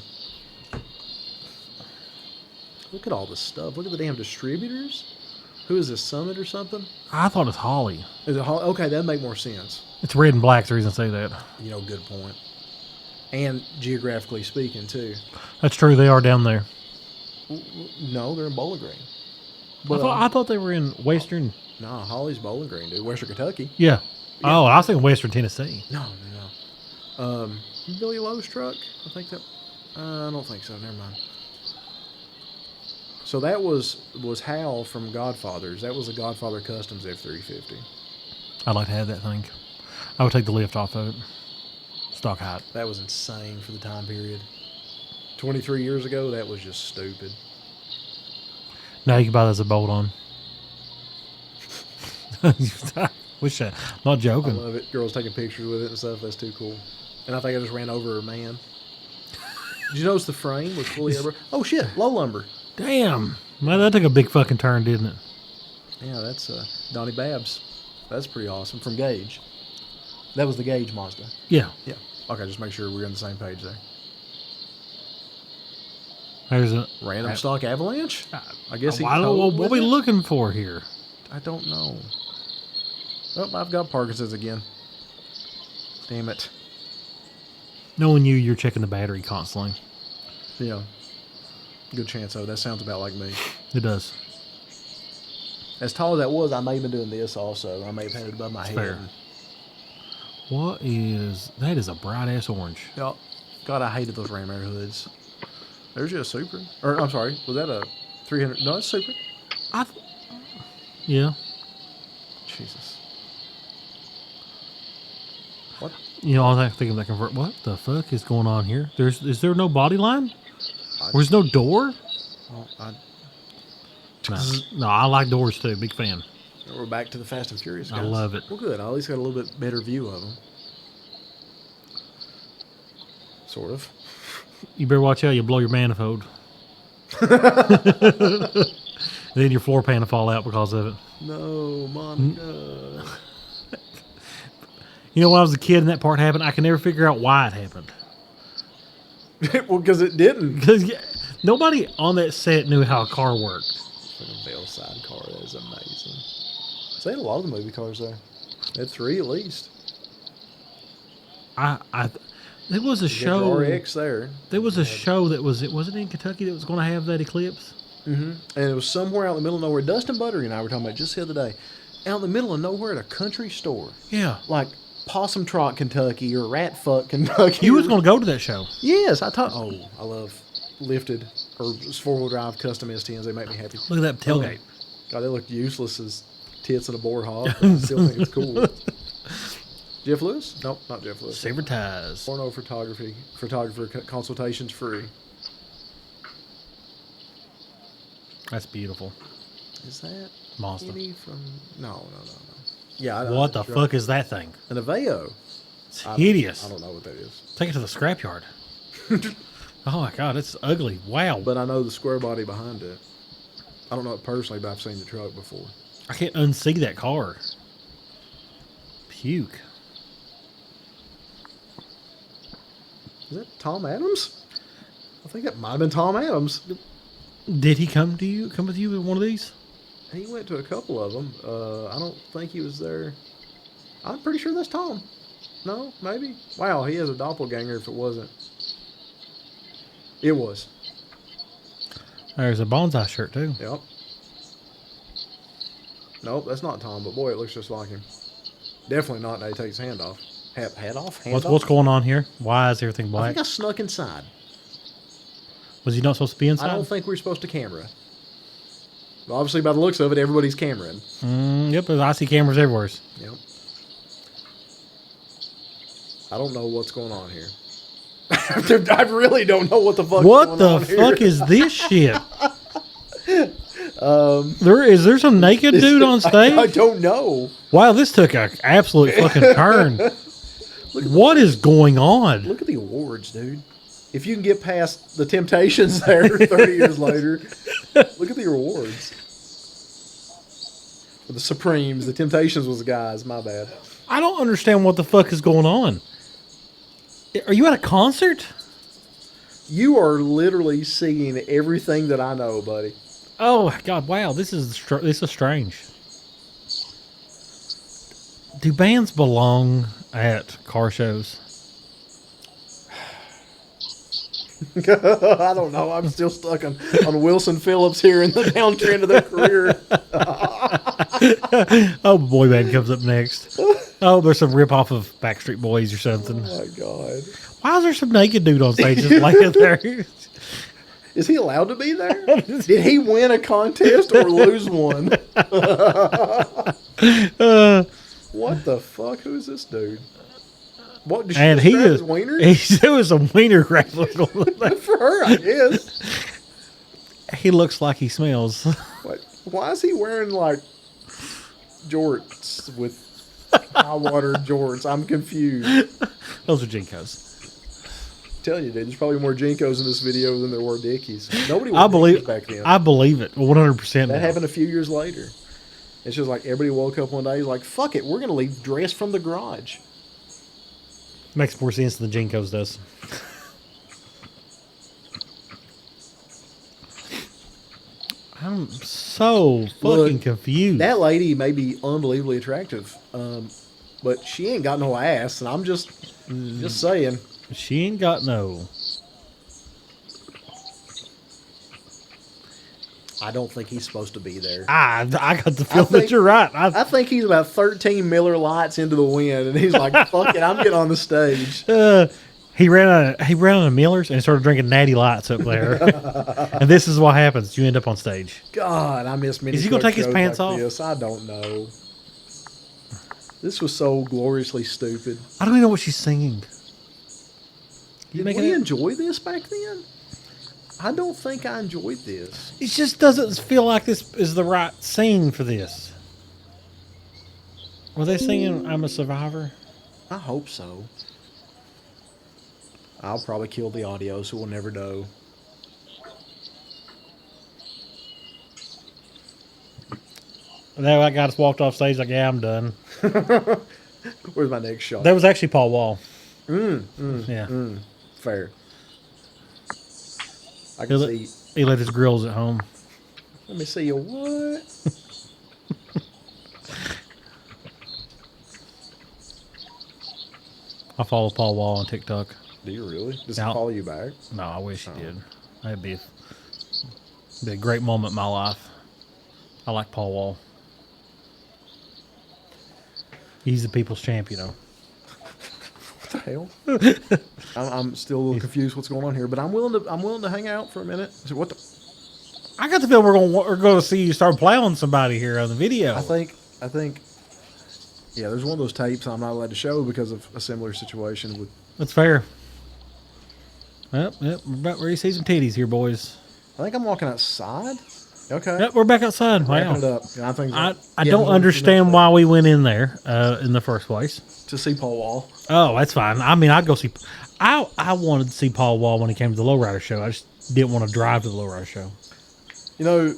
Look at all this stuff. Look at the damn distributors. Who is this, Summit or something? I thought it's Holly. Is it okay, that'd make more sense. It's red and black, the reason I say that. Good point. And geographically speaking, too. That's true, they are down there. No, they're in Bowling Green. I thought they were in Western. No, Holly's Bowling Green, dude. Western Kentucky. Yeah. Oh, I was thinking Western Tennessee. No. Billy Lowe's truck? I think that. I don't think so. Never mind. So that was Hal from Godfathers. That was a Godfather Customs F350. I'd like to have that thing. I would take the lift off of it. Stock height. That was insane for the time period. 23 years ago, that was just stupid. Now you can buy that as a bolt on. Wish that. Not I joking. love it. Girls taking pictures with it and stuff. That's too cool. And I think I just ran over a man. Did you notice the frame was fully over? Oh, shit. Low lumber. Damn. Man, that took a big fucking turn, didn't it? Yeah, that's Donnie Babs. That's pretty awesome. From Gage. That was the Gage Mazda. Yeah. Yeah. Okay, just make sure we're on the same page there. There's a Random stock Avalanche? I guess I don't know what with we it? looking for here. I don't know. Oh, I've got Parkinson's again. Damn it. Knowing you're checking the battery constantly. Yeah. Good chance, though. That sounds about like me. It does. As tall as that was, I may have been doing this also. I may have had it above my head. Fair. What is... That is a bright-ass orange. Yeah. God, I hated those Ram Air hoods. There's your Supra. Or, I'm sorry. Was that a 300? No, it's Supra. Yeah. Jesus. What? You know, I was thinking that convert. What the fuck is going on here? Is there no body line? There's no door? Well, No, I like doors too. Big fan. we're back to the Fast and Furious guys. I love it. Well, good. I at least got a little bit better view of them. Sort of. You better watch out. You blow your manifold. And then your floor pan will fall out because of it. No, Monica. You know, when I was a kid and that part happened, I can never figure out why it happened. Well, because it didn't. Because nobody on that set knew how a car worked. Fucking Bellside car. That is amazing. So they had a lot of the movie cars there. They had 3 at least. There was a You show. got your RX there. There was a show that was it in Kentucky that was going to have that eclipse? Mm-hmm. And it was somewhere out in the middle of nowhere. Dustin Buttery and I were talking about it just the other day. Out in the middle of nowhere at a country store. Yeah. Like Possum Trot, Kentucky, or Rat Fuck, Kentucky. You was going to go to that show. Yes, I thought. Oh, I love lifted or 4-wheel drive custom S10s. They make me happy. Look at that tailgate. God, they look useless as tits in a boar hog. But I still think it's cool. Jeff Lewis? Nope, not Jeff Lewis. Saber ties. Porno photographer consultations free. That's beautiful. Is that Monster. any from? No. Yeah. What the fuck is that thing? An Aveo. It's hideous. I don't know what that is. Take it to the scrapyard. Oh my god, it's ugly. Wow. But I know the square body behind it. I don't know it personally, but I've seen the truck before. I can't unsee that car. Puke. Is that Tom Adams? I think that might have been Tom Adams. Did he come with you with one of these? He went to a couple of them. I don't think he was there. I'm pretty sure that's Tom. No, maybe. Wow, he has a doppelganger if it wasn't. It was. There's a bonsai shirt too. Yep. Nope, that's not Tom, but boy, it looks just like him. Definitely not that he takes his hand off. Hat off? Hand off? What's going on here? Why is everything I black? think I snuck inside. Was he not supposed to be inside? I don't think we were supposed to camera. Well, obviously, by the looks of it, everybody's cameraing. Yep, there's IC cameras everywhere. Yep. I don't know what's going on here. I really don't know what the fuck. What the fuck is this shit? Is there some naked dude on stage? I don't know. Wow, this took an absolute fucking turn. What is going on? Look at the awards, dude. If you can get past the Temptations there 30 years later, look at the awards. The Supremes, the Temptations was the guys, my bad. I don't understand what the fuck is going on. Are you at a concert? You are literally seeing everything that I know, buddy. Oh my god! Wow, this is strange. Do bands belong at car shows? I don't know. I'm still stuck on Wilson Phillips here in the downtrend of their career. Oh, boy band comes up next. Oh, there's some ripoff of Backstreet Boys or something. Oh my god! Why is there some naked dude on stage just laying there? Is he allowed to be there? Did he win a contest or lose one? What the fuck? Who is this dude? What? Did she And just grab his wiener? he's doing some wiener grabbing. Good for her, I guess. He looks like he smells. What? Why is he wearing like jorts with high water jorts? I'm confused. Those are Jinkos. Tell you, dude, there's probably more Jinkos in this video than there were Dickies. Nobody I wore believe Dickies back then. I believe it 100%. That happened a few years later. It's just like everybody woke up one day like, fuck it, we're going to leave dress from the garage. Makes more sense than Jinkos does. I'm so fucking confused. That lady may be unbelievably attractive, but she ain't got no ass, and I'm just saying. She ain't got no. I don't think he's supposed to be there. I got the feeling that you're right. I think he's about 13 Miller Lights into the wind, and he's like, fuck it, I'm getting on the stage. He ran out of Miller's and started drinking Natty Lights up there. And this is what happens. You end up on stage. God, I miss Minnie. Is he going to take his pants off? This. I don't know. This was so gloriously stupid. I don't even know what she's singing. Did we enjoy this back then? I don't think I enjoyed this. It just doesn't feel like this is the right scene for this. Were they singing I'm a Survivor? I hope so. I'll probably kill the audio, so we'll never know. That guy just walked off stage like, yeah, I'm done. Where's my next shot? That was actually Paul Wall. Fair. I can see. He let his grills at home. Let me see you. What? I follow Paul Wall on TikTok. Do you really? Does he follow you back? No, I wish he did. That'd be a great moment in my life. I like Paul Wall. He's the people's champ, you know. the hell? I'm still a little confused what's going on here, but I'm willing to hang out for a minute. So what the? I got the feeling we're going to see you start plowing somebody here on the video. I think. Yeah, there's one of those tapes I'm not allowed to show because of a similar situation with. That's fair. Yep, we're about ready to see some titties here, boys. I think I'm walking outside. Okay. Yep, we're back outside. Wow. Wrapping it up. And I don't understand why we went in there in the first place. To see Paul Wall. Oh, that's fine. I mean, I'd go see. I wanted to see Paul Wall when he came to the Lowrider show. I just didn't want to drive to the Lowrider show. You know,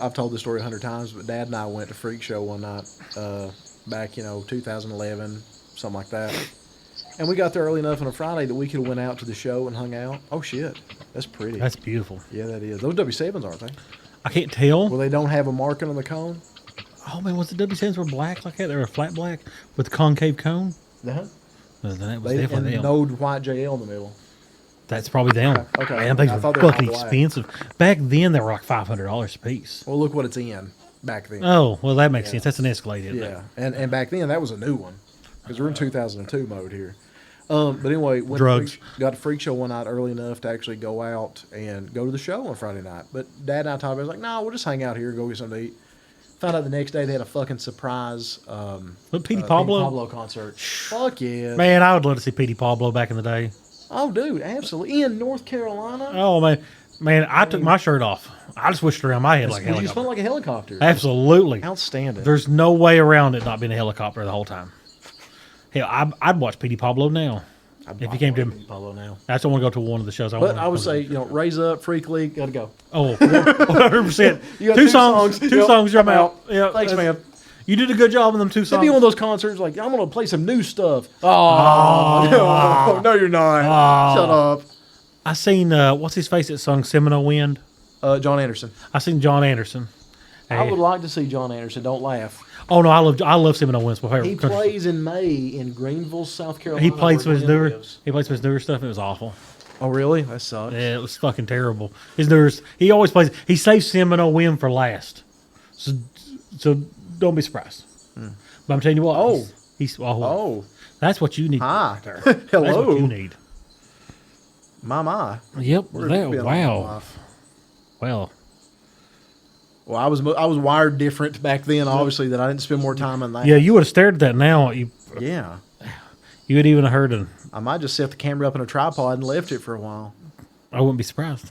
I've told this story 100 times, but Dad and I went to Freak Show one night back, 2011, something like that. And we got there early enough on a Friday that we could have went out to the show and hung out. Oh, shit. That's pretty. That's beautiful. Yeah, that is. Those W7s, aren't they? I can't tell. Well, they don't have a marking on the cone? Oh, man, was the W7s were black like that? They were flat black with the concave cone? Uh-huh. That was definitely them. No white JL in the middle. That's probably them. Okay. Man, things were fucking expensive. Back then, they were like $500 a piece. Well, look what it's in back then. Oh, well, that makes sense. That's an Escalade, isn't it? Yeah, and back then, that was a new one. Because we're in 2002 mode here. But anyway, got to Freak Show one night early enough to actually go out and go to the show on Friday night. But Dad and I talked about it. I was like, no, we'll just hang out here, go get something to eat. Found out the next day they had a fucking surprise Petey Pablo concert. Fuck yeah. Man, I would love to see Petey Pablo back in the day. Oh, dude, absolutely. In North Carolina? Oh, man, I took my shirt off. I just wished around my head like a helicopter. You spun like a helicopter. Absolutely. Outstanding. There's no way around it not being a helicopter the whole time. Hell, I'd watch Petey Pablo now. If you came to him. Pablo now. I just don't want to go to one of the shows. But I would say, Raise Up, Freak League, got to go. Oh, 100%. You got two songs. Two songs, you're out. Yeah, thanks, man. You did a good job on them 2 songs. It'd be one of those concerts like, I'm going to play some new stuff. Oh, no, you're not. Shut up. I seen, what's his face that sung Seminole Wind? John Anderson. I seen John Anderson. I would like to see John Anderson. Don't laugh. Oh no, I love Seminole Wind's my favorite. He plays in May in Greenville, South Carolina. He played some of his newer. He played some of his newer stuff. It was awful. Oh really? That sucks. Yeah, it was fucking terrible. His newer. He always plays. He saves Seminole Wind for last. So don't be surprised. But I'm telling you what. Oh. That's what you need. Hi. Right there. Hello. That's what you need. My. Yep. Wow. Well, I was wired different back then, obviously, that I didn't spend more time on that. Yeah, you would have stared at that now. Yeah. You would even have heard it. I might just set the camera up in a tripod and left it for a while. I wouldn't be surprised.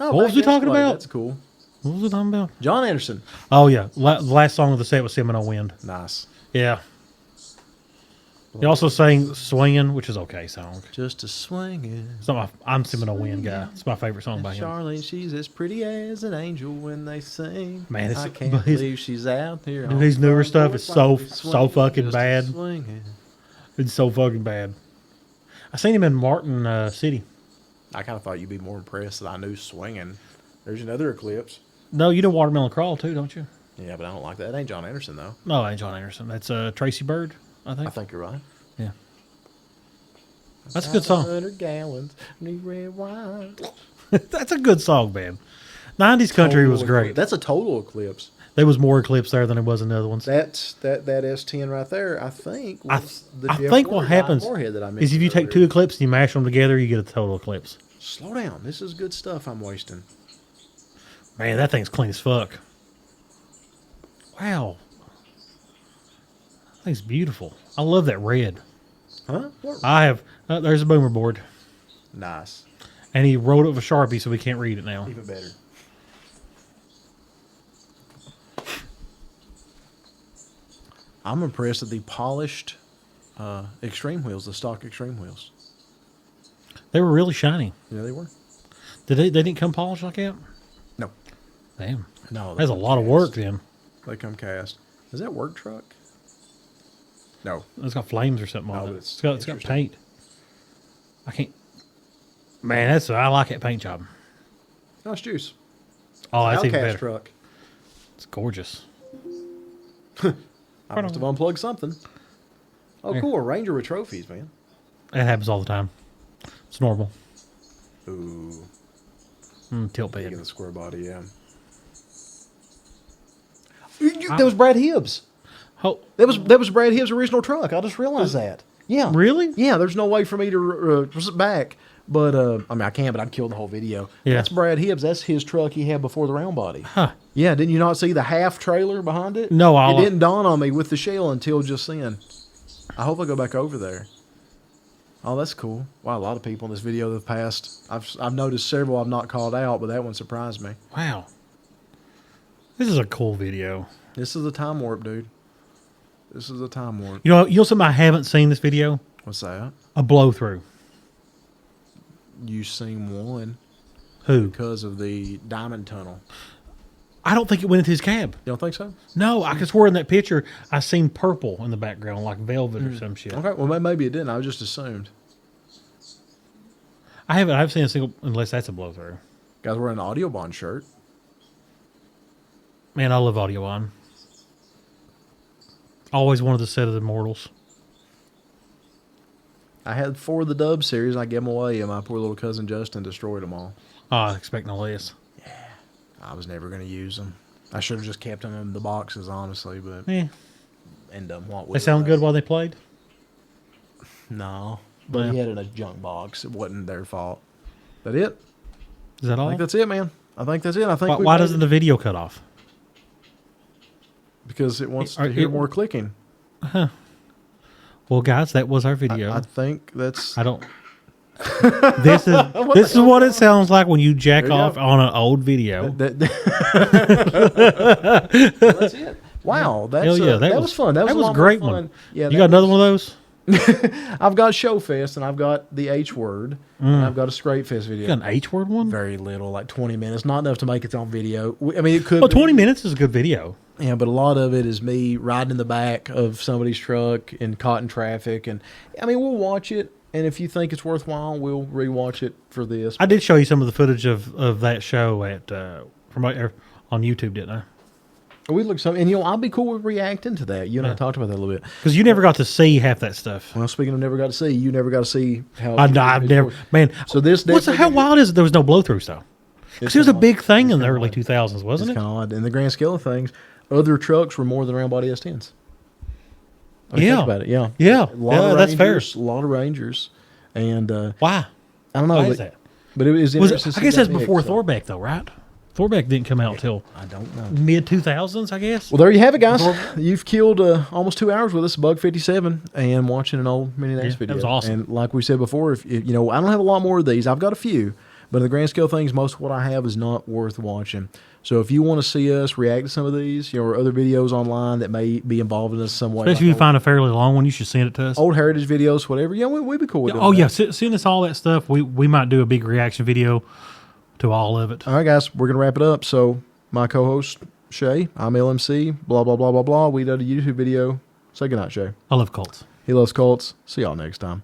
Oh, what was we talking about? That's cool. What was we talking about? John Anderson. Oh, yeah. The last song of the set was Seminole Wind. Nice. Yeah. He also sang Swingin', which is okay song. Just a swingin'. I'm Seminole Wind guy. It's my favorite song by him. Charlene, she's as pretty as an angel when they sing. Man, I can't believe she's out here. His newer stuff is so fucking bad. Swingin'. It's so fucking bad. I seen him in Martin City. I kind of thought you'd be more impressed that I knew Swingin'. There's another Eclipse. No, you know Watermelon Crawl too, don't you? Yeah, but I don't like that. That ain't John Anderson, though. No, it ain't John Anderson. That's Tracy Bird, I think. I think you're right. Yeah. That's a good song. 100 gallons, need red wine. That's a good song, man. 90s country was great. That's a total Eclipse. There was more Eclipse there than there was in the other ones. That S10 right there, I think, was I think what happens is if you take 2 Eclipses and you mash them together, you get a total Eclipse. Slow down. This is good stuff I'm wasting. Man, that thing's clean as fuck. Wow. That thing's beautiful. I love that red. Huh? I have... there's a boomer board. Nice. And he wrote it with a Sharpie so we can't read it now. Even better. I'm impressed with the polished Extreme wheels, the stock Extreme wheels. They were really shiny. Yeah, they were. They didn't come polished like that? No. Damn. No. That's a lot of work then. They come cast. Is that work truck? No. It's got flames or something on it. It's got paint. I can't... Man, I like that paint job. No, it's juice. Oh, that's even Outcast better. truck. It's gorgeous. I must have unplugged something. Oh, cool. A Ranger with trophies, man. It happens all the time. It's normal. Ooh. Tilt bed. In the square body, yeah. That was Brad Hibbs. That was Brad Hibbs' original truck. I just realized that. Yeah. Really? Yeah, there's no way for me to back. But, I mean, I can, but I'd kill the whole video. Yeah. That's Brad Hibbs. That's his truck he had before the round body. Huh. Yeah, didn't you not see the half trailer behind it? No, it didn't dawn on me with the shell until just then. I hope I go back over there. Oh, that's cool. Wow, a lot of people in this video that have passed. I've noticed several I've not called out, but that one surprised me. Wow. This is a cool video. This is a time warp, dude. This is a time warp. You know something I haven't seen this video? What's that? A blow through. You seen one. Who? Because of the diamond tunnel. I don't think it went into his cab. You don't think so? No, I could swear in that picture I seen purple in the background, like velvet or some shit. Okay, well maybe it didn't. I just assumed. I've seen a single, unless that's a blow through. Guys wearing an Audio Bond shirt. Man, I love Audio On. Always wanted the set of the Immortals. I had 4 of the Dub series, and I gave them away, and my poor little cousin Justin destroyed them all. Oh, I expect no less. Yeah, I was never going to use them. I should have just kept them in the boxes, honestly, but... Yeah. And what They sound good while they played? No. But he had it in a junk box. It wasn't their fault. That it? Is that all? I think that's it, man. I think that's it. I think why doesn't the video cut off? Because it wants to hear more clicking. Huh. Well, guys, that was our video. I think that's... I don't... This is what it sounds like when you jack off on an old video. That's it. Wow, that was fun. That was a great one. Yeah, you got another one of those? I've got Showfest, and I've got the H word, and I've got a Scrape Fest video. You got an H word one? Very little, like 20 minutes. Not enough to make its own video. I mean, it could. Well, 20 minutes is a good video. Yeah, but a lot of it is me riding in the back of somebody's truck and caught in traffic, and I mean, we'll watch it. And if you think it's worthwhile, we'll rewatch it for this. I did show you some of the footage of that show on YouTube, didn't I? We look some, and I'll be cool with reacting to that. You and I talked about that a little bit because you never got to see half that stuff. Well, speaking of never got to see, you never got to see how. I've never, man. So this, how wild is it? There was no blow throughs though. Because it was a big thing in the early 2000s, wasn't it? Kind of odd. In the grand scale of things, other trucks were more than round body S10s. Yeah, think about it. Yeah, yeah, that's fair. A lot of Rangers, and why? I don't know. Why is that? But it was interesting. I guess that's before Thorbeck, though, right? Thorbeck didn't come out till I don't know mid 2000s, I guess. Well, there you have it, guys. You've killed almost 2 hours with us, Bug 57, and watching an old Mini Nash video. That was awesome. And like we said before, if I don't have a lot more of these. I've got a few, but in the grand scale of things, most of what I have is not worth watching. So if you want to see us react to some of these, or other videos online that may be involved in us some way, especially if you find a fairly long one, you should send it to us. Old heritage videos, whatever. Yeah, we'd be cool with that. Oh yeah, send us all that stuff. We might do a big reaction video to all of it. All right, guys, we're gonna wrap it up. So my co-host Shay, I'm LMC. Blah blah blah blah blah. We did a YouTube video. Say goodnight, Shay. I love Colts. He loves Colts. See y'all next time.